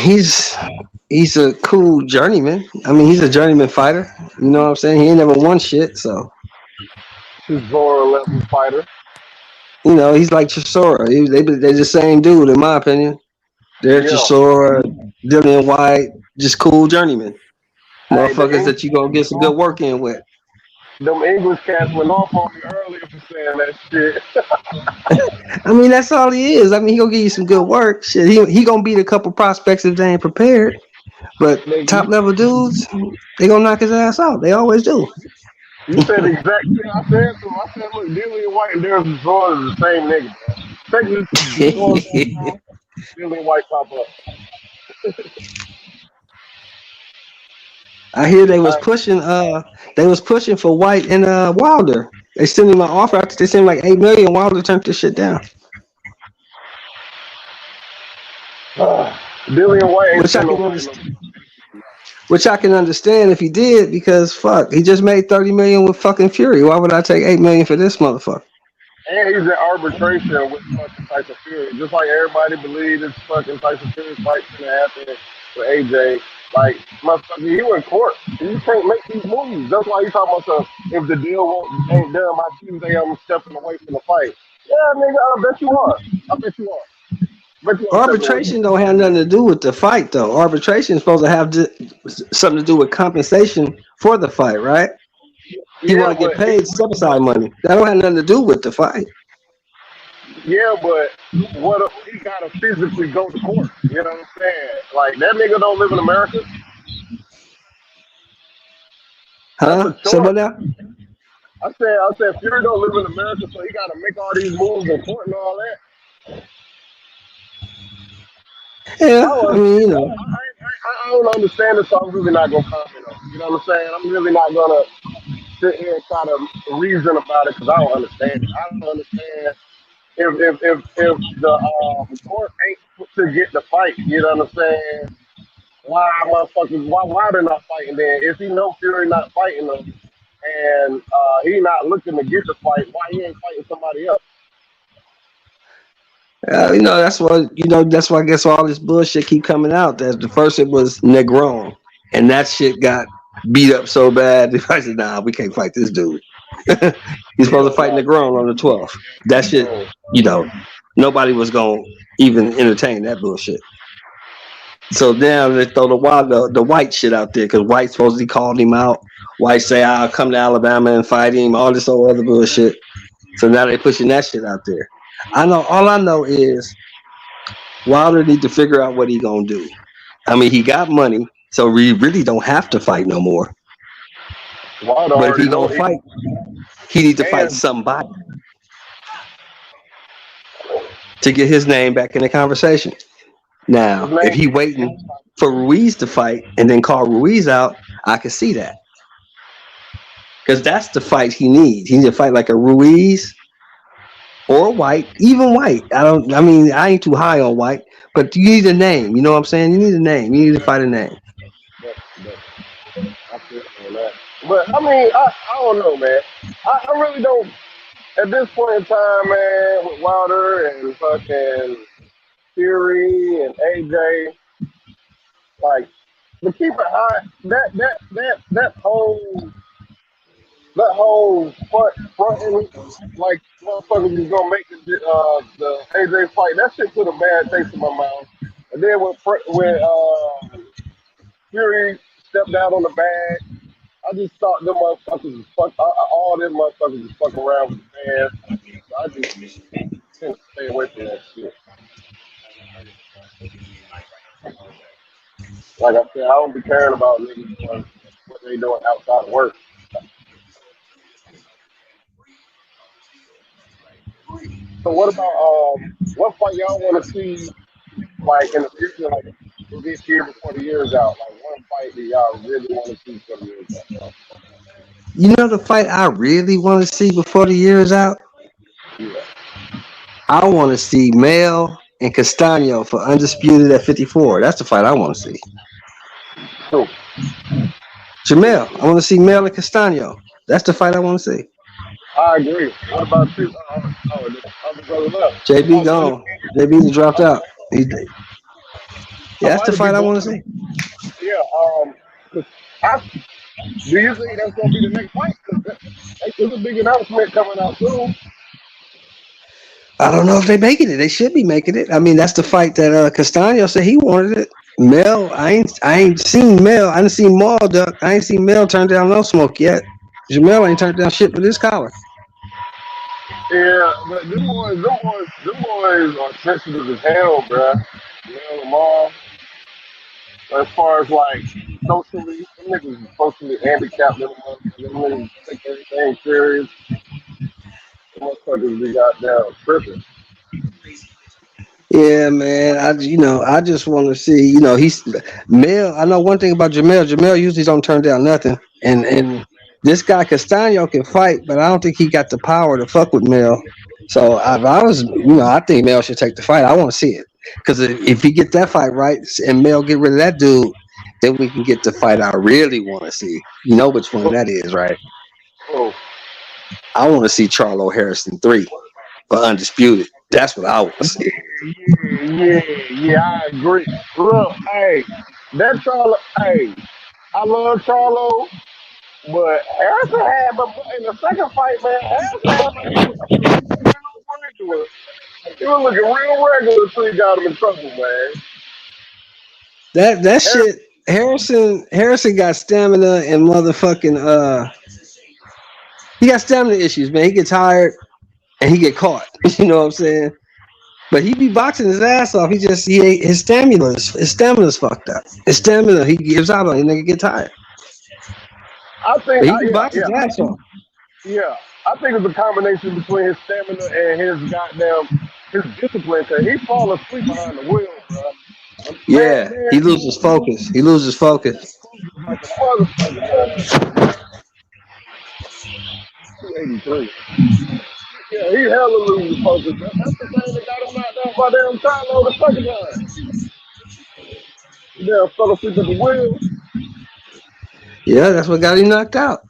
S5: he's a cool journeyman. I mean, he's a journeyman fighter. You know what I'm saying? He ain't never won shit, so.
S6: He's Zora level fighter.
S5: You know, he's like Chisora. They're the same dude, in my opinion. They're Chisora, Dillian White, just cool journeymen. Motherfuckers that you gonna get some good work in with.
S6: them English cats went off on me earlier for saying that shit.
S5: I mean, that's all he is. I mean, he gonna give you some good work. Shit, he gonna beat a couple prospects if they ain't prepared. But top level dudes, they gonna knock his ass out. They always do.
S6: You said the exact thing I said to him. I said, look, Dillian White and Darius Jordan is the same nigga, man. Take this Jordan, Dillian White pop up.
S5: I hear they was pushing for White and Wilder. They sent him an offer after they sent him like $8 million. Wilder turned this shit down.
S6: Dillian White ain't
S5: which I can understand if he did, because fuck, he just made $30 million with fucking Fury. Why would I take $8 million for this motherfucker?
S6: And he's in arbitration with fucking Tyson Fury. Just like everybody believes this fucking Tyson Fury fight's gonna happen with AJ. Like, motherfucker, you in court. You can't make these moves. That's why you talking about if the deal ain't done by Tuesday, I'm stepping away from the fight. Yeah, nigga, I bet you are. I bet you are.
S5: Arbitration don't have nothing to do with the fight, though. Arbitration is supposed to have something to do with compensation for the fight, right? You want to get paid set-aside money. That don't have nothing to do with the fight.
S6: Yeah, but what if he got to physically go to court? You know what I'm saying? Like, that nigga don't live in America.
S5: Huh? So what now?
S6: I said Fury don't live in America, so he got to make all these moves in court and all that.
S5: Yeah, I mean, you know.
S6: I don't understand it, so I'm really not going to comment on it. You know what I'm saying? I'm really not going to sit here and try to reason about it because I don't understand it. I don't understand if the court ain't to get the fight. You know what I'm saying? Why they're not fighting then? If he know Fury not fighting them and he not looking to get the fight, why he ain't fighting somebody else?
S5: You know, that's why I guess all this bullshit keep coming out. That the first it was Negron, and that shit got beat up so bad. I said, nah, we can't fight this dude. He's supposed to fight Negron on the 12th. That shit, you know, nobody was gonna even entertain that bullshit. So now they throw the White shit out there because White supposedly called him out. White say, I'll come to Alabama and fight him, all this old other bullshit. So now they pushing that shit out there. All I know is Wilder need to figure out what he gonna do. I mean, he got money, so we really don't have to fight no more. But if he gonna fight, he need to fight somebody to get his name back in the conversation. Now, if he waiting for Ruiz to fight and then call Ruiz out, I can see that. Because that's the fight he needs. He needs to fight like a Ruiz or White, even White. I ain't too high on White, but you need a name. You know what I'm saying? You need a name. You need to fight a name.
S6: But I mean, I don't know, man. I really don't. At this point in time, man, with Wilder and fucking Fury and AJ, like, to keep it high, that whole front like motherfuckers is gonna make the AJ fight. That shit put a bad taste in my mouth. And then when Fury stepped out on the bag, I just thought them motherfuckers was all them motherfuckers was fucking around with the fans. So I just tend to stay away from that shit. Like I said, I don't be caring about niggas doing what they doing outside of work. So what about what fight y'all want to see, like, in the future, like this year before the year is out? Like, one fight that y'all really want to see before the year is out?
S5: You know the fight I really want to see before the year is out?
S6: Yeah.
S5: I want to see Mel and Castano for Undisputed at 54. That's the fight I want to see.
S6: Who?
S5: Jamel. I want to see Mel and Castano. That's the fight I want to see.
S6: I agree. What about you?
S5: JB gone. JB dropped out. Yeah, that's the fight I want to see.
S6: Yeah. Do you think that's gonna be the next fight? There's a big announcement coming out soon.
S5: I don't know if they're making it. They should be making it. I mean, that's the fight that Castano said he wanted it. Mel, I ain't seen Mel. I didn't see Maul duck. I ain't seen Mel turn down no smoke yet. Jamel ain't turned down shit with his collar.
S6: Yeah, but them boys are sensitive as hell, bruh. Mel and Lamar, as far as like socially, them niggas is socially handicapped. Them niggas take everything serious. Them motherfuckers be goddamn tripping.
S5: Yeah, man. I just want to see. He's Mel. I know one thing about Jamel. Jamel usually don't turn down nothing, and this guy Castano can fight, but I don't think he got the power to fuck with Mel. So if I was, I think Mel should take the fight. I want to see it because if he get that fight right and Mel get rid of that dude, then we can get the fight I really want to see. You know which one that is, right?
S6: Oh,
S5: I want to see Charlo Harrison 3 for undisputed. That's what I want to see.
S6: yeah, I agree. Look, hey, that Charlo, hey, I love Charlo, but Harrison had, but in the second fight, man, Harrison looked like he was looking real regular. He was looking real regular until he got him in trouble, man.
S5: That
S6: Harrison,
S5: shit. Harrison got stamina and motherfucking he got stamina issues, man. He gets tired and he get caught. You know what I'm saying? But he be boxing his ass off. He ain't his stamina's fucked up. His stamina he gives out on. He nigga get tired.
S6: I think,
S5: But he can box
S6: yeah,
S5: his ass off.
S6: yeah. I think it's a combination between his stamina and his discipline. Cause he fall asleep behind the wheel, bro. Man,
S5: Yeah, he loses focus. He loses focus.
S6: like a motherfucker, man. 283. Yeah, he hella losing focus. That's the thing that got him knocked out by damn Charlo the second time. He damn fell asleep at the wheel.
S5: Yeah, that's what got him knocked out.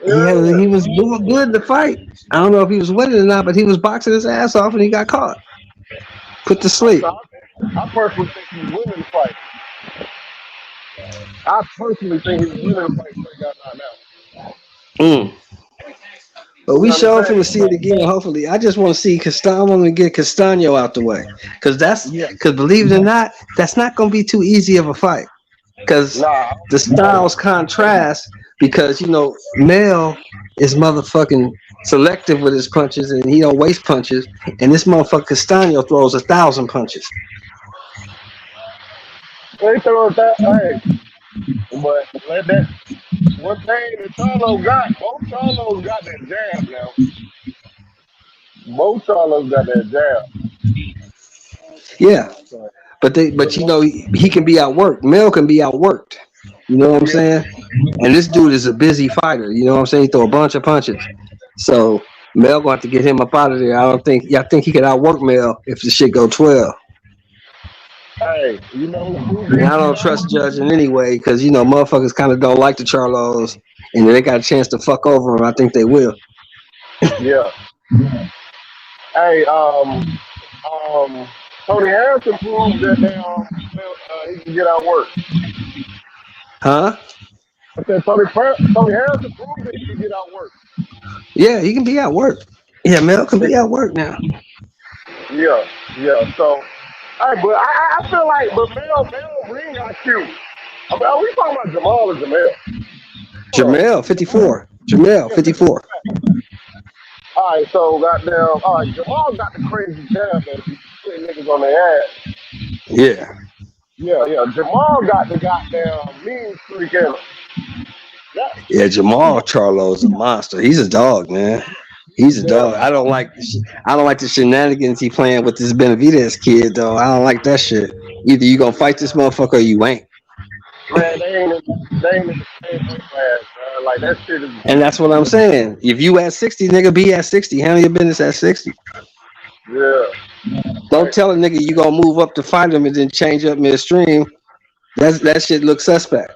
S6: Yeah.
S5: He was doing good to fight. I don't know if he was winning or not, but he was boxing his ass off and he got caught. Put to sleep.
S6: I personally think he was winning the fight. I personally think he was winning the fight before he got knocked out.
S5: Mm. But
S6: You
S5: we
S6: know what
S5: sure
S6: I'm
S5: finna see it again. Hopefully, I just want to see Castano. I want to get Castano out the way, because
S6: saying?
S5: believe it or not, that's not gonna be too easy of a fight. Because
S6: Nah.
S5: the styles contrast. Because Mel is motherfucking selective with his punches, and he don't waste punches. And this motherfucker Castano throws 1,000 punches.
S6: They throw it that way. But let that one thing that Charlo got, both Charlos got that jab now. Both Charlos got that jab.
S5: Yeah,
S6: So,
S5: but
S6: but
S5: he can be outworked. Mel can be outworked. You know what I'm
S6: yeah,
S5: saying? And this dude is a busy fighter. You know what I'm saying? He throw a bunch of punches. So Mel going to have to get him up out of there. I think he could outwork Mel if the shit go 12.
S6: hey, you know who
S5: I mean,
S6: they
S5: I don't trust judging anyway because motherfuckers kind of don't like the Charlos, and they got a chance to fuck over him. I think they will.
S6: Yeah. Hey, Tony Harrison proved that he can get out work.
S5: Huh?
S6: I said Tony Harrison proved that he can get out work.
S5: Yeah, he can be outworked. Yeah, Mel can be outworked now.
S6: Yeah. So, hey, but I feel like, but Mel ring IQ. I mean, are we talking about Jamal or Jamel?
S5: Jamel 54. Jamel 54.
S6: All right, so goddamn, all right, Jamal got the crazy jab that he putting niggas on their ass.
S5: Yeah.
S6: Yeah. Jamal got the goddamn mean streak in him.
S5: Yeah, Jamal Charlo's a monster. He's a dog, man. He's a dog. I don't like the shenanigans he playing with this Benavidez kid though. I don't like that shit. Either you gonna fight this motherfucker or you ain't.
S6: Man, they ain't in the same weight class, man. Like that shit is.
S5: And that's what I'm saying. If you at 60, nigga, be at 60. Handle your business at 60.
S6: Yeah.
S5: Don't tell a nigga you gonna move up to fight him and then change up midstream. That shit looks suspect.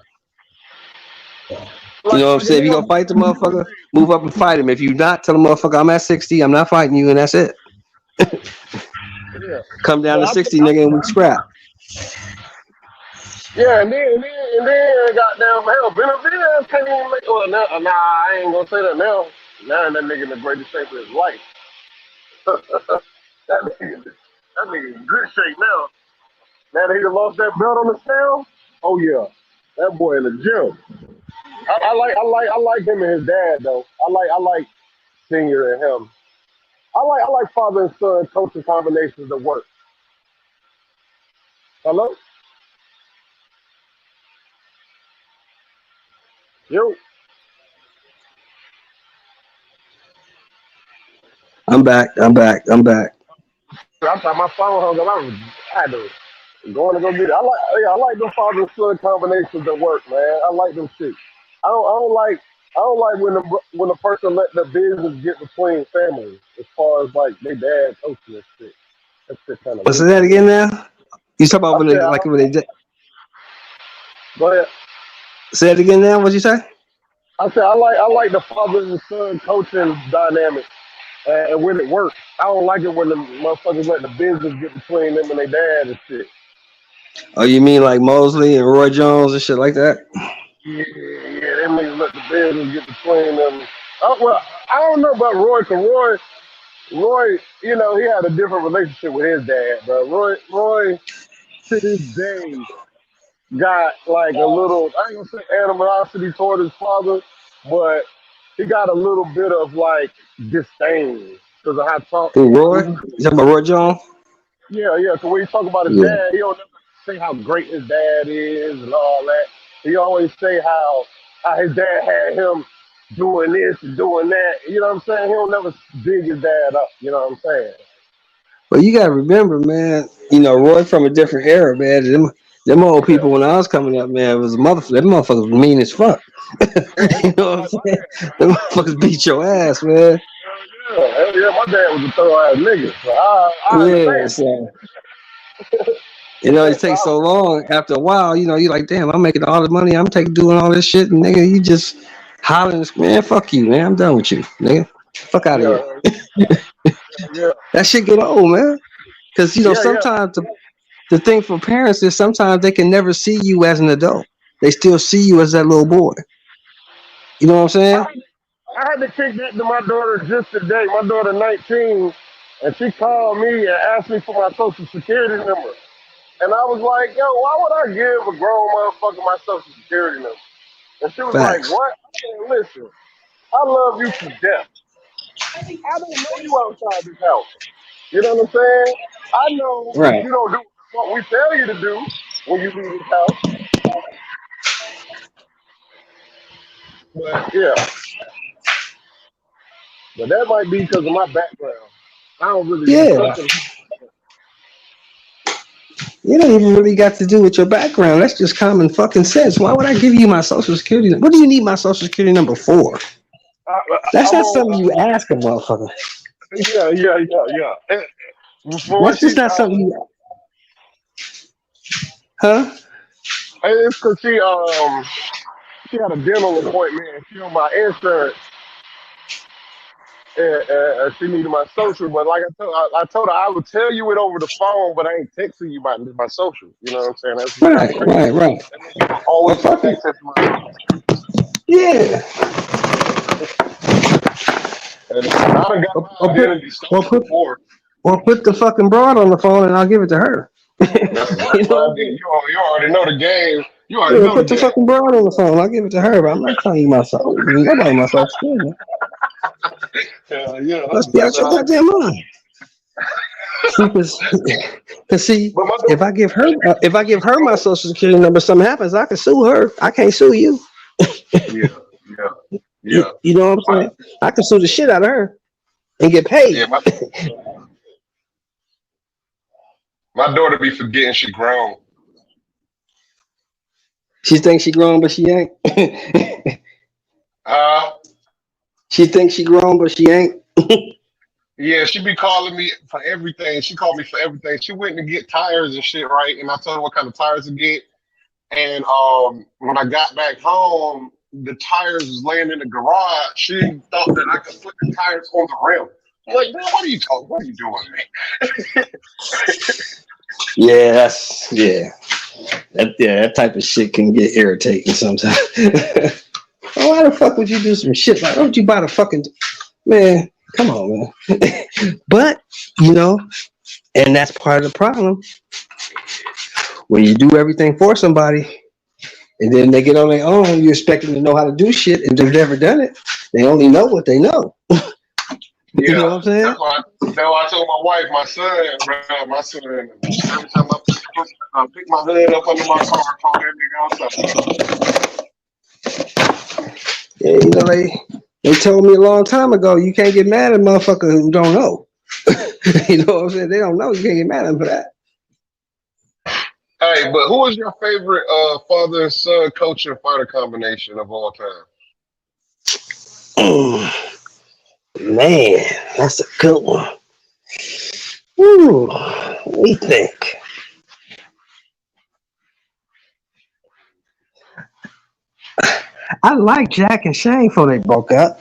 S5: You know what I'm saying? If you gonna fight the motherfucker, move up and fight him. If you not, tell the motherfucker I'm at 60, I'm not fighting you, and that's it.
S6: Yeah.
S5: Come down to 60, nigga, and we scrap.
S6: Yeah, and then goddamn hell, Benavidez can't even make. Well, nah, I ain't gonna say that now. Now that nigga in the greatest shape of his life. that nigga in good shape now. Now that he done lost that belt on the scale, oh yeah, that boy in the gym. I like him and his dad though. I like Senior and him. I like father and son coaching combinations that work. Hello, yo.
S5: I'm back. I'm back. I'm back.
S6: I thought my phone hung up. I had to going to go get it. I like them father and son combinations that work, man. I like them shit. I don't like when the person let the business get between families as far as like they dad coaching and shit. That shit kind of
S5: What's
S6: weak
S5: that
S6: to me.
S5: again now? You talk about
S6: I
S5: when
S6: said,
S5: they like when they
S6: go ahead.
S5: say it again now? What'd you say?
S6: I said I like the father and son coaching dynamic, and when it works. I don't like it when the motherfuckers let the business get between them and their dad and shit.
S5: Oh, you mean like Mosley and Roy Jones and shit like that?
S6: Yeah, they niggas let the business get between them. Well, I don't know about Roy, cause Roy, you know, he had a different relationship with his dad, bro. Roy, to this day, got like a little, I ain't gonna say animosity toward his father, but he got a little bit of like disdain because of how talk.
S5: Who, Roy? You talking about Roy Jones?
S6: Yeah. So when he talk about his
S5: Yeah.
S6: dad, he don't never say how great his dad is and all that. He always say how his dad had him doing this and doing that. You know what I'm saying? He don't never big his dad up. You know what I'm saying?
S5: Well, you gotta remember, man. You know, Roy from a different era, man. Them old
S6: Yeah.
S5: people when I was coming up, man, was them motherfuckers was mean as fuck. You know what I'm saying? Them motherfuckers beat your ass, man.
S6: Yeah, my dad was a thorough ass nigga, so I
S5: Yeah,
S6: understand.
S5: so you know,
S6: Yeah,
S5: it takes so long. After a while, you know, you're like, damn, I'm making all the money. I'm doing all this shit, and nigga, you just hollering, man, fuck you, man. I'm done with you, nigga. Fuck out of here.
S6: yeah, yeah,
S5: That shit get old, man. Because you know,
S6: yeah.
S5: sometimes the thing for parents is sometimes they can never see you as an adult. They still see you as that little boy. You know what I'm saying?
S6: I had to kick that to my daughter just today. My daughter 19, and she called me and asked me for my social security number. And I was like, yo, why would I give a grown motherfucker my social security number? And she was like,
S5: Facts.
S6: what? I said, listen, I love you to death. I don't know you outside this house. You know what I'm saying? I know that
S5: Right.
S6: you don't do what we tell you to do when you leave this house. But yeah, but that might be because of my background. I don't really be
S5: Yeah.
S6: trusting.
S5: You don't even really got to do with your background. That's just common fucking sense. Why would I give you my social security number? What do you need my social security number for? That's
S6: I'm
S5: not
S6: on.
S5: something you ask a motherfucker.
S6: Yeah. For what
S5: That's just
S6: she,
S5: not something you, huh?
S6: it's because she had a dental appointment and she on my insurance and she needed my social. But like I told her I would tell you it over the phone, but I ain't texting you my social. You know what I'm saying? That's just how crazy.
S5: Right.
S6: That means you will
S5: Well,
S6: always have
S5: fucking
S6: access to my social.
S5: yeah.
S6: And I done got
S5: Or,
S6: my
S5: or put
S6: identity
S5: or
S6: stolen
S5: put
S6: before.
S5: or put the fucking broad on the phone and I'll give it to her.
S6: That's
S5: You
S6: exactly
S5: know
S6: what
S5: what
S6: I
S5: I'm
S6: did.
S5: saying?
S6: You already know the game. You already
S5: Yeah,
S6: know the
S5: put the
S6: game.
S5: fucking broad on the phone. I'll give it to her, but I'm not telling you myself. Nobody myself.
S6: Yeah, that's
S5: Let's be out
S6: exactly
S5: your
S6: how I do.
S5: goddamn mind. Because see,
S6: But my
S5: if I give her my social security number, something happens, I can sue her. I can't sue you.
S6: yeah, yeah, yeah.
S5: You know what I'm saying? I can sue the shit out of her and get
S6: Yeah,
S5: paid.
S6: my daughter be forgetting she grown.
S5: She thinks she grown, but she ain't.
S6: Uh,
S5: She thinks she grown, but she ain't.
S6: yeah, she be calling me for everything. She called me for everything. She went to get tires and shit, right? And I told her what kind of tires to get. And when I got back home, the tires was laying in the garage. She thought that I could put the tires on the rim. I'm like, man, what are you talking? What are you doing, man?
S5: Yeah, that type of shit can get irritating sometimes. Oh, why the fuck would you do some shit like? Why would you buy the fucking man? Come on, man. But you know, and that's part of the problem. When you do everything for somebody, And then they get on their own. You expect them to know how to do shit, and they've never done it. They only know what they know. You know what I'm saying?
S6: That's why I told my wife, my son, every time I pick my hood up under my car, I call that nigga outside.
S5: Yeah, you know, they told me a long time ago, you can't get mad at a motherfucker who don't know. You know what I'm saying? They don't know. You can't get mad at them for that.
S6: Hey, but who is your favorite father and son coach and fighter combination of all time?
S5: Man, that's a good one. Ooh, let me think. I like Jack and Shane before they broke up.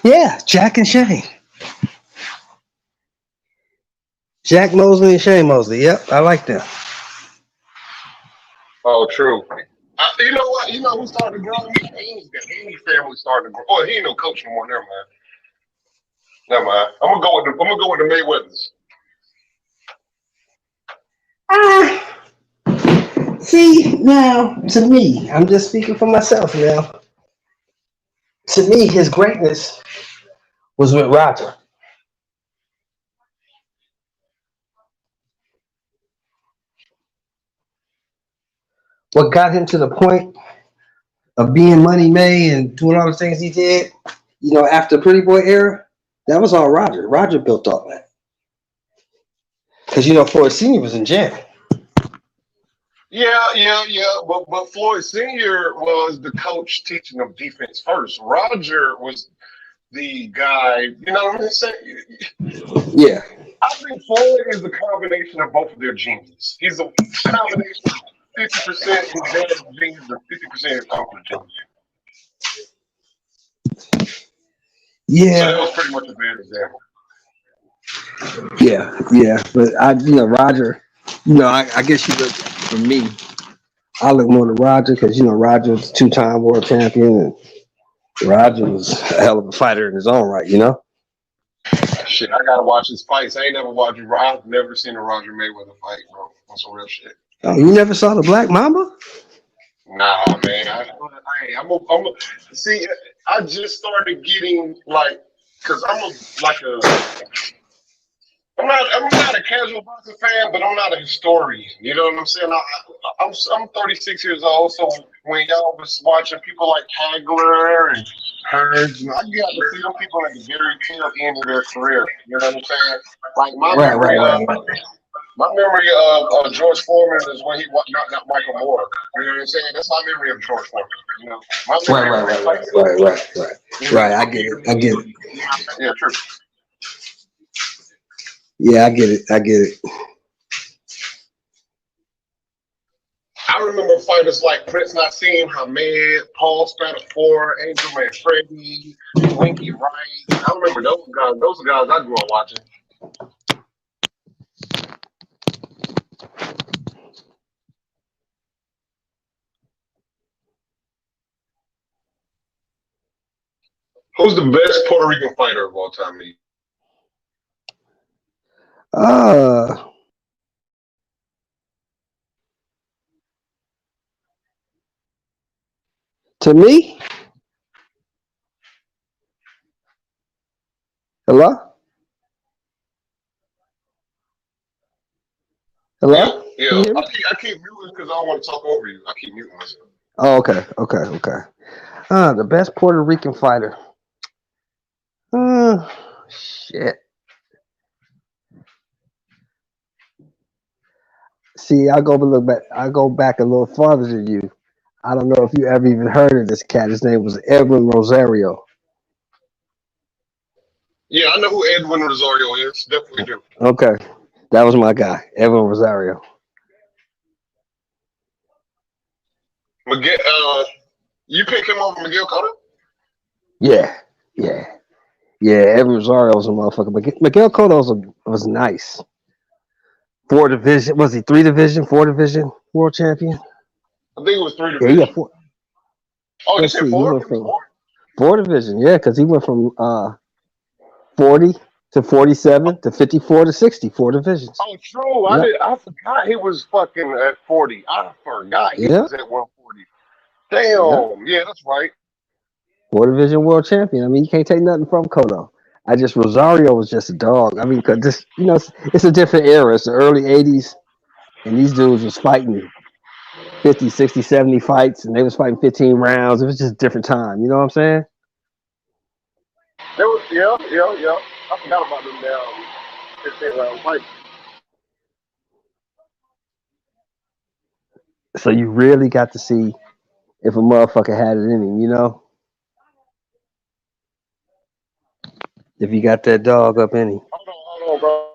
S5: Yeah, Jack and Shane. Jack Mosley and Shane Mosley. Yep, I like them.
S6: Oh, true. You know what? You know who started to grow? The Haney family started to grow. Oh, he ain't no coach no more. Never mind. I'm gonna go with the Mayweathers.
S5: See, now, to me, I'm just speaking for myself now. To me, his greatness was with Roger. What got him to the point of being Money May and doing all the things he did, you know, after the Pretty Boy era, that was all Roger. Roger built all that. Because, you know, Floyd Sr. was in jail.
S6: Yeah. But Floyd Sr. was the coach teaching them defense first. Roger was the guy, you know what I'm saying?
S5: Yeah.
S6: I think Floyd is the combination of both of their genius. He's a combination of 50% his dad's genius and 50% his uncle's genius.
S5: Yeah.
S6: So that was pretty much a bad example.
S5: Yeah. But Roger, I guess you look for me. I look more to Roger because Roger's a 2-time world champion, and Roger was a hell of a fighter in his own right.
S6: Shit, I gotta watch his fights. I ain't never watched. I've never seen a Roger Mayweather fight, bro. On some real shit.
S5: Oh, you never saw the Black Mamba?
S6: Nah, man. See, I just started getting cause I'm not a casual boxing fan, but I'm not a historian. You know what I'm saying? I'm 36 years old, so when y'all was watching people like Hagler and Hearns, I got to see them people at the very tail end of their career. You know what I'm saying? Like my memory of George Foreman is when he knocked out Michael Moore. You know what I'm saying? That's my memory of George Foreman. You know, my memory
S5: Right. I get it.
S6: Yeah, true.
S5: Yeah, I get it.
S6: I remember fighters like Prince Nassim, Hamed, Paul Spadafore, Angel Manfredi, Winky Wright. I remember those guys. Those are guys I grew up watching. Who's the best Puerto Rican fighter of all time?
S5: To me? Hello?
S6: Yeah. I keep muting because I don't want to talk over you. I keep muting myself.
S5: Oh, okay. The best Puerto Rican fighter. Shit. See, I go back a little farther than you. I don't know if you ever even heard of this cat. His name was Edwin Rosario.
S6: Yeah, I know who Edwin Rosario is. Definitely do.
S5: Okay. That was my guy, Edwin Rosario.
S6: Miguel, you pick him over Miguel Cotto?
S5: Yeah. Edwin Rosario was a motherfucker. Miguel Cotto was nice. 4 division. Was he 3 division, 4 division world champion?
S6: I think it was 3 division.
S5: Yeah, 4.
S6: Oh, you said 4?
S5: 4 division, yeah, because he went from 40 to 47 to 54 to 60, 4 divisions.
S6: Oh, true.
S5: Yep.
S6: I forgot he was fucking at 40. I forgot he
S5: Yeah.
S6: was at 140.
S5: Yeah.
S6: Damn. Yeah, that's right.
S5: 4 division world champion. I mean, you can't take nothing from Cotto. Rosario was just a dog. I mean, cause this, it's a different era. It's the early 80s, and these dudes was fighting 50, 60, 70 fights, and they was fighting 15 rounds. It was just a different time. You know what I'm saying?
S6: There was, yeah. I forgot about them now. 15-round fight.
S5: So you really got to see if a motherfucker had it in him, if you got that dog up in him.
S6: Hold on, bro.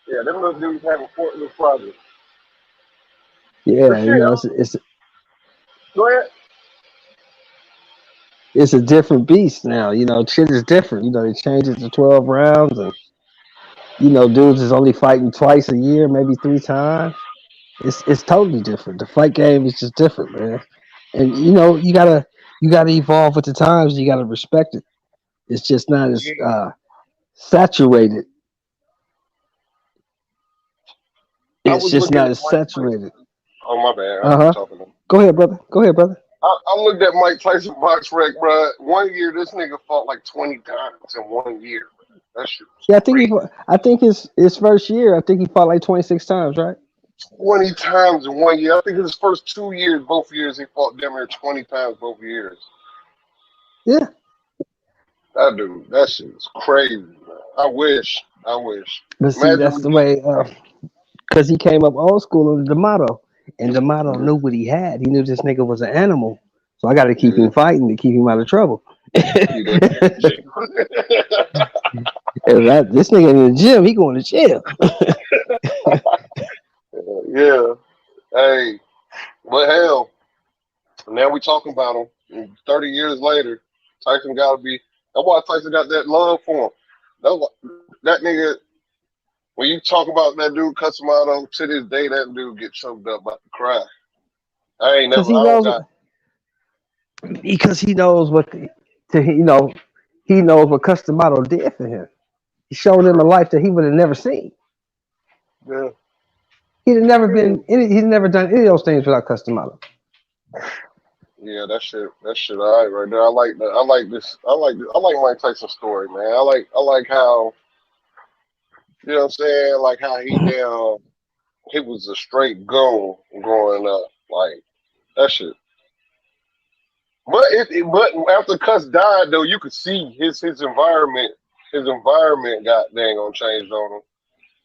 S6: Yeah, them little dudes having Fortnite projects. But
S5: Yeah,
S6: shit, go ahead.
S5: it's a different beast now. Shit is different. They changed it to 12 rounds, and dudes is only fighting twice a year, maybe 3 times. It's totally different. The fight game is just different, man. And you gotta evolve with the times. You gotta respect it. It's just not as
S6: Yeah.
S5: saturated.
S6: I
S5: It's
S6: was
S5: just
S6: looking
S5: not
S6: at
S5: as
S6: Mike Tyson.
S5: saturated.
S6: Oh, my bad. I was
S5: Uh huh.
S6: talking to him.
S5: Go ahead, brother. Go ahead, brother.
S6: I looked at Mike Tyson box rec, bro. 1 year, this nigga fought like 20 times in 1 year. That shit was
S5: Yeah,
S6: crazy.
S5: I think his first year, I think he fought like 26 times, right?
S6: 20 times in 1 year. I think his first 2 years, both years, he fought damn near 20 times both years.
S5: Yeah.
S6: That dude, that shit is crazy, man. I wish.
S5: But see,
S6: Imagine
S5: that's
S6: we
S5: the
S6: get.
S5: way, because he came up old school under D'Amato, and D'Amato
S6: Yeah,
S5: knew what he had. He knew this nigga was an animal, so I got to keep
S6: yeah,
S5: him fighting to keep him out of trouble.
S6: keep that nigga in jail.
S5: This nigga in the gym, he going to jail.
S6: Yeah. Hey, but hell, now we talking about him. And 30 years later, Tyson got to be. That's why Tyson got that love for him. That nigga, when you talk about that dude, Customato, to this day, that dude get choked up about to cry. I
S5: Because
S6: don't got.
S5: he knows he knows what Customato did for him. He showed him a life that he would have never seen.
S6: Yeah.
S5: He'd never done any of those things without Customato.
S6: Yeah, that shit all right there. I like that. I like Mike Tyson's story, man. I like how, you know what I'm saying, like how he was a straight goon growing up. Like that shit. But after Cuss died though, you could see his environment got dang on changed on him.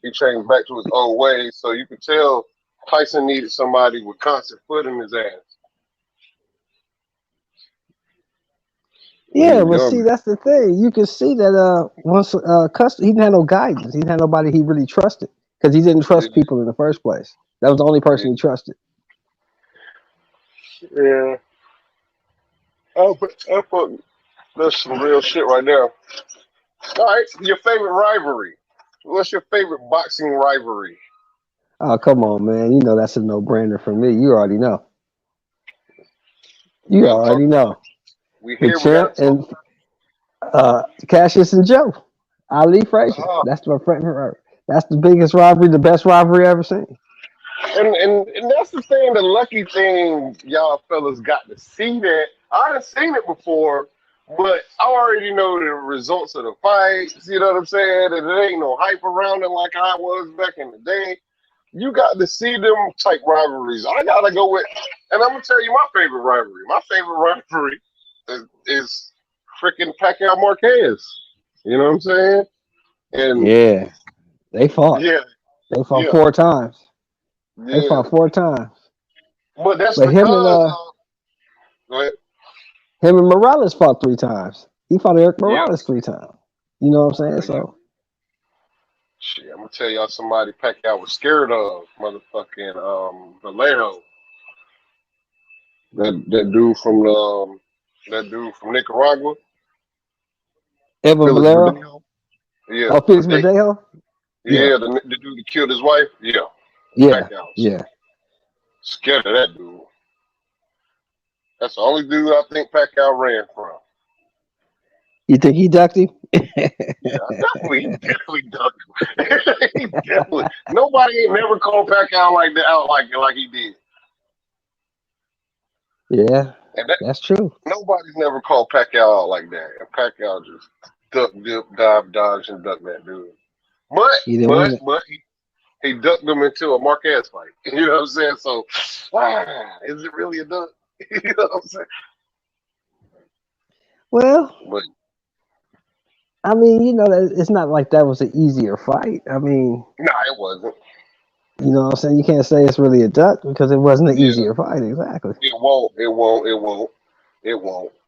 S6: He changed back to his old ways, so you could tell Tyson needed somebody with constant foot in his ass when he
S5: Yeah,
S6: was
S5: but see,
S6: younger.
S5: that's the thing. You can see that once he didn't have no guidance. He didn't have nobody he really trusted because he didn't
S6: Yeah,
S5: trust people in the first place. That was the only
S6: yeah,
S5: person he trusted.
S6: yeah. That's some real shit right there. All right, your favorite rivalry. What's your favorite boxing rivalry?
S5: Oh, come on, man. You know that's a no-brainer for me. You already know.
S6: We
S5: You
S6: gotta talk
S5: already
S6: about
S5: know.
S6: it. We
S5: The
S6: here. We gotta
S5: champ
S6: talk
S5: and Cassius and Joe. Ali Frazier.
S6: about
S5: That's my favorite. That's the biggest rivalry, the best rivalry I ever seen.
S6: and that's the thing, the lucky thing y'all fellas got to see that. I done seen it before, but I already know the results of the fights, you know what I'm saying? And there ain't no hype around it like I was back in the day. You got to see them type rivalries. I gotta go with, and I'm gonna tell you my favorite rivalry. My favorite rivalry is freaking Pacquiao Marquez. You know what I'm saying? And
S5: Yeah, they fought.
S6: yeah,
S5: They fought
S6: yeah,
S5: 4 times. They
S6: yeah.
S5: fought 4 times.
S6: But that's
S5: But him and
S6: because Go ahead.
S5: Him and Morales fought 3 times. He fought Eric
S6: Yeah.
S5: Morales 3 times. You know what I'm saying?
S6: Yeah.
S5: So
S6: Shit, I'm gonna tell y'all somebody Pacquiao was scared of, motherfucking Vallejo. That dude from Nicaragua.
S5: Evan
S6: Felix
S5: Valero.
S6: Verdejo. Yeah.
S5: Oh, Felix Verdejo.
S6: Yeah, the dude that killed his wife. Yeah.
S5: Yeah.
S6: Pacquiao.
S5: Yeah.
S6: Scared of that dude. That's the only dude I think Pacquiao ran from.
S5: You think he ducked him?
S6: Yeah, he definitely ducked him. He definitely. Nobody ain't never called Pacquiao like that out like he did.
S5: Yeah,
S6: And
S5: that's true.
S6: nobody's never called Pacquiao out like that. And Pacquiao just duck, dip, dive, dodge, and duck that dude.
S5: He didn't win it.
S6: But he ducked him into a Marquez fight. You know what I'm saying? So, is it really a duck? You know what I'm saying?
S5: Well,
S6: But
S5: I mean, you know, it's not like that was an easier fight. I mean,
S6: nah, it wasn't.
S5: you know what I'm saying? You can't say it's really a duck because it wasn't an easier fight. Exactly.
S6: It won't.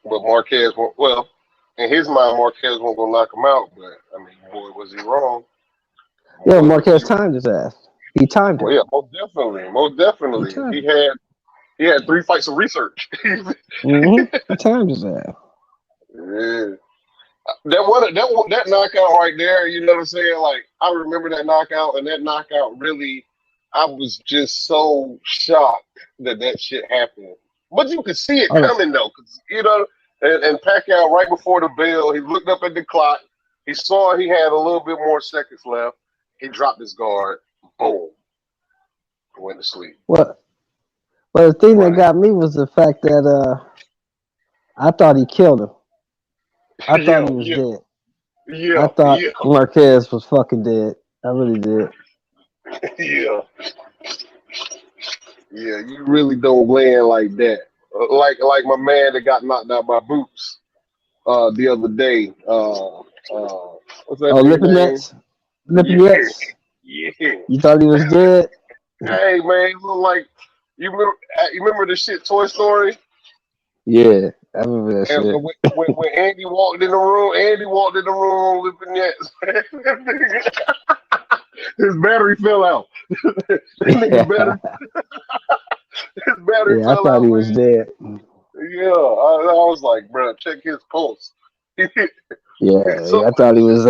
S6: But Marquez won't. Well, in his mind, Marquez won't go knock him out. But I mean, boy, was he wrong?
S5: Yeah, Marquez timed his ass. He timed it.
S6: Well, yeah, most definitely. He had 3 fights of research.
S5: He timed his ass.
S6: Yeah. That knockout right there, you know what I'm saying? Like, I remember that knockout, and that knockout really, I was just so shocked that shit happened. But you could see it coming, though, because, you know, and Pacquiao, right before the bell, he looked up at the clock. He saw he had a little bit more seconds left. He dropped his guard. Boom. Went to sleep.
S5: Well, the thing that got me was the fact that I thought he killed him. I thought he was dead.
S6: Yeah.
S5: I thought Marquez was fucking dead. I really did.
S6: Yeah. Yeah, you really don't land like that. Like my man that got knocked out by Boots the other day. What's that
S5: Lippin' Nets? Lippin' Nets?
S6: Yeah.
S5: You thought he was dead?
S6: Hey, man, he looked like, you remember the shit Toy Story?
S5: Yeah, I remember that shit.
S6: When Andy walked in the room, Lippin' Nets. His battery fell out. His battery fell out.
S5: I thought he was dead.
S6: Yeah, I was like, bro, check his pulse.
S5: I thought he was.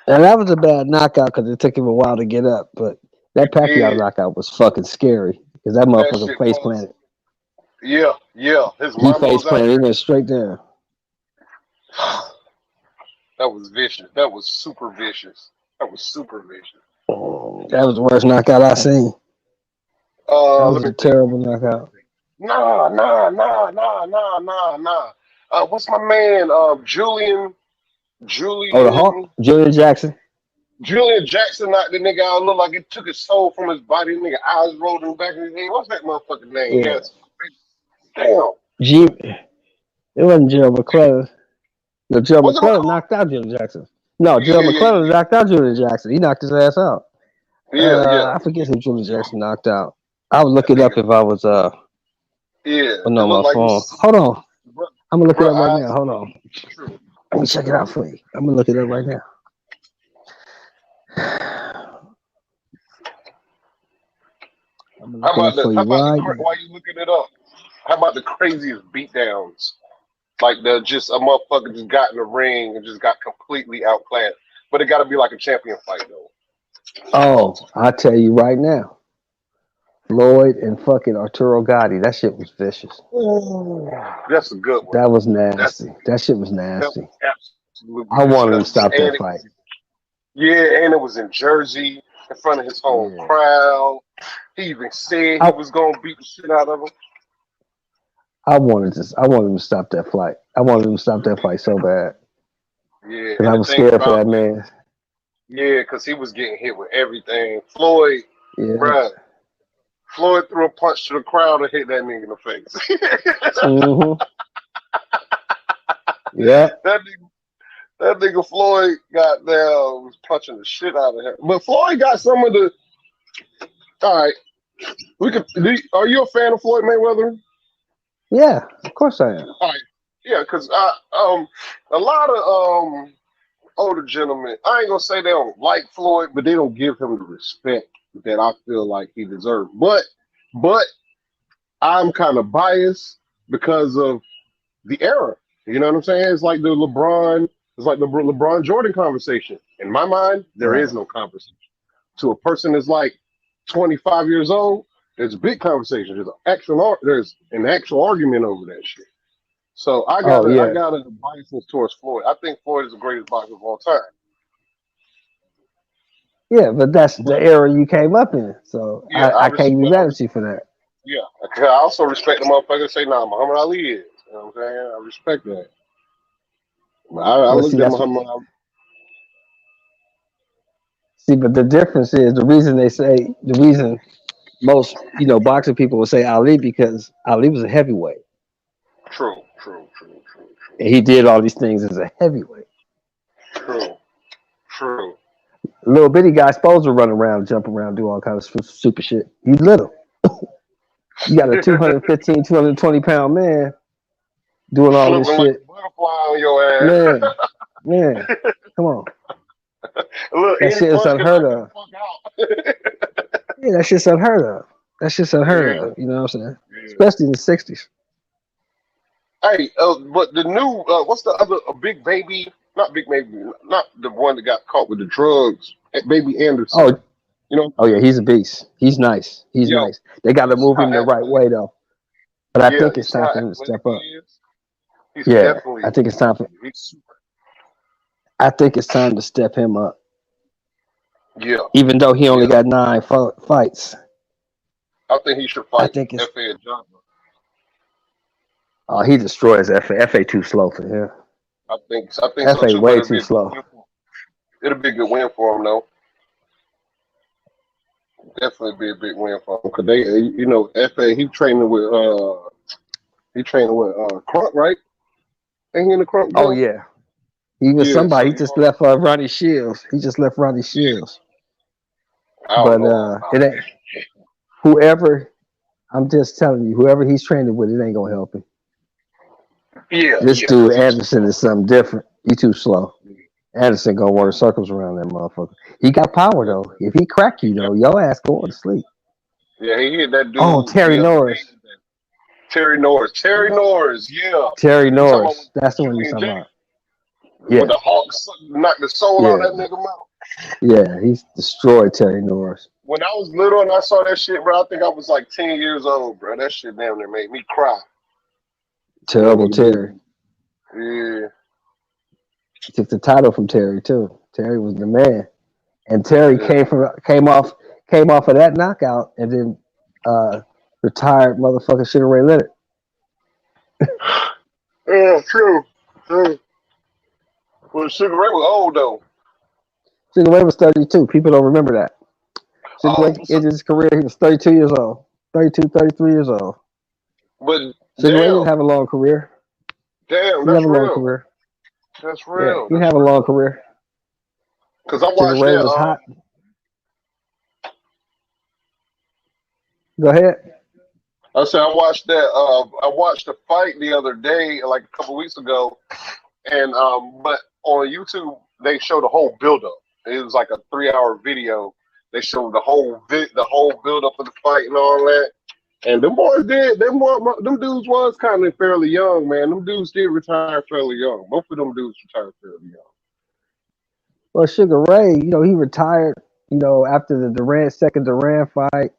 S5: And that was a bad knockout because it took him a while to get up. But that Pacquiao knockout was fucking scary because that motherfucker face planted.
S6: Yeah.
S5: He face planted. He went straight down.
S6: That was vicious. That was super vicious. That was
S5: the worst knockout I seen. That was a terrible knockout.
S6: Nah. What's my man? Julian.
S5: Oh, the Hawk? Julian Jackson.
S6: Julian Jackson knocked the nigga out. Looked like it took his soul from his body. The nigga eyes rolled in the back of his head. What's that motherfucking name?
S5: Yeah.
S6: Damn.
S5: It wasn't Gerald McClellan. No, Gerald McClellan knocked out Julian Jackson. No, Gerald McClellan knocked out Julian Jackson. He knocked his ass out. I forget who Julian Jackson knocked out. I would look it up if I was on my phone. Hold on. I'm gonna look it up right now. Hold on. Let me check it out for you. I'm gonna look it up right now.
S6: While you looking it up, how about the craziest beatdowns? Like a motherfucker just got in the ring and just got completely outclassed. But it got to be like a champion fight though.
S5: Oh, I tell you right now, Floyd and fucking Arturo Gotti. That shit was vicious.
S6: That's a good one.
S5: That was nasty. That shit was nasty.
S6: That was absolutely
S5: I wanted to stop that fight.
S6: And it was in Jersey in front of his home crowd. He even said he was gonna beat the shit out of him.
S5: I wanted him to stop that fight. I wanted him to stop that fight so bad.
S6: Yeah,
S5: because I was scared for that man.
S6: Yeah, because he was getting hit with everything. Floyd, bruh. Floyd threw a punch to the crowd and hit that nigga in the face.
S5: Yeah.
S6: That nigga Floyd got down, was punching the shit out of him. But Floyd got some of the. All right, are you a fan of Floyd Mayweather?
S5: Yeah, of course I am.
S6: All right. Yeah, because a lot of older gentlemen, I ain't gonna say they don't like Floyd, but they don't give him the respect that I feel like he deserves. But I'm kind of biased because of the era. You know what I'm saying? It's like the LeBron Jordan conversation. In my mind, there
S5: Right.
S6: is no conversation. To a person that's like 25 years old, there's a big conversation. There's an actual argument over that shit. So I
S5: Oh
S6: got
S5: yeah,
S6: a bias towards Floyd. I think Floyd is the greatest boxer of all time.
S5: yeah, but that's the
S6: But
S5: era you came up in, so
S6: yeah,
S5: I can't be mad at you for that.
S6: yeah, I also respect the motherfucker that say, "Nah, Muhammad Ali is." You know what I'm saying? I respect that. I
S5: Well, see,
S6: looked at
S5: that's
S6: Muhammad Ali.
S5: see, but the difference is the reason most boxing people will say Ali because Ali was a heavyweight
S6: True.
S5: and he did all these things as a heavyweight.
S6: True. True.
S5: Little bitty guy supposed to run around, jump around, do all kinds of stupid shit. He's little. You got a 215, 220-pound man doing all this
S6: Flipping like
S5: shit.
S6: a butterfly on your ass.
S5: Man, come on.
S6: Look,
S5: That
S6: any
S5: shit is
S6: punch can knock
S5: unheard
S6: you the
S5: of.
S6: fuck out.
S5: Yeah, that shit's unheard of. That shit's unheard
S6: Yeah.
S5: of. You know what I'm saying?
S6: Yeah.
S5: Especially in the 60s.
S6: Hey, but the new what's the other Big Baby? Not Big Baby, not the one that got caught with the drugs. Baby Anderson.
S5: Oh,
S6: You know,
S5: oh yeah, he's a beast. He's nice. He's
S6: yo,
S5: nice. They got to
S6: you see
S5: move
S6: how
S5: him the right
S6: athletic
S5: way
S6: he is?
S5: though. But I
S6: Yeah,
S5: think
S6: you
S5: it's
S6: see
S5: time
S6: how
S5: for him to
S6: athletic
S5: step
S6: he
S5: up.
S6: is? He's
S5: Yeah,
S6: definitely
S5: I think it's time for.
S6: he's super.
S5: I think it's time to step him up.
S6: Yeah,
S5: Even though he only
S6: yeah.
S5: got 9 fights,
S6: I think he should
S5: I
S6: fight
S5: think it's.
S6: F.A. Johnson.
S5: He destroys FA. FA too slow for him.
S6: I think so
S5: FA
S6: too, but
S5: way too slow.
S6: it'll be a good win for him though. Definitely be a big win for him because F.A. He training with Crunk, right? Ain't he in the Crunk
S5: Oh
S6: gym?
S5: yeah, he was
S6: Yeah, so
S5: somebody. He just left Ronnie Shields. He just left Ronnie Shields.
S6: I don't
S5: But
S6: know all about
S5: it ain't whoever. I'm just telling you, whoever he's training with, it ain't gonna help him.
S6: that. Yeah,
S5: This
S6: yeah,
S5: dude
S6: because he's too
S5: Anderson is something different. He too slow. Anderson gonna work circles around that motherfucker. He got power
S6: slow.
S5: though. If he crack you though, your ass going to sleep.
S6: Yeah, he hit that
S5: Oh,
S6: dude
S5: Terry
S6: the other day.
S5: Norris.
S6: Terry Norris, yeah.
S5: Terry
S6: You talking about
S5: Norris. That's the one you
S6: Julian
S5: talking
S6: J
S5: about.
S6: with
S5: Yeah,
S6: the Hawks knocked the soul out
S5: yeah,
S6: of that nigga mouth.
S5: yeah. He's destroyed Terry Norris.
S6: When I was little and I saw that shit, bro, I think I was like 10 years old, bro. That shit damn near made me cry.
S5: Terrible Terry.
S6: Yeah.
S5: He took the title from Terry too. Terry was the man, and Terry
S6: Yeah.
S5: came off of that knockout, and then retired motherfucker Sugar Ray Leonard.
S6: Yeah, true. Well, Sugar Ray was old though.
S5: Sugar Ray was 32. People don't remember that. Sugar Ray
S6: Oh,
S5: ended his career. He was 32 years old. 32, 33 years old.
S6: but
S5: Sugar Ray didn't
S6: damn,
S5: have a long career. He didn't have
S6: that's
S5: a long
S6: real.
S5: career.
S6: That's
S5: Yeah,
S6: real.
S5: he didn't
S6: That's
S5: have a long
S6: real.
S5: career.
S6: Cause I
S5: Sugar
S6: watched
S5: Ray
S6: that.
S5: was hot. Go ahead.
S6: I said I watched that. I watched the fight the other day, like a couple weeks ago, and but on YouTube they showed the whole build up. It was like a 3-hour video. They showed the whole build up of the fight and all that. And them boys did. Them dudes was kind of fairly young, man. Them dudes did retire fairly young. Both of them dudes retired fairly young.
S5: Well, Sugar Ray, he retired, after the second Duran fight.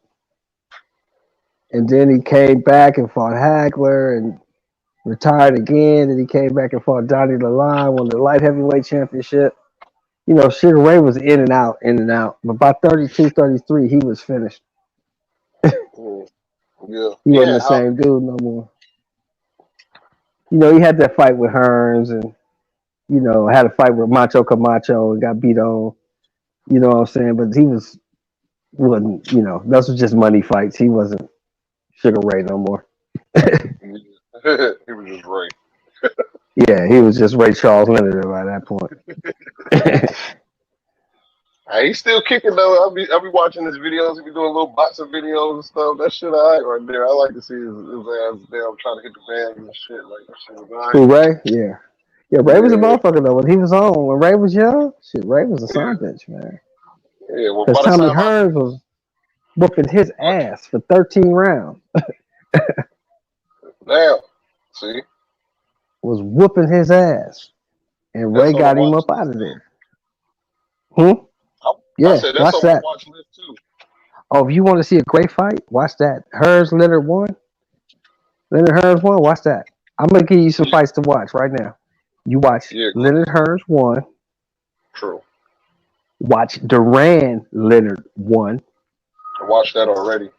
S5: And then he came back and fought Hagler and retired again. And he came back and fought Donnie Lalonde, won the light heavyweight championship. Sugar Ray was in and out. But by 32, 33, he was finished.
S6: Yeah.
S5: He wasn't the same dude no more. He had that fight with Hearns and, had a fight with Macho Camacho and got beat on. You know what I'm saying? But wasn't, those were just money fights. He wasn't Sugar Ray no more.
S6: He was just Ray.
S5: Yeah, he was just Ray Charles Leonard by that point.
S6: Hey, he's still kicking though. I'll be watching his videos. He be doing little boxing videos and stuff. That shit alright right there. I like to see his ass damn trying to hit the bands and shit. Like that shit was alright.
S5: Who, Ray? Yeah. Yeah, Ray was a
S6: Yeah,
S5: motherfucker though. When he was on, when Ray was young, shit, Ray was a
S6: yeah,
S5: son bitch, man.
S6: yeah. Well,
S5: Because
S6: by the
S5: Tommy
S6: time I
S5: Hearns was whooping his ass for 13 rounds.
S6: damn, see,
S5: Was whooping his ass. And Ray
S6: that's on the
S5: got him
S6: watch
S5: up out
S6: list
S5: of
S6: too.
S5: there. Hmm?
S6: I
S5: Yeah,
S6: said that's
S5: watch
S6: on my
S5: that.
S6: watch list too.
S5: Oh, if you want to see a great fight, watch that. Hearns Leonard 1. Leonard Hearns 1, watch that. I'm going to give you some
S6: Yeah,
S5: fights to watch right now. You watch
S6: yeah,
S5: Leonard Hearns 1.
S6: true.
S5: Watch Duran Leonard 1.
S6: I watched that already.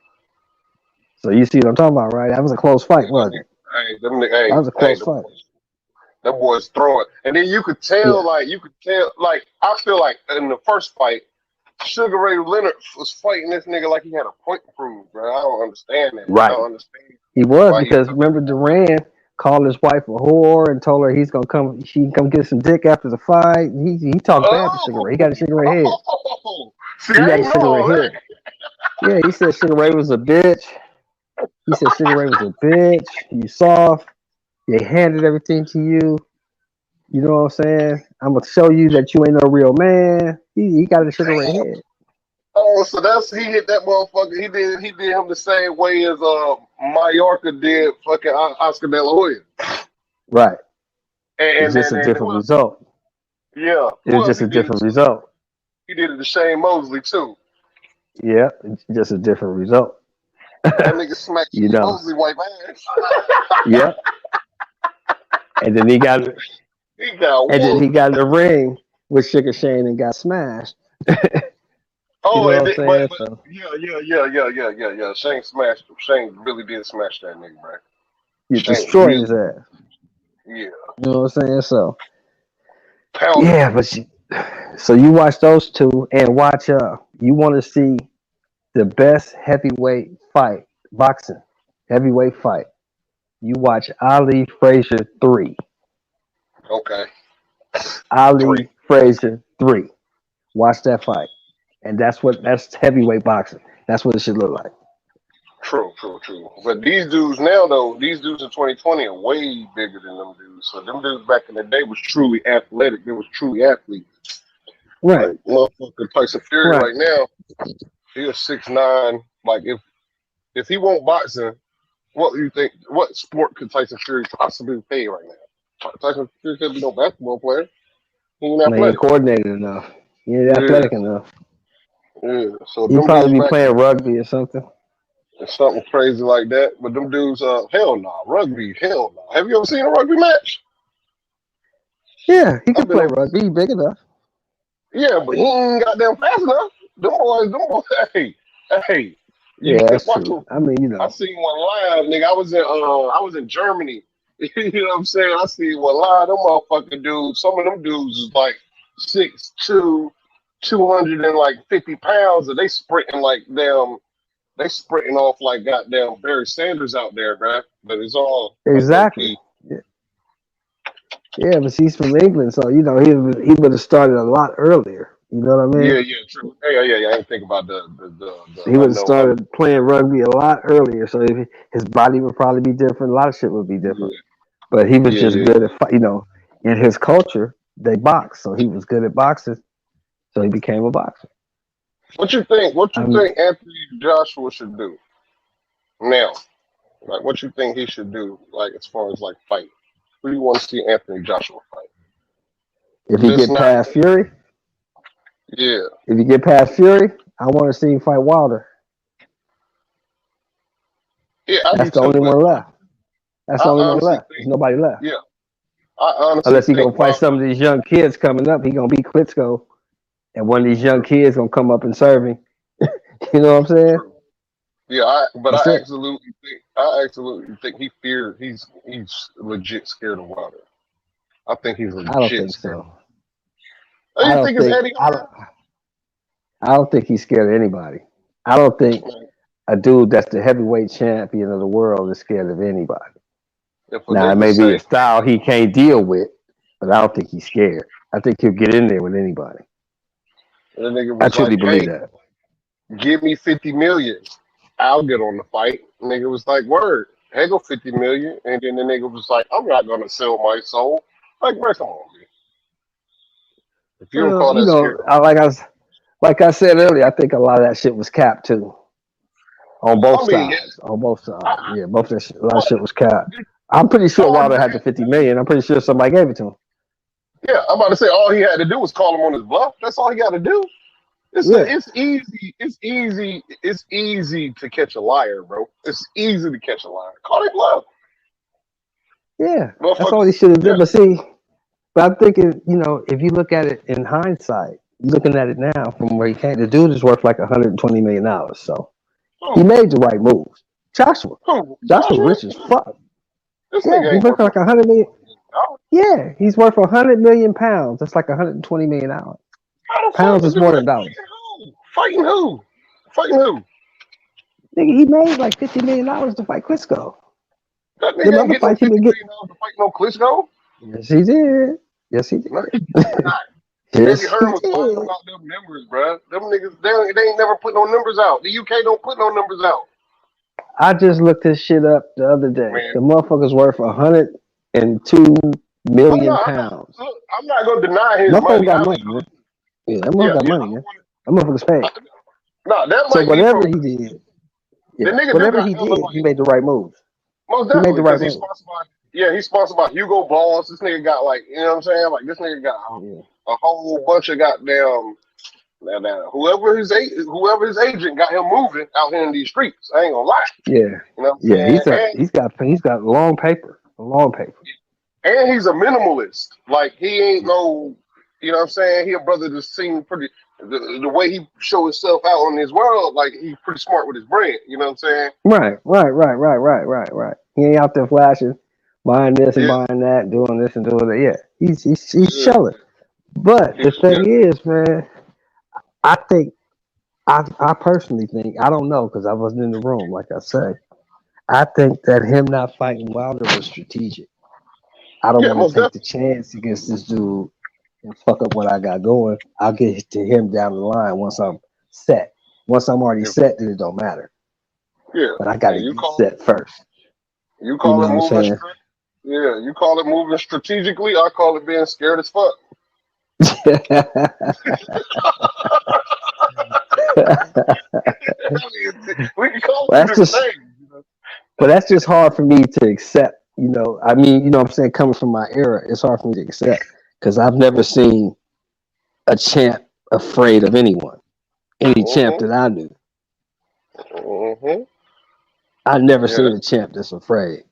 S5: So you see what I'm talking about, right? That was a close fight,
S6: Yeah,
S5: wasn't it? That was a
S6: hey,
S5: close fight.
S6: them boys throwing, and then you could tell,
S5: Yeah.
S6: I feel like in the first fight, Sugar Ray Leonard was fighting this nigga like he had a point to prove, bro. I don't understand that. I
S5: Right.
S6: don't understand
S5: He was
S6: why he
S5: because
S6: took.
S5: remember Duran called his wife a whore and told her he's gonna come. She can come get some dick after the fight. He talked bad to Sugar Ray. He got a Sugar Ray head.
S6: See,
S5: He
S6: I
S5: got a
S6: ain't know
S5: Sugar Ray
S6: all that.
S5: head. Yeah, he said Sugar Ray was a bitch. He said Sugar Ray was a bitch. You soft. They handed everything to you. You know what I'm saying? I'm gonna show you that you ain't no real man. He got a Sugar Ray
S6: Damn.
S5: head.
S6: Oh, so he hit that motherfucker. He did him the same way as Mallorca did fucking Oscar De La Hoya.
S5: Right. It's
S6: And
S5: just a different result.
S6: yeah,
S5: It was just a different result.
S6: He did it to Shane Mosley too.
S5: Yeah, it's just a different result.
S6: That nigga smacked
S5: You
S6: Shane
S5: know.
S6: Mosley white ass.
S5: Yeah. And then he got
S6: He got
S5: and then he
S6: whooped.
S5: got in the ring with Sugar Shane and got smashed. You
S6: Oh,
S5: know
S6: and
S5: what I'm
S6: then,
S5: saying?
S6: but
S5: So
S6: yeah. Shane smashed him. Shane really did smash that nigga, man.
S5: you
S6: Shane
S5: destroyed his
S6: really,
S5: ass.
S6: yeah,
S5: You know what I'm saying? So
S6: pounded
S5: yeah,
S6: him.
S5: so you watch those two and watch you want to see the best heavyweight fight, boxing, heavyweight fight. You watch Ali Frazier 3.
S6: Okay, 3.
S5: Ali Frazier 3. Watch that fight. And that's heavyweight boxing. That's what it should look like.
S6: True. But these dudes now, though, these dudes in 2020 are way bigger than them dudes. So them dudes back in the day was truly athletic. They was truly athletes.
S5: Right.
S6: Like motherfucking Tyson Fury
S5: Right.
S6: right now, he is 6'9". Like if he won't boxing, what do you think? What sport could Tyson Fury possibly play right now? Tyson Fury could be no basketball player. He ain't
S5: He ain't
S6: athletic.
S5: coordinated enough. He ain't
S6: Yeah,
S5: athletic enough.
S6: yeah. So
S5: He'd
S6: them
S5: probably
S6: dudes
S5: be
S6: back
S5: playing rugby or something.
S6: in something crazy like that. But them dudes, hell no, rugby, hell no. Have you ever seen a rugby match?
S5: Yeah, he
S6: I've
S5: could
S6: been
S5: play
S6: on.
S5: rugby. He big enough.
S6: Yeah, but he ain't goddamn fast enough. Them boys. Hey. You
S5: Yeah,
S6: can
S5: that's
S6: watch
S5: true.
S6: them.
S5: I mean,
S6: I seen one live, nigga. I was in Germany. You know what I'm saying? I seen one live. Them motherfucking dudes. Some of them dudes is like 6'2", 250 pounds, and they sprinting like damn. They sprinting off like goddamn Barry Sanders out there, bruh. But it's all like low
S5: exactly.
S6: key.
S5: Yeah, but he's from England, so he would have started a lot earlier. You know what I mean?
S6: Yeah, true. Yeah. I didn't think about the
S5: He
S6: I
S5: would have
S6: know how.
S5: started playing rugby a lot earlier, so his body would probably be different. A lot of shit would be different.
S6: Yeah,
S5: But he was just
S6: yeah.
S5: good at in his culture, they box, so he was good at boxing, so he became a boxer.
S6: What you think? What
S5: I
S6: you
S5: mean,
S6: think Anthony Joshua should do now? Like, what you think he should do? Like, as far as like fight, who do you want to see Anthony Joshua fight?
S5: if he
S6: Just
S5: get
S6: not.
S5: past Fury,
S6: Yeah,
S5: I want to see him fight Wilder.
S6: yeah. I do
S5: That's the
S6: too.
S5: only
S6: But
S5: one left. That's
S6: I
S5: the only one
S6: honestly
S5: left. There's
S6: think,
S5: nobody left.
S6: yeah, I honestly
S5: Unless he
S6: think
S5: gonna fight some of these young kids coming up, he gonna beat Klitschko, and one of these young kids gonna come up and serve him. You know what I'm saying?
S6: True. Yeah,
S5: That's
S6: I
S5: it.
S6: absolutely think he's legit scared of Wilder. I think he's
S5: I don't
S6: legit
S5: think
S6: scared.
S5: so.
S6: Oh, you think it's Eddie Hearn?
S5: I don't think he's scared of anybody. I don't think a dude that's the heavyweight champion of the world is scared of anybody.
S6: If a
S5: Now, it
S6: nigga
S5: may be a
S6: say,
S5: style he can't deal with, but I don't think he's scared. I think he'll get in there with anybody.
S6: And the nigga
S5: I
S6: was
S5: truly
S6: like,
S5: believe
S6: "Hey,
S5: that.
S6: give me 50 million. I'll get on the fight." Nigga was like, "Word, hey, go 50 million." And then the nigga was like, "I'm not gonna sell my soul." Like, bro, come on, man. If you don't
S5: Well,
S6: call
S5: you
S6: that
S5: know,
S6: scared,
S5: like I said earlier, I think a lot of that shit was capped too on both
S6: I mean, yeah,
S5: sides. On both sides,
S6: I,
S5: yeah, both that shit, a lot of
S6: what?
S5: shit was capped. I'm pretty sure
S6: All he
S5: Wilder had the
S6: had,
S5: 50 million. I'm pretty sure somebody gave it to him.
S6: yeah, I'm about to say all he had to do was call him on his bluff. That's all he got to do.
S5: Yeah,
S6: It's easy. It's easy. It's easy to catch a liar, bro. It's easy to catch a liar. Call him bluff,
S5: yeah, that's all he
S6: motherfuckers.
S5: should have
S6: Yeah.
S5: did. But see, but I'm thinking, you know, if you look at it in hindsight, you're looking at it now from where he came. The dude is worth like $120 million. So he
S6: Who?
S5: made the right moves. Joshua,
S6: Who?
S5: Joshua's
S6: Joshua?
S5: rich as fuck.
S6: This
S5: Yeah,
S6: nigga
S5: he's
S6: ain't
S5: worth
S6: worth no
S5: like 100 million.
S6: $100.
S5: Yeah, he's worth 100 million pounds. That's like $120 million.
S6: How the fuck
S5: Pounds
S6: is
S5: is
S6: the
S5: more than
S6: fighting
S5: dollars.
S6: who? Fighting who? Fighting who?
S5: Nigga, he made like $50 million to fight Klitschko.
S6: That
S5: Them
S6: nigga ain't
S5: other
S6: getting no
S5: fights he
S6: $50
S5: been getting.
S6: million to fight no Klitschko.
S5: Yes, he did. Yes, he
S6: No,
S5: did.
S6: he did not. Eddie
S5: Yes, he
S6: Hearn was lying
S5: did.
S6: about them numbers, bruh. Them niggas, they ain't never put no numbers out. The UK don't put no numbers out.
S5: I just looked this shit up the other day.
S6: Man,
S5: The motherfucker's worth 102
S6: I'm
S5: million
S6: not, I'm not,
S5: pounds.
S6: look, I'm not gonna deny his
S5: Motherfucker
S6: money.
S5: got
S6: I mean,
S5: money, man. Yeah, that
S6: yeah,
S5: motherfucker got
S6: yeah.
S5: money, man. That motherfucker's paid.
S6: No, that
S5: So
S6: might be
S5: whatever
S6: from
S5: he did,
S6: the
S5: yeah,
S6: nigga do
S5: whatever
S6: got
S5: he
S6: hella
S5: did, he
S6: money.
S5: made the right moves.
S6: Most
S5: He made
S6: definitely,
S5: the
S6: because
S5: right
S6: he's
S5: move.
S6: sponsored by, yeah, he's sponsored by Hugo Boss. This nigga got like, you know what I'm saying? Like this nigga got
S5: Yeah,
S6: a whole bunch of goddamn. Now, whoever his agent got him moving out here in these streets. I ain't gonna lie.
S5: yeah,
S6: You know what I'm
S5: yeah.
S6: saying?
S5: He's got long paper, long paper.
S6: And he's a minimalist. Like he ain't no, you know what I'm saying? He a brother that seem pretty. The way he show himself out in his world, like he's pretty smart with his brand. You know what I'm saying?
S5: Right. He ain't out there flashing, buying this and
S6: Yeah,
S5: buying that, doing this and doing that. Yeah, he's
S6: yeah.
S5: chilling. But the
S6: Yeah.
S5: thing is, man, I think I personally think I don't know because I wasn't in the room. Like I said, I think that him not fighting Wilder was strategic. I don't
S6: Yeah,
S5: want
S6: most
S5: to take the
S6: definitely.
S5: chance against this dude and fuck up what I got going. I'll get to him down the line once I'm set. Once I'm already
S6: Yeah.
S5: set, then it don't matter.
S6: Yeah.
S5: But I got to
S6: And
S5: get set first.
S6: you
S5: You
S6: call
S5: know
S6: it
S5: what I'm
S6: moving.
S5: saying?
S6: Yeah, you call it moving strategically. I call it being scared as fuck. I mean, we can call
S5: Well,
S6: it two
S5: that's
S6: different
S5: just,
S6: things. You know?
S5: but that's just hard for me to accept. You know, I mean, you know what I'm saying? Coming from my era, it's hard for me to accept because I've never seen a champ afraid of anyone. Any champ that
S6: Mm-hmm.
S5: I knew,
S6: Mm-hmm.
S5: I never
S6: Yeah,
S5: seen a champ that's afraid.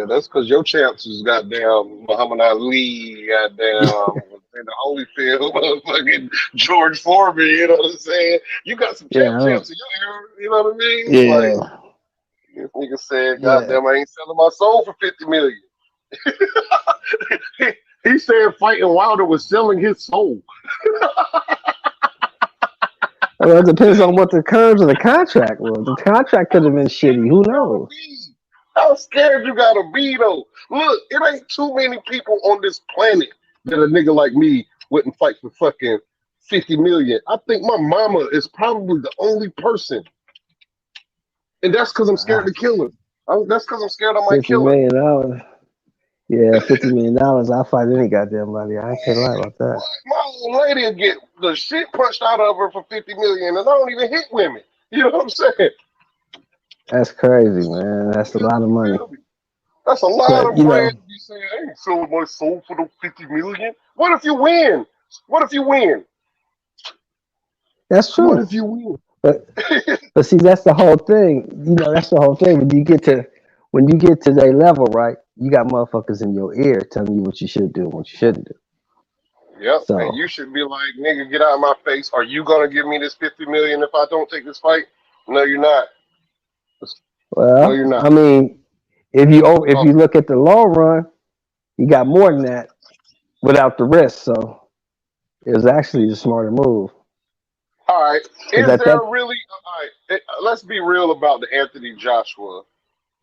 S6: that's because your champs is goddamn Muhammad Ali, goddamn in the Holyfield, motherfucking George Foreman. You know what I'm saying? You got some
S5: Yeah,
S6: champs in your era. You know what I mean? Like
S5: yeah,
S6: this nigga said,
S5: yeah.
S6: "Goddamn, I ain't selling my soul for 50 million." he, he said fighting Wilder was selling his soul.
S5: Well, it depends on what the terms of the contract was. The contract could have been shitty. Who
S6: Gotta
S5: knows?
S6: be. How scared you gotta be though? Look, it ain't too many people on this planet that a nigga like me wouldn't fight for fucking 50 million. I think my mama is probably the only person, and that's because I'm scared to kill her. That's because I'm scared I might
S5: $50
S6: kill her.
S5: million. Yeah, $50 million. I'll fight any goddamn body. I can't lie about that.
S6: My old lady will get the shit punched out of her for 50 million, and I don't even hit women. You know what I'm saying?
S5: That's crazy, man. That's a lot of
S6: You
S5: money.
S6: feel me? That's a lot
S5: But
S6: of
S5: you
S6: bread
S5: know,
S6: to be saying, I ain't selling my soul for the 50 million. What if you win? What if you win?
S5: that's
S6: What
S5: true.
S6: if you win?
S5: But but see, that's the whole thing. You know, that's the whole thing. When you get to their level, right? You got motherfuckers in your ear telling you what you should do and what you shouldn't do.
S6: Yep. And
S5: So,
S6: you should be like, nigga, get out of my face. Are you gonna give me this 50 million if I don't take this fight? No, you're not. No, you're
S5: well,
S6: not.
S5: I mean, if
S6: Oh,
S5: you look at the long run, you got more than that without the risk. So it was actually the smarter move.
S6: all right.
S5: Because
S6: Is
S5: at
S6: there
S5: that,
S6: really? All right. Let's be real about the Anthony Joshua,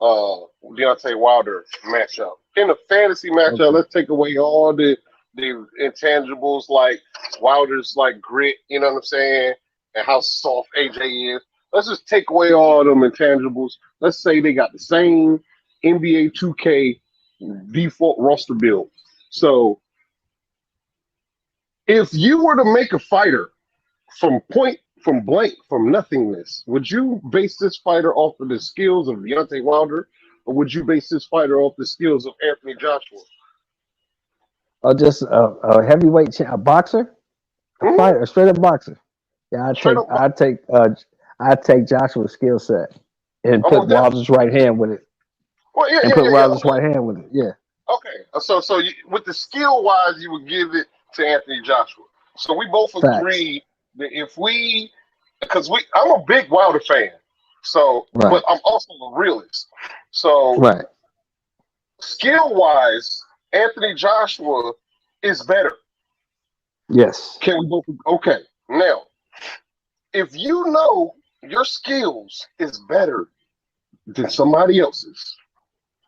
S6: Deontay Wilder matchup. In a fantasy matchup,
S5: okay,
S6: let's take away all the the intangibles like Wilder's like grit, you know what I'm saying, and how soft AJ is. Let's just take away all them intangibles. Let's say they got the same NBA 2K default roster build. So if you were to make a fighter from blank, from nothingness, would you base this fighter off of the skills of Deontay Wilder, or would you base this fighter off the skills of Anthony Joshua?
S5: Or just a heavyweight, a boxer, a fighter, a straight up boxer. Yeah, I'd take Joshua's skill set and put Wilder's right hand with it.
S6: Well, yeah,
S5: and put Wilder's right hand with it. Yeah.
S6: Okay, so with the skill wise, you would give it to Anthony Joshua. So we both agree that I'm a big Wilder fan. So, but I'm also a realist. So, skill wise, Anthony Joshua is better.
S5: Yes.
S6: Can we both? Okay. Now, if you know your skills is better than somebody else's,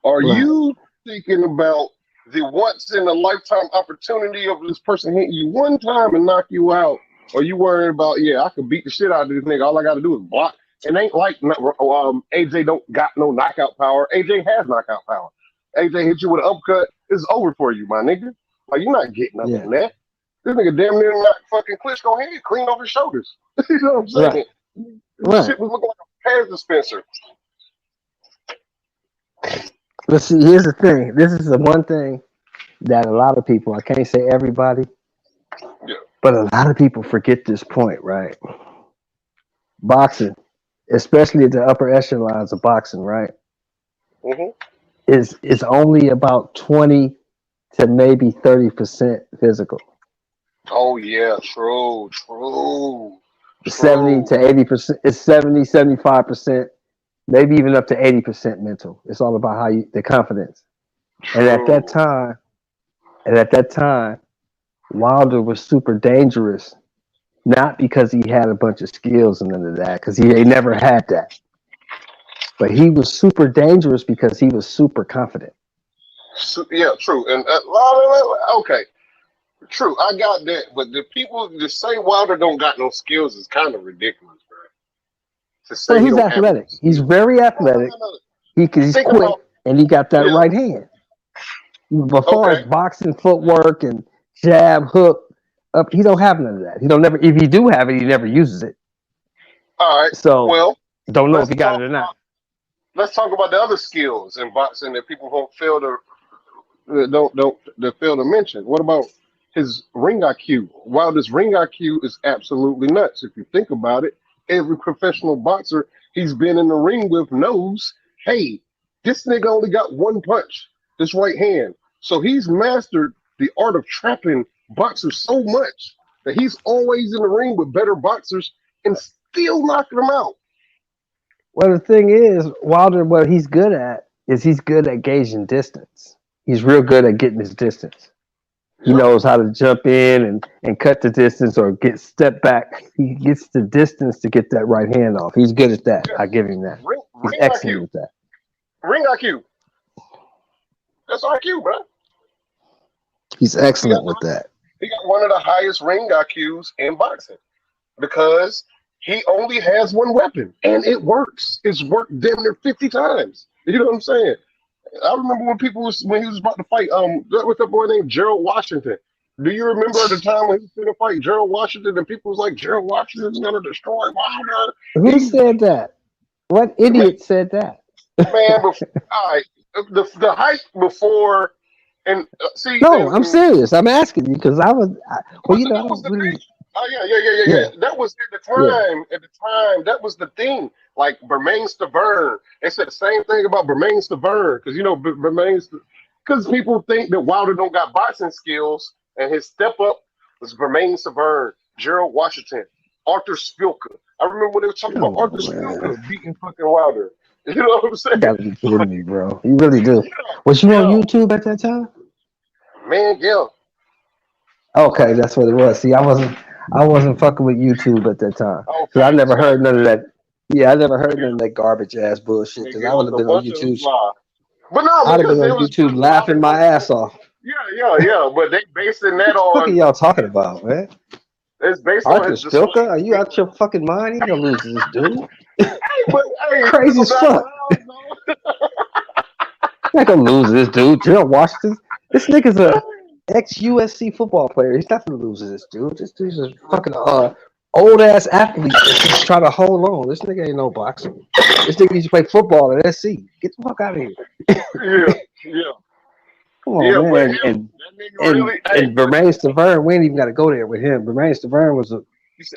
S6: are you thinking about the once in a lifetime opportunity of this person hitting you one time and knock you out? Or you worried about, I could beat the shit out of this nigga. All I got to do is block. It ain't like AJ don't got no knockout power. AJ has knockout power. AJ hit you with an uppercut, it's over for you, my nigga. Like, you're not getting up in that. This nigga damn near knocked fucking Klitschko head clean off his shoulders. You know what I'm saying? This shit was looking like a hair dispenser.
S5: But see, here's the thing. This is the one thing that a lot of people, I can't say everybody, but a lot of people forget this point, right? Boxing, especially at the upper echelons of boxing, right? Is only about 20 to maybe 30% physical.
S6: Oh yeah, true.
S5: 70 to 80%. It's 70, 75%, maybe even up to 80% mental. It's all about how the confidence. And at that time, Wilder was super dangerous, not because he had a bunch of skills and none of that, because he never had that. But he was super dangerous because he was super confident.
S6: Yeah, true. And okay, true. I got that. But the people to say Wilder don't got no skills is kind of ridiculous, bro. To say
S5: he's athletic. He's very athletic. He's quick, and he got that right hand. But far as boxing footwork and jab, hook, up, he don't have none of that. He don't never. If he do have it, he never uses it.
S6: All right.
S5: So don't know if he got it or not.
S6: Let's talk about the other skills in boxing that people don't fail to mention. What about his ring IQ? Wilder's ring IQ is absolutely nuts. If you think about it, every professional boxer he's been in the ring with knows, hey, this nigga only got one punch, this right hand. So he's mastered the art of trapping boxers so much that he's always in the ring with better boxers and still knocking them out.
S5: Well, the thing is, Wilder, what he's good at is he's good at gauging distance. He's real good at getting his distance. He knows how to jump in and cut the distance or step back. He gets the distance to get that right hand off. He's good at that. I give him that. He's excellent at that.
S6: Ring IQ. That's IQ, bro.
S5: He's excellent with that.
S6: He got one of the highest ring IQs in boxing because he only has one weapon, and it works. It's worked damn near 50 times. You know what I'm saying? I remember when he was about to fight with that boy named Gerald Washington. Do you remember the time when he was going to fight Gerald Washington and people was like, Gerald Washington's going to destroy Wilder?
S5: Who said that? What idiot said that?
S6: Man, all right. The hype before, and see.
S5: No, I'm serious. I'm asking you because I was.
S6: Oh yeah. That was at the time. Yeah. At the time, that was the thing. Like Bermain Stavern, they said the same thing about Bermain Stavern because because people think that Wilder don't got boxing skills, and his step up was Bermain Stavern, Gerald Washington, Arthur Spilka. I remember when they were talking about Arthur Spilka beating fucking Wilder. You know what I'm saying?
S5: You gotta be kidding me, bro. You really do. Was you on YouTube at that time?
S6: Man, yeah.
S5: Okay, that's what it was. See, I wasn't fucking with YouTube at that time. Because I never heard none of that. Yeah, I never heard none of that garbage ass bullshit. Because I would have been on YouTube.
S6: But no,
S5: I'd have been on YouTube laughing my ass off.
S6: Yeah. yeah. But they basing that
S5: What are
S6: on
S5: y'all talking about, man?
S6: it's based on
S5: Arthur
S6: his discussion.
S5: Spilka? Are you out your fucking mind? He gonna lose to this dude.
S6: But hey,
S5: Crazy
S6: I'm
S5: as
S6: not
S5: fuck.
S6: around, though.
S5: Not gonna lose to this dude. Gerald Washington. This nigga's a ex-USC football player. He's not gonna lose to this dude. This dude's a fucking old ass athlete that's just trying to hold on. This nigga ain't no boxer. This nigga used to play football at SC. Get the fuck out of here.
S6: Yeah.
S5: Come on,
S6: Yeah, but
S5: man.
S6: him, that nigga really,
S5: And Bermain Stavern, we ain't even got to go there with him. Bermain Stavern was a.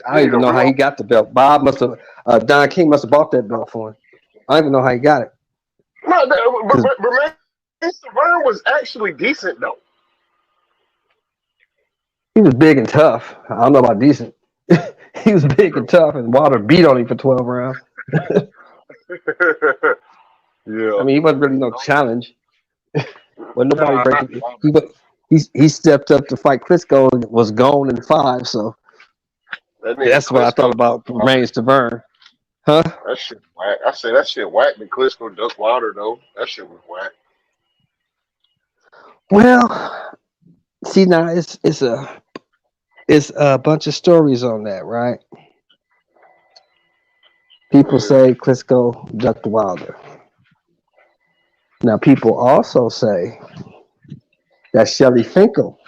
S5: I don't even know how he got the belt. Bob must have. Don King must have bought that belt for him. I don't even know how he got it.
S6: No, but Stavern was actually decent though.
S5: He was big and tough. I don't know about decent. He was big and tough, and Wilder beat on him for 12 rounds.
S6: Yeah.
S5: I mean, he wasn't really no challenge. But nobody breaking. He stepped up to fight Klitschko and was gone in 5. So that's what I thought about Bermain Stavern. Huh?
S6: That shit whack. I say that shit whack. The Klitschko Duck Wilder though. That shit was whack.
S5: Well, see now it's a bunch of stories on that, right? People say Klitschko ducked Wilder. Now people also say that Shelly Finkel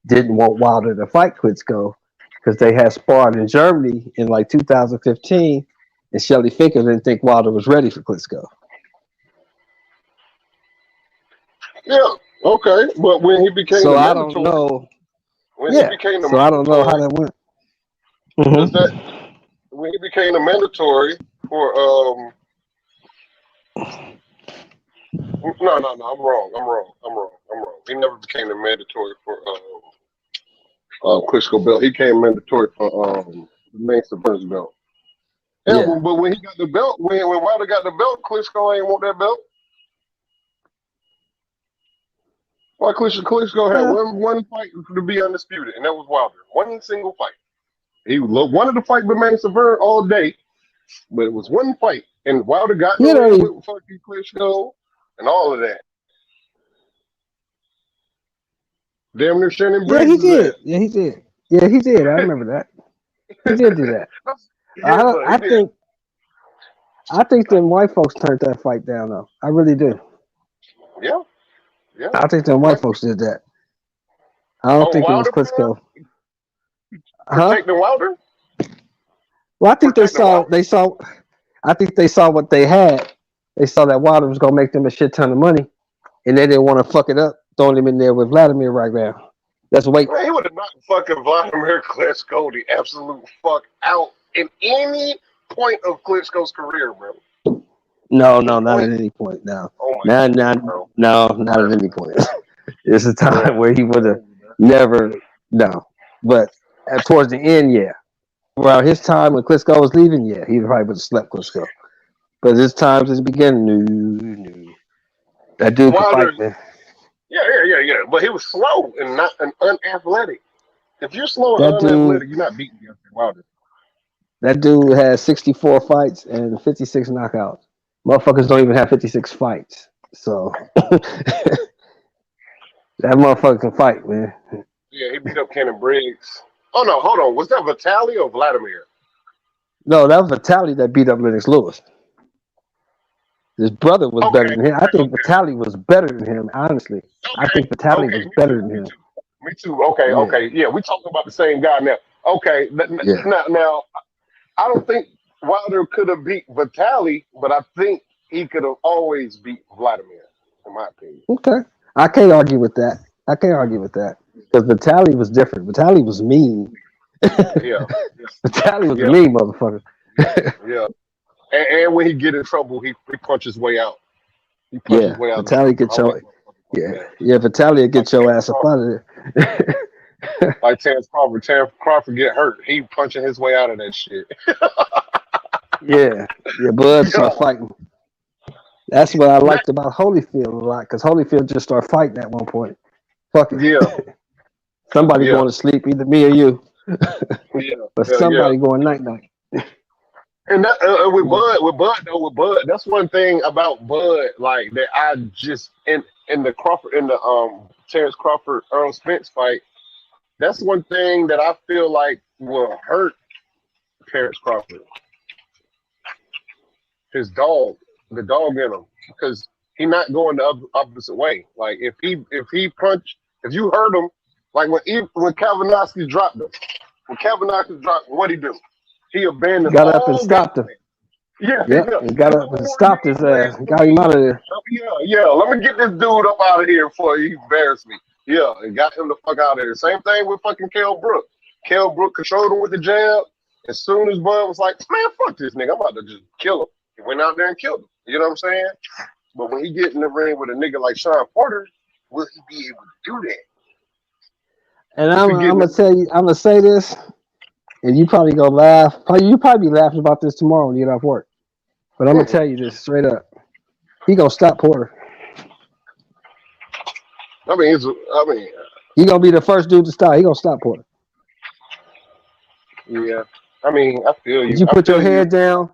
S5: didn't want Wilder to fight Klitschko because they had sparred in Germany in like 2015, and Shelly Finkel didn't think Wilder was ready for Klitschko.
S6: Yeah. Okay. But when he became
S5: So
S6: the
S5: I
S6: mandatory,
S5: don't know.
S6: when he became the
S5: So I don't know how that went.
S6: Does that when he became the mandatory for no, I'm wrong. He never became the mandatory for Klitschko belt. He came mandatory for the main Stavern's belt. Yeah, but when he got the belt, when Wilder got the belt, Klitschko ain't want that belt. Why Klitschko had one fight to be undisputed, and that was Wilder. One single fight. He wanted to fight Bermain Stavern all day, but it was one fight, and Wilder got in there with fucking Klitschko and all of that. Damn near Shannon Briggs.
S5: Yeah, he did. Yeah, he did. I remember that. He did do that. I think them white folks turned that fight down, though. I really do.
S6: Yeah.
S5: I think them white folks did that. I don't think Wilder it was Klitschko.
S6: Protecting Wilder?
S5: Well, I think they saw. I think they saw what they had. They saw that Wilder was gonna make them a shit ton of money, and they didn't want to fuck it up, throwing him in there with Vladimir right now. That's wait.
S6: Man, he would have knocked fucking Vladimir Klitschko the absolute fuck out in any point of Klitschko's career, bro.
S5: No, not at any point. No, not at any point. It's a time where he would have never. No, but towards the end, yeah. Around his time when Klitschko was leaving, yeah, he probably would have slept Klitschko. But his times is beginning. No. That dude can fight, man.
S6: Yeah. But he was slow and not unathletic. If you're slow and unathletic, you're not beating Wilder.
S5: That dude has 64 fights and 56 knockouts. Motherfuckers don't even have 56 fights. So that motherfucker can fight, man.
S6: Yeah, he beat up Shannon Briggs. Oh no, hold on. Was that Vitaly or Vladimir?
S5: No, that was Vitaly that beat up Lennox Lewis. His brother was better than him. I think Vitaly was better than him, honestly. I think Vitaly was better than him.
S6: Me too. Okay. Yeah, we talking about the same guy now. Okay. Now, I don't think Wilder could have beat Vitaly, but I think he could have always beat Vladimir, in my opinion.
S5: Okay. I can't argue with that. Because Vitaly was different. Vitaly was mean.
S6: Yeah.
S5: Vitaly was a mean motherfucker.
S6: Yeah. And when he get in trouble, he punches his way out. He punches his way out.
S5: Vitaly get your Vitaly will get your ass up out of there.
S6: Like Terrence Crawford get hurt. He punching his way out of that shit.
S5: Yeah, Bud start fighting. That's what I liked about Holyfield a lot, because Holyfield just started fighting at one point. Fuck it.
S6: Yeah.
S5: Somebody going to sleep, either me or you. But somebody going night-night.
S6: And that, with Bud, that's one thing about Bud, like that I just, and in the Terrence Crawford Earl Spence fight, that's one thing that I feel like will hurt Terrence Crawford. His dog, the dog in him, because he not going the opposite way. Like if he punched, if you hurt him, like when Kavanowski dropped him, what'd he do? He abandoned.
S5: Got up and stopped him.
S6: Yeah,
S5: Yep,
S6: yeah.
S5: he got up and stopped his ass. Got him out of there.
S6: Yeah. Let me get this dude up out of here before he embarrassed me. Yeah, and got him the fuck out of there. Same thing with fucking Kell Brook. Kell Brook controlled him with the jab. As soon as Bud was like, man, fuck this nigga, I'm about to just kill him. He went out there and killed him. You know what I'm saying? But when he get in the ring with a nigga like Sean Porter, will he be able to do that?
S5: And I'm gonna tell you, I'm gonna say this, and you probably gonna laugh. You probably be laughing about this tomorrow when you get off work. But I'm gonna tell you this straight up. He gonna stop Porter.
S6: I mean,
S5: he gonna be the first dude to stop. He gonna stop Porter.
S6: Yeah. I mean, I feel you.
S5: You put your head down.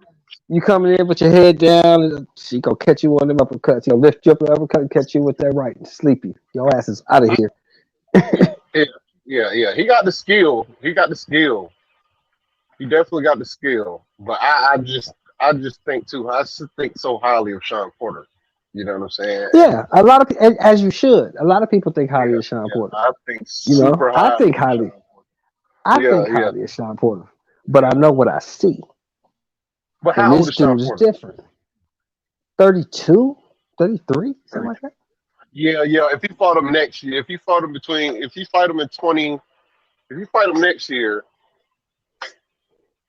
S5: You coming in with your head down, and she gonna catch you on them uppercuts. He'll lift you up an uppercut and catch you with that right and sleep you. Your ass is out of here.
S6: Yeah. He got the skill. He definitely got the skill. But I just think too. I think so highly of Sean Porter. You know what I'm saying?
S5: Yeah, a lot of people, as you should. A lot of people think highly of Sean Porter.
S6: I think super high.
S5: I think highly. Highly of Sean Porter, but I know what I see.
S6: But how old is Sean Porter?
S5: This dude is different. 32, 33, something like that.
S6: Yeah. If he fought him next year, if he fight him next year,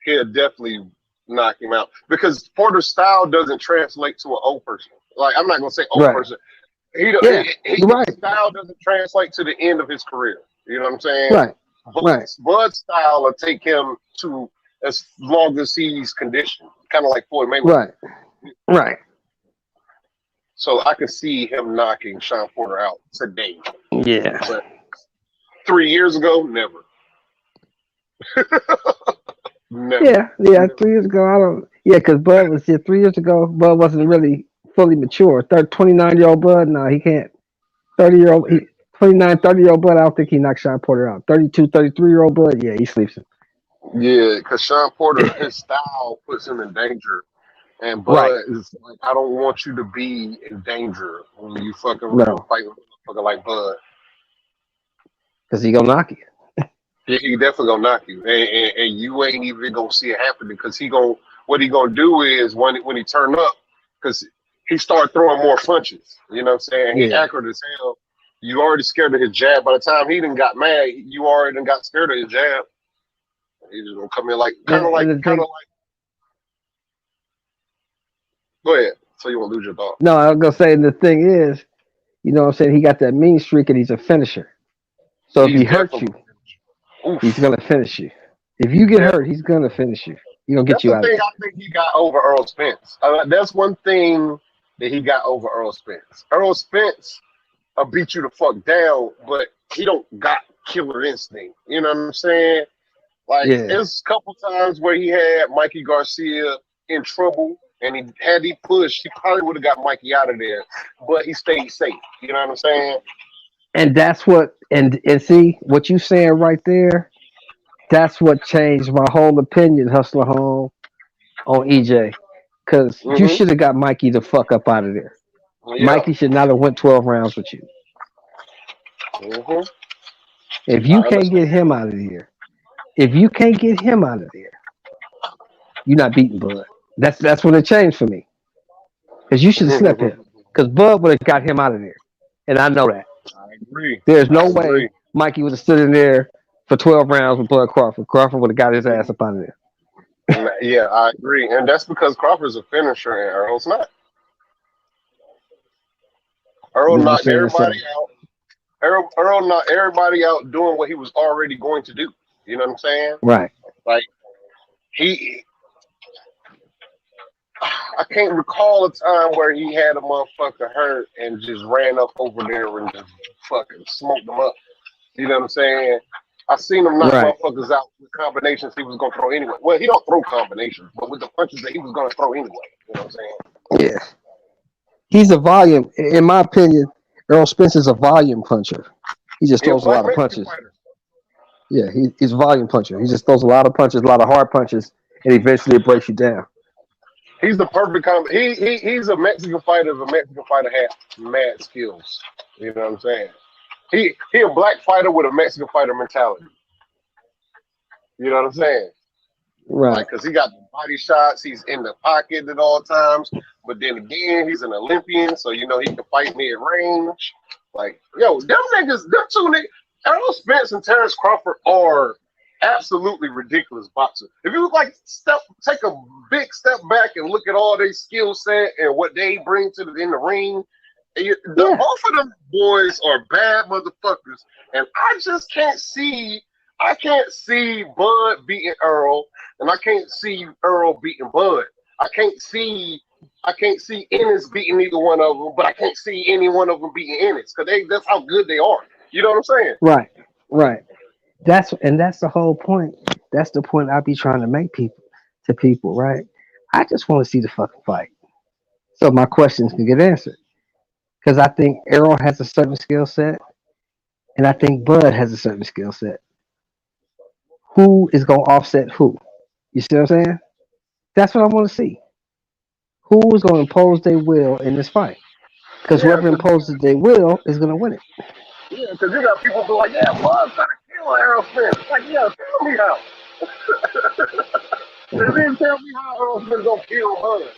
S6: he'll definitely knock him out because Porter's style doesn't translate to an old person. Like I'm not gonna say old person. His style doesn't translate to the end of his career. You know what I'm saying?
S5: Right.
S6: Bud's style will take him to as long as he's conditioned, kind of like Floyd Mayweather.
S5: Right.
S6: So I can see him knocking Sean Porter out today.
S5: Yeah.
S6: But 3 years ago, never. Never.
S5: Yeah. 3 years ago, because Bud was here 3 years ago. Bud wasn't really fully mature. 29-year-old Bud, no, he can't. 30-year-old, 29, 30-year-old Bud, I don't think he knocked Sean Porter out. 32, 33-year-old Bud, yeah, he sleeps him.
S6: Yeah, because Sean Porter, his style puts him in danger. And Bud is like, I don't want you to be in danger when you fucking fight with a motherfucker like Bud.
S5: Because he gonna knock you.
S6: Yeah, he definitely gonna knock you. And you ain't even gonna see it happen because what he gonna do is when he turn up, because he start throwing more punches. You know what I'm saying? He accurate as hell. You already scared of his jab. By the time he done got mad, you already done got scared of his jab. He's just gonna come in kind of like. Go ahead. So you won't lose your thought.
S5: No, I was gonna say the thing is, you know what I'm saying, he got that mean streak and he's a finisher. So if he hurts you, he's gonna finish you. If you get hurt, he's gonna finish you. He's gonna get you out of it.
S6: I think he got over Earl Spence. That's one thing that he got over Earl Spence. Earl Spence will beat you the fuck down, but he don't got killer instinct. You know what I'm saying? Like there's a couple times where he had Mikey Garcia in trouble. And had he pushed, he probably would have got Mikey out of there. But he stayed safe. You know what I'm saying?
S5: And that's what, and see, what you saying right there, that's what changed my whole opinion, Hustler Home, on EJ. Because you should have got Mikey the fuck up out of there. Yeah. Mikey should not have went 12 rounds with you. If you can't get him out of there, you're not beating Bud. That's when it changed for me. Because you should have slept him. Because Bud would have got him out of there. And I know that.
S6: I agree.
S5: There's no way Mikey would have stood in there for 12 rounds with Bud Crawford. Crawford would have got his ass up out of there.
S6: Yeah, I agree. And that's because Crawford's a finisher and Earl's not. Earl knocked everybody out. Earl knocked everybody out doing what he was already going to do. You know what I'm saying?
S5: Right.
S6: Like, I can't recall a time where he had a motherfucker hurt and just ran up over there and just fucking smoked them up. You know what I'm saying? I seen him knock motherfuckers out with combinations he was gonna throw anyway. Well, he don't throw combinations, but with the punches that he was gonna throw anyway. You know what I'm saying?
S5: Yeah. He's a volume, in my opinion. Errol Spence is a volume puncher. He just
S6: Yeah,
S5: throws a
S6: black
S5: lot of
S6: Mexican
S5: punches.
S6: fighter.
S5: Yeah, he's a volume puncher. He just throws a lot of punches, a lot of hard punches, and eventually it breaks you down.
S6: He's the perfect he's a Mexican fighter. If a Mexican fighter had mad skills, you know what I'm saying? He a black fighter with a Mexican fighter mentality. You know what I'm saying?
S5: Right.
S6: Like, cause he got the body shots. He's in the pocket at all times. But then again, he's an Olympian, so you know he can fight mid range. Like, yo, them two niggas, Errol Spence and Terrence Crawford are absolutely ridiculous boxers. If you like take a big step back and look at all their skill set and what they bring in the ring, both of them boys are bad motherfuckers, and I just can't see. I can't see Bud beating Earl, and I can't see Earl beating Bud. I can't see Ennis beating either one of them, but I can't see any one of them beating Ennis because that's how good they are. You know what I'm saying?
S5: Right. That's the whole point. That's the point I be trying to make to people, right? I just want to see the fucking fight, so my questions can get answered. Because I think Errol has a certain skill set, and I think Bud has a certain skill set. Who is gonna offset who? You see what I'm saying? That's what I want to see. Who is gonna impose their will in this fight? Because whoever imposes their will is gonna win it.
S6: Yeah, because you got people who are like, yeah, Bud's trying to kill Errol Spence. Like, yeah, tell me how. They didn't tell me how Errol Spence gonna kill Bud.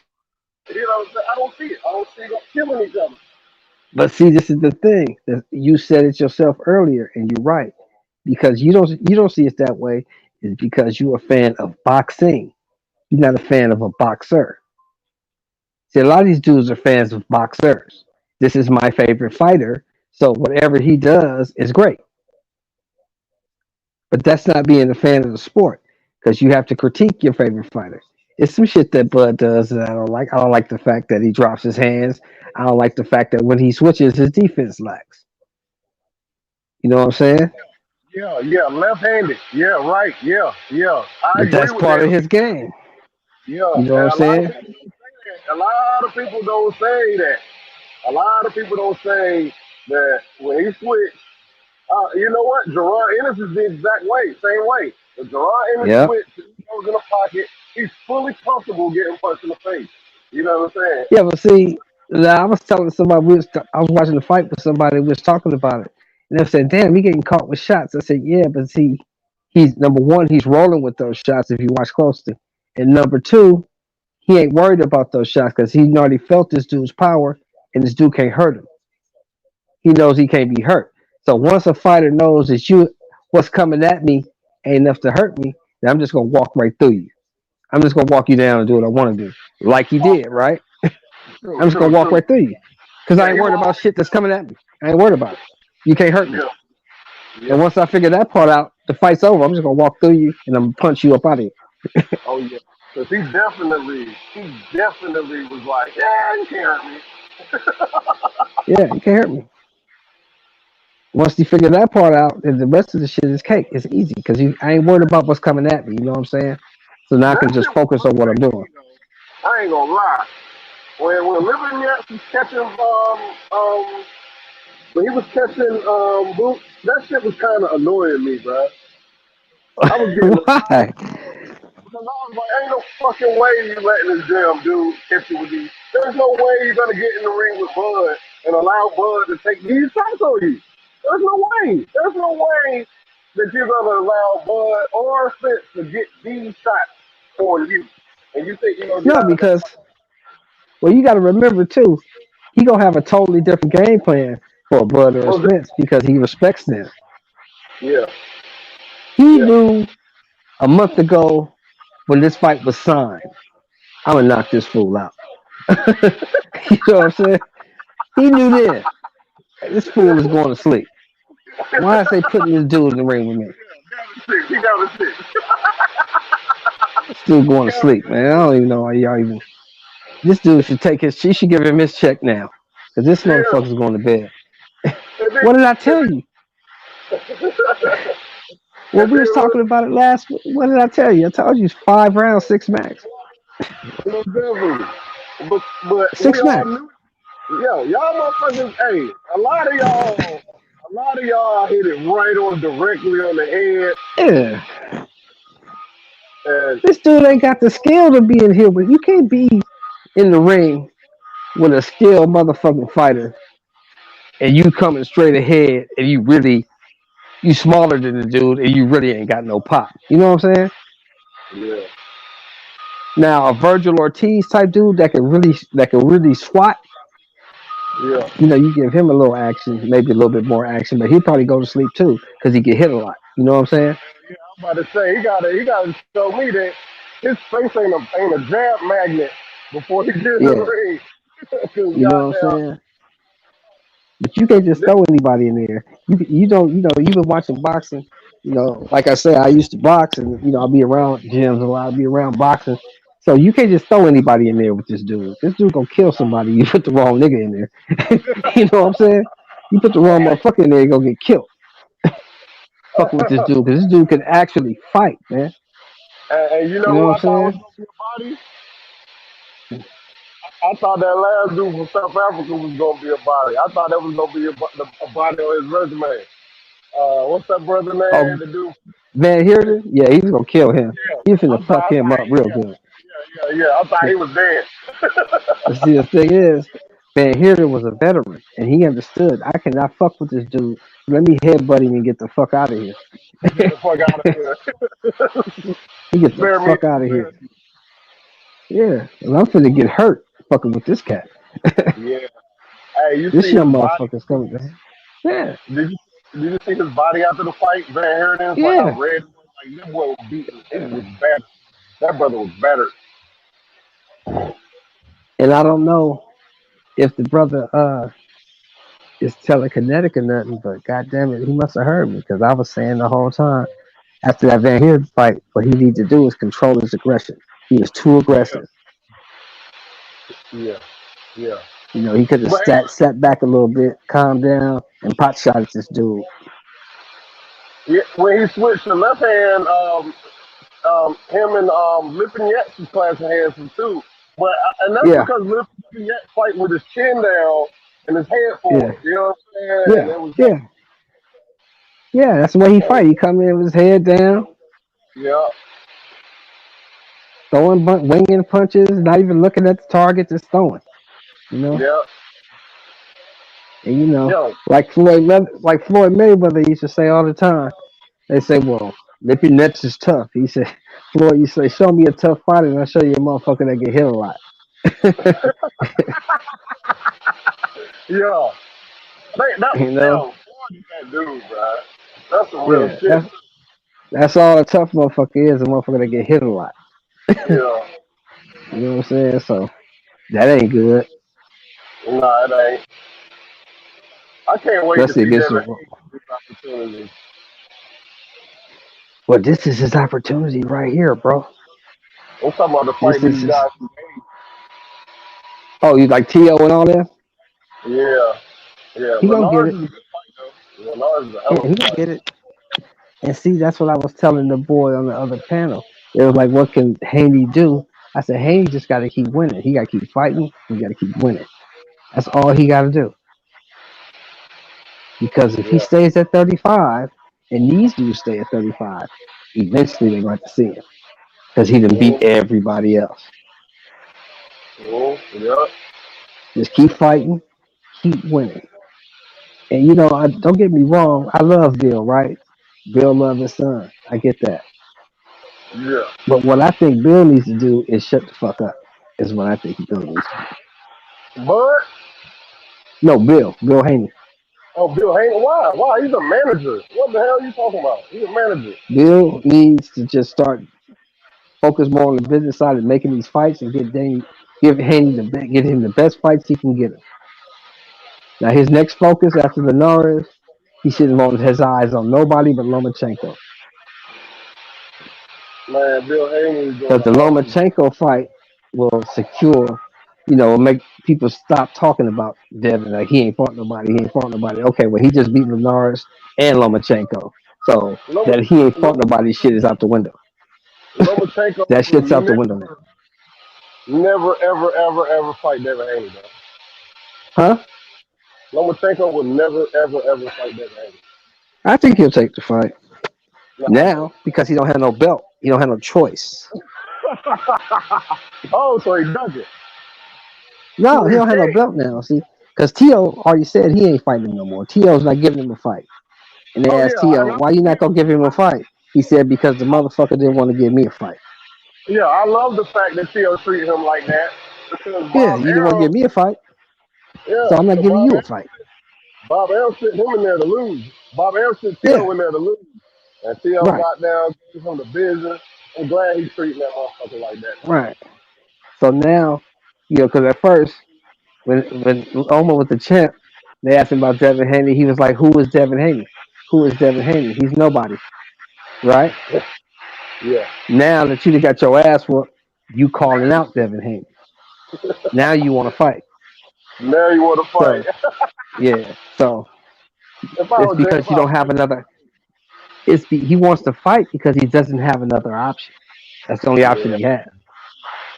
S6: You know what I'm saying? I don't see it. I don't see them killing each other.
S5: But see, this is the thing. You said it yourself earlier, and you're right. Because you don't see it that way, is because you're a fan of boxing. You're not a fan of a boxer. See, a lot of these dudes are fans of boxers. This is my favorite fighter, so whatever he does is great. But that's not being a fan of the sport, because you have to critique your favorite fighter. It's some shit that Bud does that I don't like. I don't like the fact that he drops his hands. I don't like the fact that when he switches, his defense lacks. You know what I'm saying?
S6: Yeah, left-handed. Yeah, right. Yeah.
S5: But that's part of his game.
S6: Yeah,
S5: you know what I'm saying?
S6: A lot of people don't say that. A lot of people don't say that when he switched. You know what? Jerome Ennis is the exact way, same way. If Jerome Ennis switched, he goes in the pocket. He's fully comfortable getting punched in the face. You know what I'm saying?
S5: Yeah, but see, I was telling somebody I was watching the fight with somebody who was talking about it, and they said, "Damn, he getting caught with shots." I said, "Yeah, but see, he's number one, he's rolling with those shots if you watch closely, and number two, he ain't worried about those shots because he already felt this dude's power, and this dude can't hurt him. He knows he can't be hurt. So once a fighter knows that what's coming at me ain't enough to hurt me, then I'm just gonna walk right through you. I'm just gonna walk you down and do what I want to do, like he did, right? I'm just gonna walk right through you because I ain't worried about shit that's coming at me. I ain't worried about it. You can't hurt me. And once I figure that part out, the fight's over. I'm just gonna walk through you and I'm gonna punch you up out of here."
S6: Oh yeah, because he definitely was like, "Yeah, you can't hurt me."
S5: Yeah, you can't hurt me. Once you figure that part out, then the rest of the shit is cake. It's easy because I ain't worried about what's coming at me. You know what I'm saying? So now I can just focus on what I'm doing.
S6: I ain't gonna lie. When Living Yats was catching when he was catching Boots, that shit was kind of annoying me, bro. I was getting
S5: why?
S6: Because I was like, ain't no fucking way you letting this damn dude catch you with these. There's no way you're gonna get in the ring with Bud and allow Bud to take these shots on you. There's no way. There's no way that you're gonna allow Bud or Spence to get these shots on you. And you think you're gonna get
S5: No, because you got to remember too, he gonna have a totally different game plan for Bud or Spence because he respects them.
S6: Yeah.
S5: He knew a month ago when this fight was signed, I'm gonna knock this fool out. You know what I'm saying? He knew then. This fool is going to sleep. Why is they putting this dude in the ring with me?
S6: He got a stick.
S5: Still going to sleep, man. I don't even know why y'all even. This dude should she should give him his check now. Because this motherfucker's going to bed. What did I tell you? When we was talking about it last, what did I tell you? I told you it's 5 rounds, 6 max.
S6: But
S5: 6 max.
S6: Yo, y'all motherfuckers, hey, a lot of y'all hit it right on directly on the head.
S5: Yeah,
S6: And
S5: this dude ain't got the skill to be in here, but you can't be in the ring with a skilled motherfucking fighter and you coming straight ahead and you smaller than the dude and you really ain't got no pop. You know what I'm saying?
S6: yeah,
S5: Now a Virgil Ortiz type dude that can really swat.
S6: yeah.
S5: You give him a little action, maybe a little bit more action, but he'd probably go to sleep too because he get hit a lot. You know what I'm saying?
S6: Yeah, I'm about to say he gotta show me that his face ain't a jab magnet before he get in the
S5: Yeah,
S6: ring. Cause
S5: you know what I'm
S6: goddamn,
S5: saying. But you can't just
S6: this,
S5: throw anybody in there. You don't you've been watching boxing. Like I said, I used to box, and I'll be around gyms a lot. I'll be around boxing. So you can't just throw anybody in there with this dude. This dude gonna kill somebody. You put the wrong nigga in there. You know what I'm saying? You put the wrong motherfucker in there, you're gonna get killed. Fucking with this dude, because this dude can actually fight, man.
S6: and you
S5: You
S6: know
S5: know
S6: who
S5: what
S6: I
S5: I'm
S6: thought was
S5: saying?
S6: gonna be a body? I thought that last dude from South Africa was gonna be a body. I thought that was gonna be a body on his resume. What's that brother name?
S5: Oh,
S6: The dude.
S5: Van Heerden? Yeah, he's gonna kill him.
S6: Yeah,
S5: He's finna fuck
S6: I
S5: him
S6: thought
S5: up real good.
S6: yeah. I thought he was dead.
S5: But see, the thing is, Van Heerden was a veteran, and he understood. I cannot fuck with this dude. Let me headbutt him and get the fuck out of here.
S6: Get the fuck out of here.
S5: He get the
S6: Spare me
S5: fuck
S6: the
S5: out of here.
S6: embarrassment.
S5: Yeah, and I'm finna get hurt fucking with this cat.
S6: Yeah. Hey, you
S5: This
S6: see his
S5: young
S6: body?
S5: motherfucker's coming, man. Yeah,
S6: Did you see his body after the fight? Van Heriden's like how
S5: yeah,
S6: red it was. Like that boy was beaten. It
S5: yeah.
S6: was better. That brother was better.
S5: And I don't know if the brother is telekinetic or nothing, but goddamn it, he must have heard me because I was saying the whole time after that Van Heerden fight, what he needs to do is control his aggression. He was too
S6: Yeah,
S5: aggressive.
S6: yeah, yeah.
S5: He could have
S6: But
S5: sat back a little bit, calmed down, and pot shot at this dude.
S6: yeah, when he switched to left hand, him and Lipinets was clashing hands too. But and that's
S5: Yeah,
S6: because Lipinets fight with his chin down and his head
S5: yeah,
S6: forward. You know what I'm saying? And
S5: yeah,
S6: it was
S5: yeah, yeah. That's the way he fight. He come in with his head down,
S6: yeah,
S5: winging punches, not even looking at the target, just throwing. You know,
S6: yeah.
S5: and
S6: Yo,
S5: Like Floyd Mayweather used to say all the time. They say, "Well, Lippy Nets is tough." He said, "Floyd, you say, show me a tough fighter, and I'll show you a motherfucker that get hit a lot."
S6: yeah.
S5: you know,
S6: Ford is that dude, bro. That's some real
S5: yeah,
S6: shit.
S5: that's all a tough motherfucker is, a motherfucker that get hit a lot.
S6: Yeah.
S5: You know what I'm saying? So that ain't good,
S6: Nah, it ain't. I can't wait to
S5: especially
S6: see
S5: against
S6: Devin
S5: the.
S6: Haney get this opportunity.
S5: Well, this is his opportunity right here, bro.
S6: I'm talking about the fight
S5: This is
S6: these
S5: his.
S6: guys
S5: Oh, you like T.O. and all that?
S6: made. Yeah. Yeah.
S5: He gonna get
S6: Lenars
S5: it.
S6: is a good fight, though. Lenars is a
S5: Yeah,
S6: hell of
S5: he
S6: a
S5: gonna
S6: fight.
S5: get it. And see, that's what I was telling the boy on the other panel. It was like, what can Haney do? I said, Haney just got to keep winning. He got to keep fighting. He got to keep winning. That's all he got to do. Because if he
S6: Yeah.
S5: stays at 35, and these dudes stay at 35, eventually they're going to see him because he done beat
S6: Mm-hmm.
S5: everybody else.
S6: Mm-hmm. Yeah.
S5: Just keep fighting, keep winning. And don't get me wrong. I love Bill, right? Bill love his son. I get that.
S6: Yeah.
S5: But what I think Bill needs to do is shut the fuck up. Is what I think Bill needs to do.
S6: But,
S5: No, Bill Haney.
S6: oh, Bill Haney, why? Why? He's a manager. What the hell are you talking about? He's a manager.
S5: Bill needs to just start focus more on the business side of making these fights and get him the best fights he can get him. Now his next focus after the Norris, he shouldn't want his eyes on nobody but Lomachenko.
S6: Man, Bill Haney is doing
S5: Because
S6: an
S5: the
S6: awesome.
S5: Lomachenko fight will secure, make people stop talking about Devin. Like he ain't fought nobody, he ain't fought nobody. Okay, well he just beat Linares and Lomachenko. So
S6: Loma,
S5: that he ain't fought
S6: Loma,
S5: nobody shit is out the window.
S6: Lomachenko
S5: That
S6: will
S5: shit's out the window now.
S6: never, ever, ever, ever fight Devin Haney, bro.
S5: Huh?
S6: Lomachenko would never, ever, ever fight Devin Haney.
S5: I think he'll take the fight
S6: No, I don't.
S5: now because he don't have no belt. He don't have no choice.
S6: Oh, so he doesn't.
S5: No,
S6: So
S5: he
S6: he's
S5: don't have no
S6: scared.
S5: belt now. See, because Tio already said he ain't fighting him no more. Tio's not giving him a fight. And they
S6: Oh
S5: asked
S6: yeah, and
S5: Tio,
S6: I,
S5: why you not gonna give him a fight? He said because the motherfucker didn't want to give me a fight.
S6: yeah, I love the fact that Tio treated him like that because
S5: Yeah,
S6: Bob
S5: you didn't want to
S6: Arum,
S5: give me a fight, so
S6: yeah,
S5: I'm not
S6: because
S5: giving you a fight.
S6: Bob Arum sent him in there to lose. Bob Arum sent
S5: Yeah,
S6: Tio in there to lose, and Tio
S5: right,
S6: got down, gave him the business. I'm glad he's treating that motherfucker like that.
S5: right. So now, because at first when Omar was the champ, they asked him about Devin Haney. He was like, "Who is Devin Haney? Who is Devin Haney? He's nobody." Right
S6: Yeah.
S5: now that you done got your ass whooped, you calling out Devin Haney. Now you want to fight.
S6: Now you want to
S5: So
S6: fight.
S5: yeah, so
S6: If I
S5: it's
S6: was there,
S5: because you don't have another. He wants to fight because he doesn't have another option. That's the only option
S6: yeah,
S5: he has.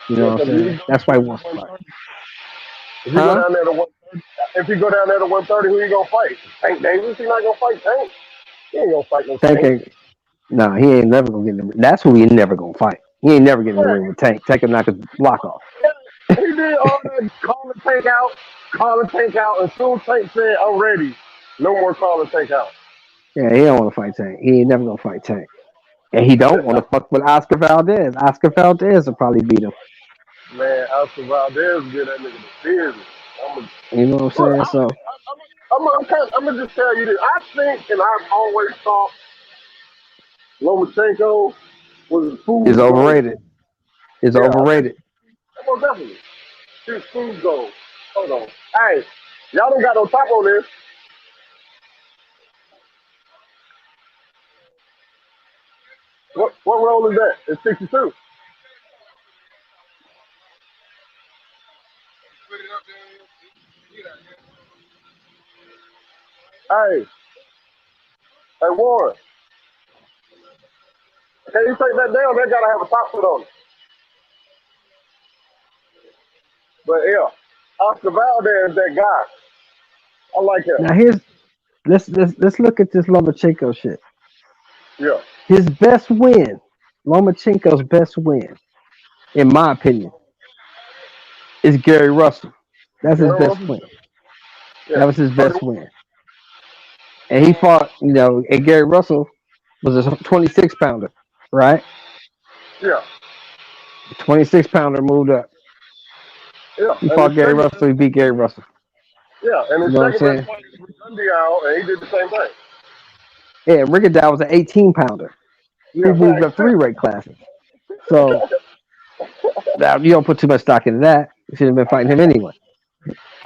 S5: You know
S6: yeah.
S5: what
S6: Because
S5: I'm saying? That's why he wants to fight.
S6: if you go
S5: Huh?
S6: down there to 130, if you go down there to 130, who you gonna fight? Tank Davis? He not gonna fight Tank. He ain't gonna fight no
S5: Tank
S6: Tank.
S5: ain't. Nah, he ain't never gonna get in the ring. That's who he never gonna fight. He ain't never getting in the
S6: Yeah,
S5: ring with Tank. Tank can knock his block off.
S6: he did all that calling Tank out, and soon Tank said, "I'm ready." No more calling Tank out.
S5: Yeah, he don't want to fight Tank. He ain't never gonna fight Tank. And he don't want to fuck with Oscar Valdez. Oscar Valdez will probably beat him.
S6: Man, Oscar Valdez get that nigga the business. I'm a,
S5: You know what I'm
S6: look,
S5: saying? So
S6: I'm gonna just tell you this. I think, and I've always thought Lomachenko was a
S5: it's
S6: fool's gold.
S5: overrated. It's
S6: Yeah, I think
S5: overrated.
S6: most definitely. She's fool's gold. Hold on. Hey, y'all don't got no top on this. What role is that? It's 62. Hey, hey Warren, can you take that down? They gotta have a top foot on it. But yeah, Oscar Valdez, that guy. I like him.
S5: Now let's look at this Lomachenko shit.
S6: Yeah.
S5: His best win, Lomachenko's best win, in my opinion, is Gary Russell. That's his
S6: Gary
S5: best
S6: Russell.
S5: win.
S6: Yeah.
S5: That was his best
S6: 31.
S5: win. And he fought, and Gary Russell was a 26 pounder, right?
S6: Yeah.
S5: 26 pounder moved up.
S6: Yeah.
S5: He
S6: And the
S5: fought Gary
S6: second,
S5: Russell. He beat Gary Russell.
S6: yeah, and
S5: You
S6: his
S5: know what I'm
S6: second best
S5: saying?
S6: fight was Gundy, and he did the same thing.
S5: Yeah, Rigondeaux was an 18 pounder who
S6: Yeah,
S5: moved up
S6: facts.
S5: 3 weight classes. So now you don't put too much stock into that. You should have been fighting him anyway.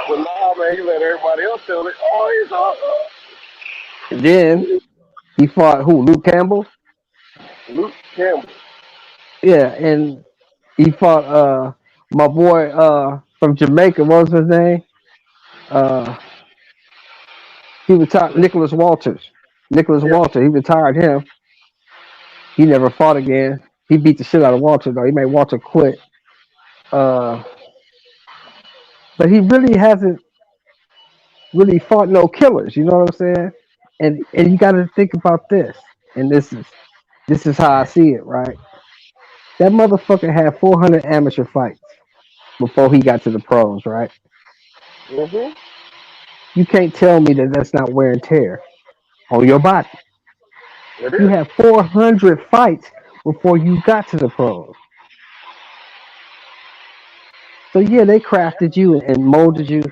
S6: But nah, man, he let everybody else tell it. Oh, he's all
S5: And then he fought who? Luke Campbell.
S6: Luke Campbell.
S5: Yeah, and he fought my boy from Jamaica. What was his name? Uh, he retired. Nicholas Walters. Nicholas
S6: Yeah.
S5: Walter. He retired him. He never fought again. He beat the shit out of Walter though. He made Walter quit. Uh, but he really hasn't really fought no killers. You know what I'm saying? And you got to think about this. And this is how I see it. Right? That motherfucker had 400 amateur fights before he got to the pros. Right?
S6: Mm-hmm.
S5: You can't tell me that that's not wear and tear on your body.
S6: It
S5: You
S6: is.
S5: had 400 fights before you got to the pros. So yeah, they crafted you and molded you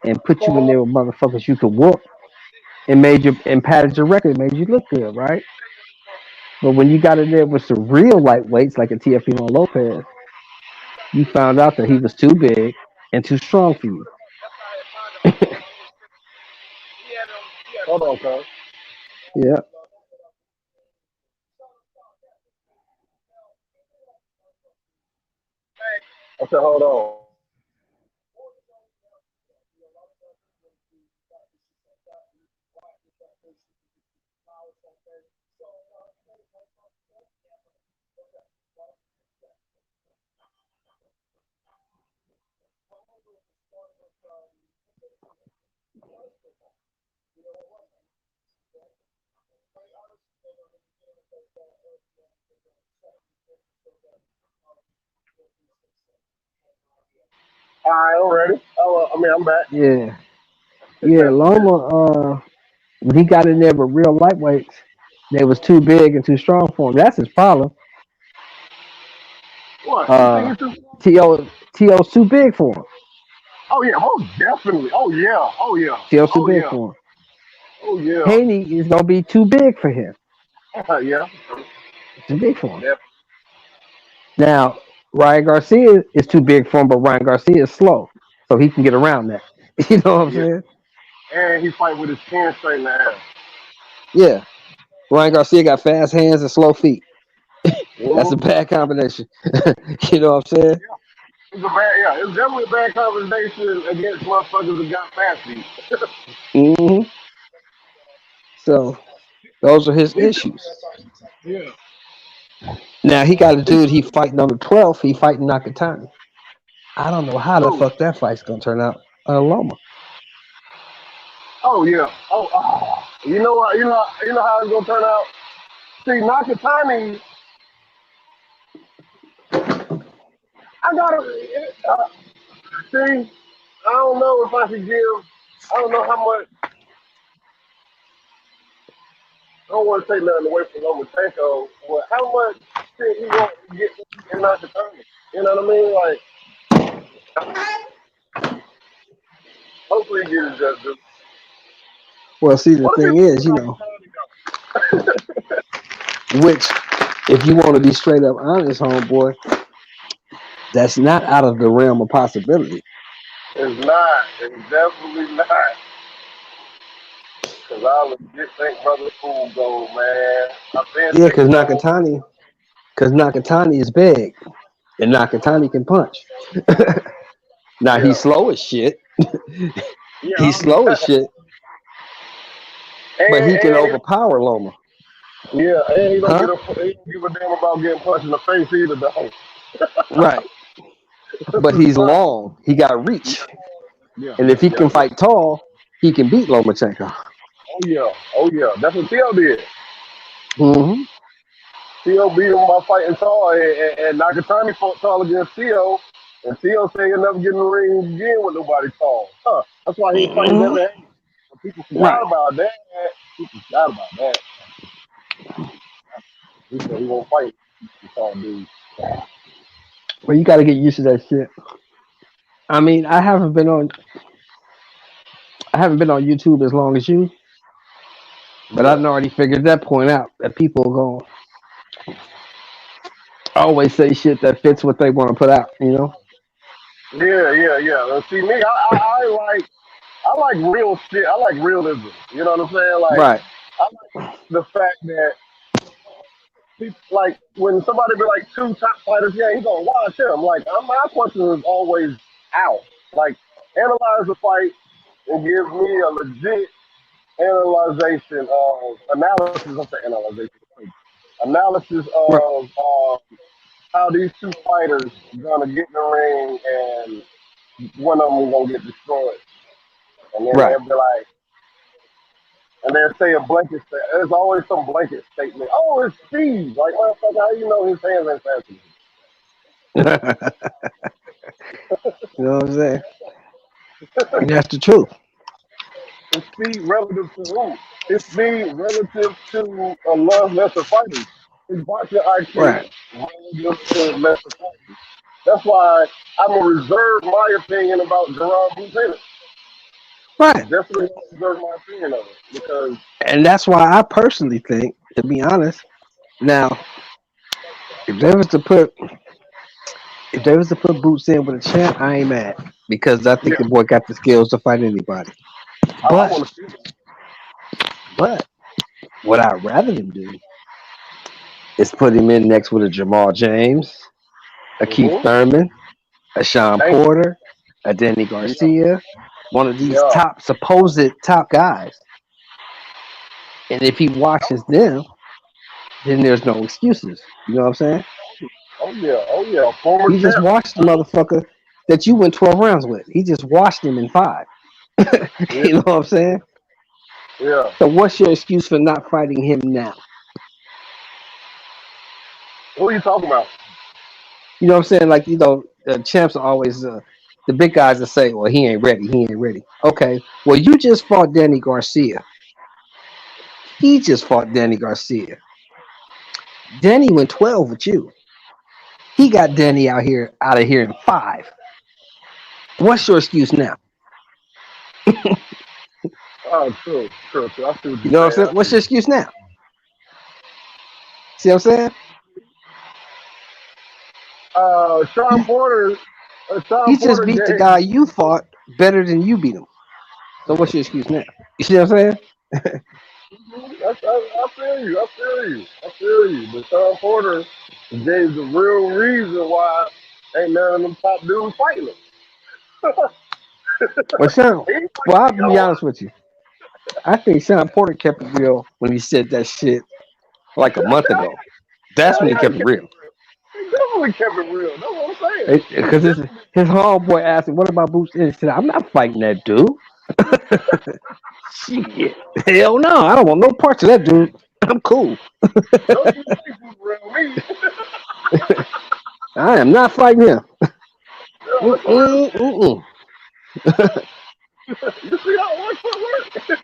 S5: and put you in there with motherfuckers you could whoop and made you and padded your record, made you look good, right? But when you got in there with some real lightweights like a TFP Lopez, you found out that he was too big and too strong for you.
S6: Hold on, cuz.
S5: Yeah.
S6: I said, hold on. All right, I'm ready. Oh, I'm back.
S5: Yeah,
S6: It's
S5: yeah.
S6: that.
S5: Loma, when he got in there with real lightweights, they was too big and too strong for him. That's his problem.
S6: What? You think
S5: Uh,
S6: it's too?
S5: To's too big for him.
S6: Oh yeah, most definitely. Oh yeah. Oh yeah.
S5: To's too
S6: Oh
S5: big
S6: yeah.
S5: for him.
S6: Oh yeah.
S5: Haney is gonna be too big for him.
S6: Yeah.
S5: Too big for him.
S6: Yeah.
S5: Now, Ryan Garcia is too big for him, but Ryan Garcia is slow, so he can get around that. You know what I'm
S6: Yeah.
S5: saying?
S6: And he fight with his chin straight in the air.
S5: Yeah. Ryan Garcia got fast hands and slow feet. That's a
S6: Mm-hmm.
S5: bad combination. You know what I'm saying?
S6: It's a bad. Yeah. It's definitely a bad conversation against motherfuckers that got fast feet.
S5: hmm So those are his
S6: He
S5: issues.
S6: said, yeah.
S5: Now he got a dude he fighting on the 12th. He fighting Nakatani. I don't know how the
S6: Oh.
S5: fuck that fight's gonna turn out. Loma.
S6: Oh yeah. Oh. You know what? You know how it's gonna turn out. See, Nakatani. I gotta. See. I don't know if I should give. I don't know how much. I don't want to take nothing away from Lomachenko, but how much shit he want to get in Nakatani? You know what I mean? Like, hopefully he gets justice.
S5: Well, see, the
S6: What if
S5: thing
S6: he
S5: is,
S6: Nakatani though?
S5: which if you want to be straight up honest, homeboy, that's not out of the realm of possibility.
S6: It's not. It's definitely not. Cause I legit think Brother Fool gold, man. I've been
S5: Yeah,
S6: thinking gold.
S5: because Nakatani is big and Nakatani can punch. Now
S6: Yeah.
S5: he's slow as shit. He's
S6: Yeah.
S5: slow as shit, but he can
S6: and
S5: overpower Loma.
S6: yeah, and
S5: Huh?
S6: he don't give a damn about getting punched in the face either, though.
S5: Right. But he's long. He got reach.
S6: Yeah,
S5: And
S6: yeah,
S5: if he
S6: yeah,
S5: can
S6: yeah.
S5: fight tall, he can beat Lomachenko.
S6: Oh yeah, oh yeah. That's what Theo did.
S5: hmm
S6: Theo beat him by fighting tall, and Nakatani fought tall against Theo, and Theo said he'll never get in the ring again with nobody tall. Huh. That's why he ain't fighting
S5: hmm
S6: Devin Haney. People forgot
S5: Right.
S6: about that. People forgot about that. He said he won't fight the tall dude.
S5: Well, you got to get used to that shit. I mean, I haven't been on YouTube as long as you, but
S6: Yeah.
S5: I've already figured that point out that people are going to always say shit that fits what they want to put out, you know?
S6: Yeah, yeah, yeah. See me, I like real shit. I like realism. You know what I'm saying? Like
S5: Right.
S6: I like the fact that people, like when somebody be like two top fighters, yeah, he gonna watch him. Like my question is always out. Like analyze the fight and give me a legit analyzation of analysis. I'm saying analysis
S5: Right.
S6: of how these two fighters gonna get in the ring and one of them gonna get destroyed. And then
S5: Right.
S6: they'll be like, and they'll say a blanket. There's always some blanket statement. Oh, it's speed. Like, motherfucker, how you know his hands ain't fast
S5: You know what I'm saying? And that's the truth.
S6: It's speed relative to who? It's speed relative to a lot lesser fighters. It's boxing IQ
S5: Right.
S6: relative to lesser fighters. That's why I'm gonna reserve my opinion about Jerome Ennis.
S5: Right.
S6: Definitely gonna reserve my opinion of it because
S5: And that's why I personally think, to be honest, now, if there was to put if there was to put boots in with a champ, I ain't mad. Because I think
S6: yeah,
S5: the boy got the skills to fight anybody.
S6: I
S5: But
S6: want to see that.
S5: but what I'd rather him do is put him in next with a Jamal James, a Keith
S6: Mm-hmm.
S5: Thurman, a Sean
S6: Thank you.
S5: Porter, a Danny
S6: Yeah,
S5: Garcia, one of these
S6: yeah.
S5: supposed top guys. And if he watches them, then there's no excuses. You know what I'm saying?
S6: Oh yeah, oh yeah. Former
S5: He just
S6: champ.
S5: watched the motherfucker that you went 12 rounds with. He just watched him in five.
S6: Yeah,
S5: You know what I'm saying?
S6: Yeah.
S5: So what's your excuse for not fighting him now?
S6: What are you talking about?
S5: You know what I'm saying? Like, champs are always the big guys that say, well, he ain't ready. He ain't ready. Okay. Well, you just fought Danny Garcia. He just fought Danny Garcia. Danny went 12 with you. He got Danny out of here in 5. What's your excuse now?
S6: Oh, true. I see what
S5: You
S6: you're
S5: know what I'm
S6: saying.
S5: saying? What's your excuse now? See what I'm saying?
S6: Sean Porter. Sean
S5: He just
S6: Porter
S5: beat the
S6: gave.
S5: guy you fought better than you beat him. So what's your excuse now? You see what I'm saying?
S6: I feel you. But Sean Porter gave the real reason why ain't none of them top dudes fighting him.
S5: Well, Sean,
S6: He ain't
S5: well, I'll
S6: fighting
S5: be
S6: no one.
S5: honest with you. I think Sean Porter kept it real when he said that shit like a month ago. That's
S6: Hell
S5: when he
S6: yeah,
S5: kept it real.
S6: he definitely kept it real. That's what I'm saying. He
S5: Because
S6: definitely.
S5: his homeboy asked him, "What about Boots Ennis?" He said, "I'm not fighting that dude." Shit, hell no, I don't want no parts of that dude. I'm cool.
S6: Don't you say who's real me?
S5: I am not fighting him.
S6: Yeah, that's the real
S5: Mm-mm, mm-mm.
S6: shit. You see how one foot work?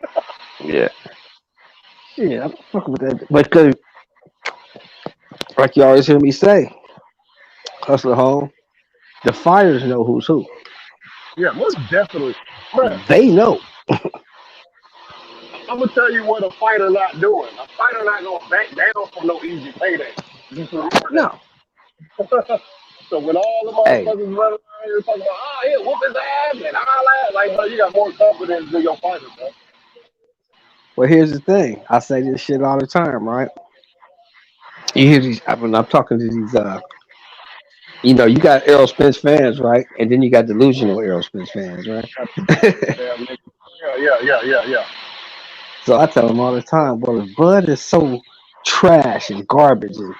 S5: Yeah, shit, I'm fucking with that. But because, like you always hear me say, hustler home, the fighters know who's who.
S6: Yeah, most definitely. Bruh,
S5: They know.
S6: I'm gonna tell you what a fighter not doing. A fighter not gonna back down from no easy payday. Just remember
S5: No,
S6: that. So when all the
S5: hey,
S6: motherfuckers run around here talking about, oh, yeah, whoop his ass and all that, like, bro, you got more confidence than your fighter, bro.
S5: well, here's the thing. I say this shit all the time, right? You hear these when I'm talking to these you got Errol Spence fans, right? And then you got delusional Errol Spence fans, right?
S6: Damn nigga. Yeah.
S5: So I tell them all the time, well, if Bud is so trash and garbage and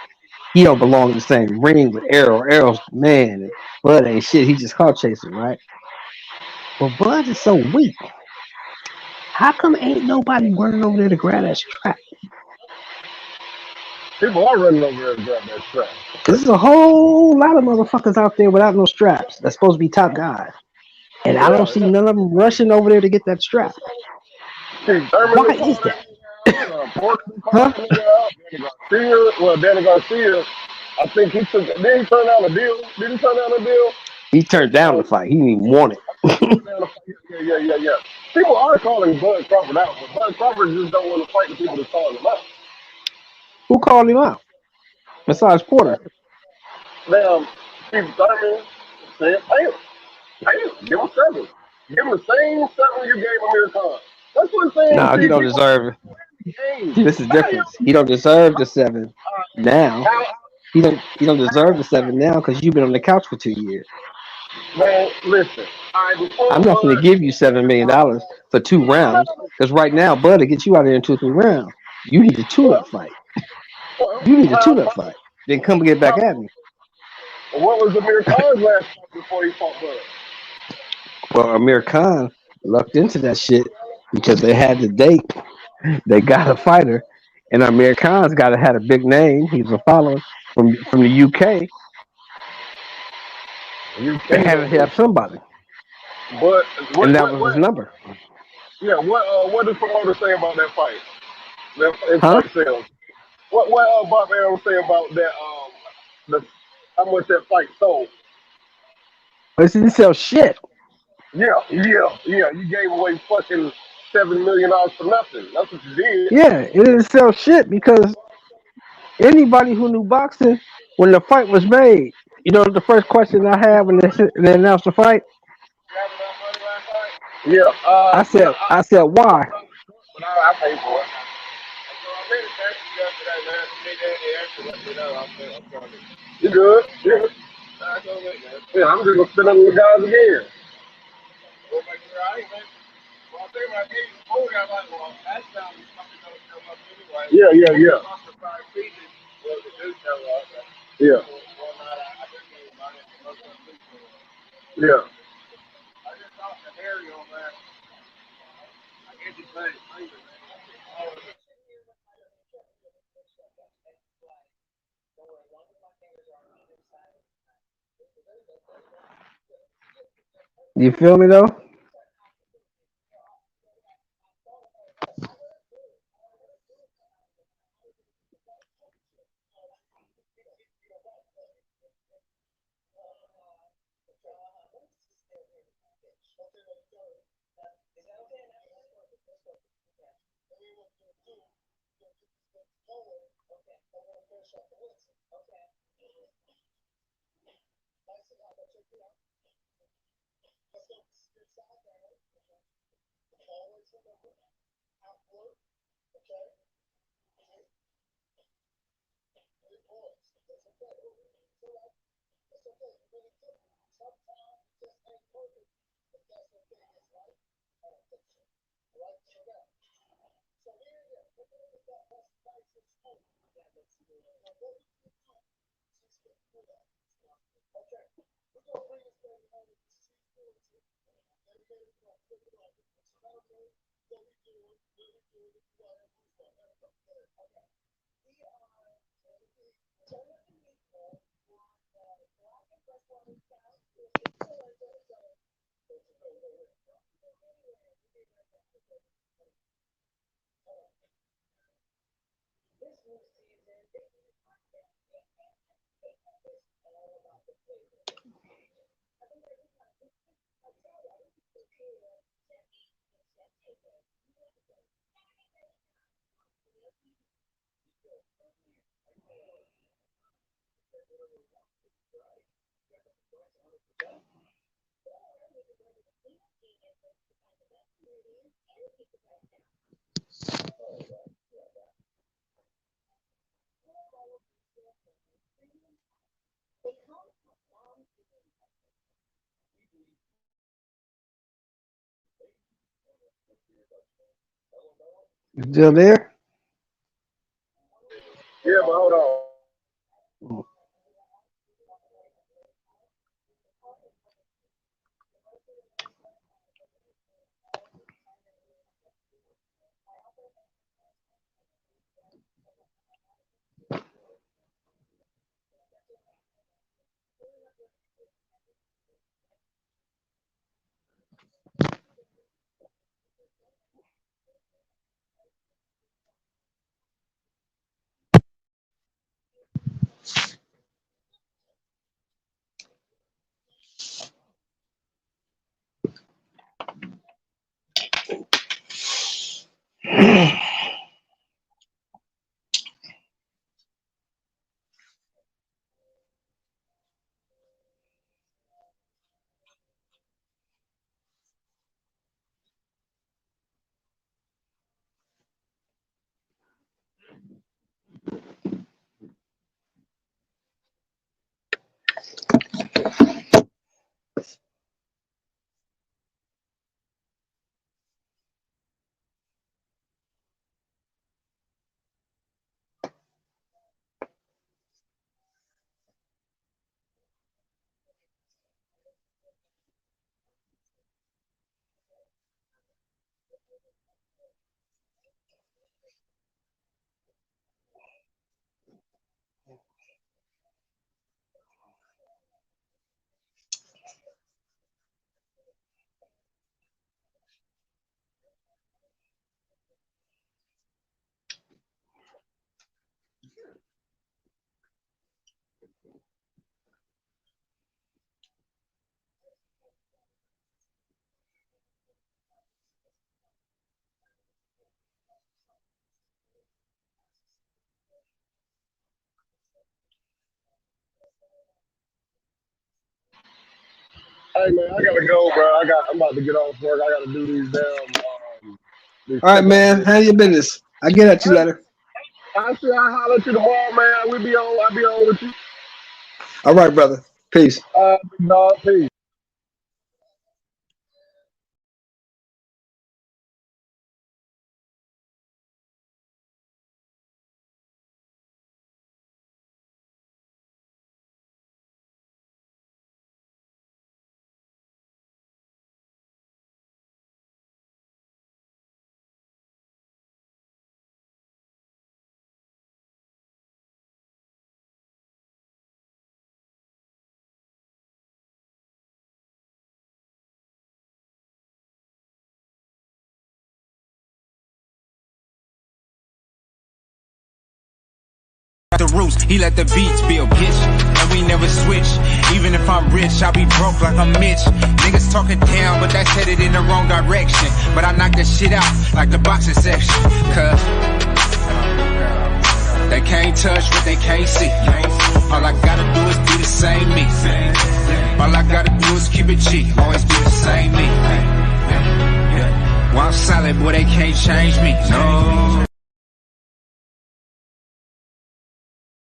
S5: he don't belong in the same ring with Errol, Errol's the man, and Bud ain't shit, he just clout chasing, right? Well, Bud is so weak. How come ain't nobody running over there to grab that strap?
S6: People are running over there and grab that strap.
S5: Because there's a whole lot of motherfuckers out there without no straps that's supposed to be top guys. And I don't see
S6: Yeah.
S5: none of them rushing over there to get that strap.
S6: See, Thurman
S5: Why
S6: done
S5: is
S6: called that
S5: that?
S6: nigga out. Porter done called
S5: Huh?
S6: that nigga out. Danny Garcia, I think he took, did he turn down a deal? Did he turn down a deal?
S5: He turned down the fight. He didn't even want it.
S6: Yeah. People are calling Bud Crawford out, but Bud Crawford just don't want to fight the people that's calling him out.
S5: Who called him out? Besides Porter.
S6: Now, Steve Thurman said, pay him, give him 7. Give him the same 7 you gave Amir Khan. That's one thing,
S5: No, he
S6: see,
S5: don't
S6: people
S5: deserve it.
S6: game.
S5: See, this is
S6: Pay him.
S5: difference. He don't deserve the 7 now.
S6: How,
S5: He don't deserve the 7 now because you've been on the couch for 2 years.
S6: man, listen. All right,
S5: I'm
S6: before
S5: not going to
S6: Bud,
S5: give you $7 million for 2 rounds because right now, Bud will get you out there in 2 or 3 rounds. You need a tune-up fight. You need a tune-up fight. Then come get back at me.
S6: what was Amir Khan's last fight before he fought Bud?
S5: Well, Amir Khan lucked into that shit because they had the date. They got a fighter, and Amir Khan's got to had a big name. He's a following from the UK.
S6: You
S5: They
S6: can't
S5: had to
S6: don't do.
S5: have somebody,
S6: But
S5: and that was his
S6: what?
S5: number.
S6: Yeah, what does promoter say about that fight? That in
S5: Huh?
S6: fight sales. What Bob Arum say about that? The how much that fight sold?
S5: But he didn't sell shit.
S6: Yeah. You gave away fucking $7 million for nothing. That's what you did.
S5: Yeah, it didn't sell shit because anybody who knew boxing when the fight was made, the first question I had when they announced the fight,
S6: Yeah.
S5: I said, why?
S6: But I paid for it. You good? Yeah. Yeah, I'm just gonna spin on the guys again. Yeah. Yeah. Yeah.
S5: You feel me though? You still there?
S6: Yeah, but hold on. Hey man, I gotta go, bro. I'm about to get off work. I gotta do these these
S5: All right,
S6: checkout
S5: man.
S6: things.
S5: Handle your business. I get at you later.
S6: I see. I holler at you tomorrow, man. We be on. I be on with you.
S5: All right, brother. Peace.
S6: Big dog. Peace.
S1: the roots, he let the beats build, bitch. And we never switch. Even if I'm rich, I'll be broke like I'm Mitch. Niggas talking down, but that's headed in the wrong direction. But I knock that shit out like the boxing section. Cause they can't touch what they can't see. All I gotta do is be the same me. All I gotta do is keep it cheap. Always be the same me. While I'm solid, boy, they can't change me. No.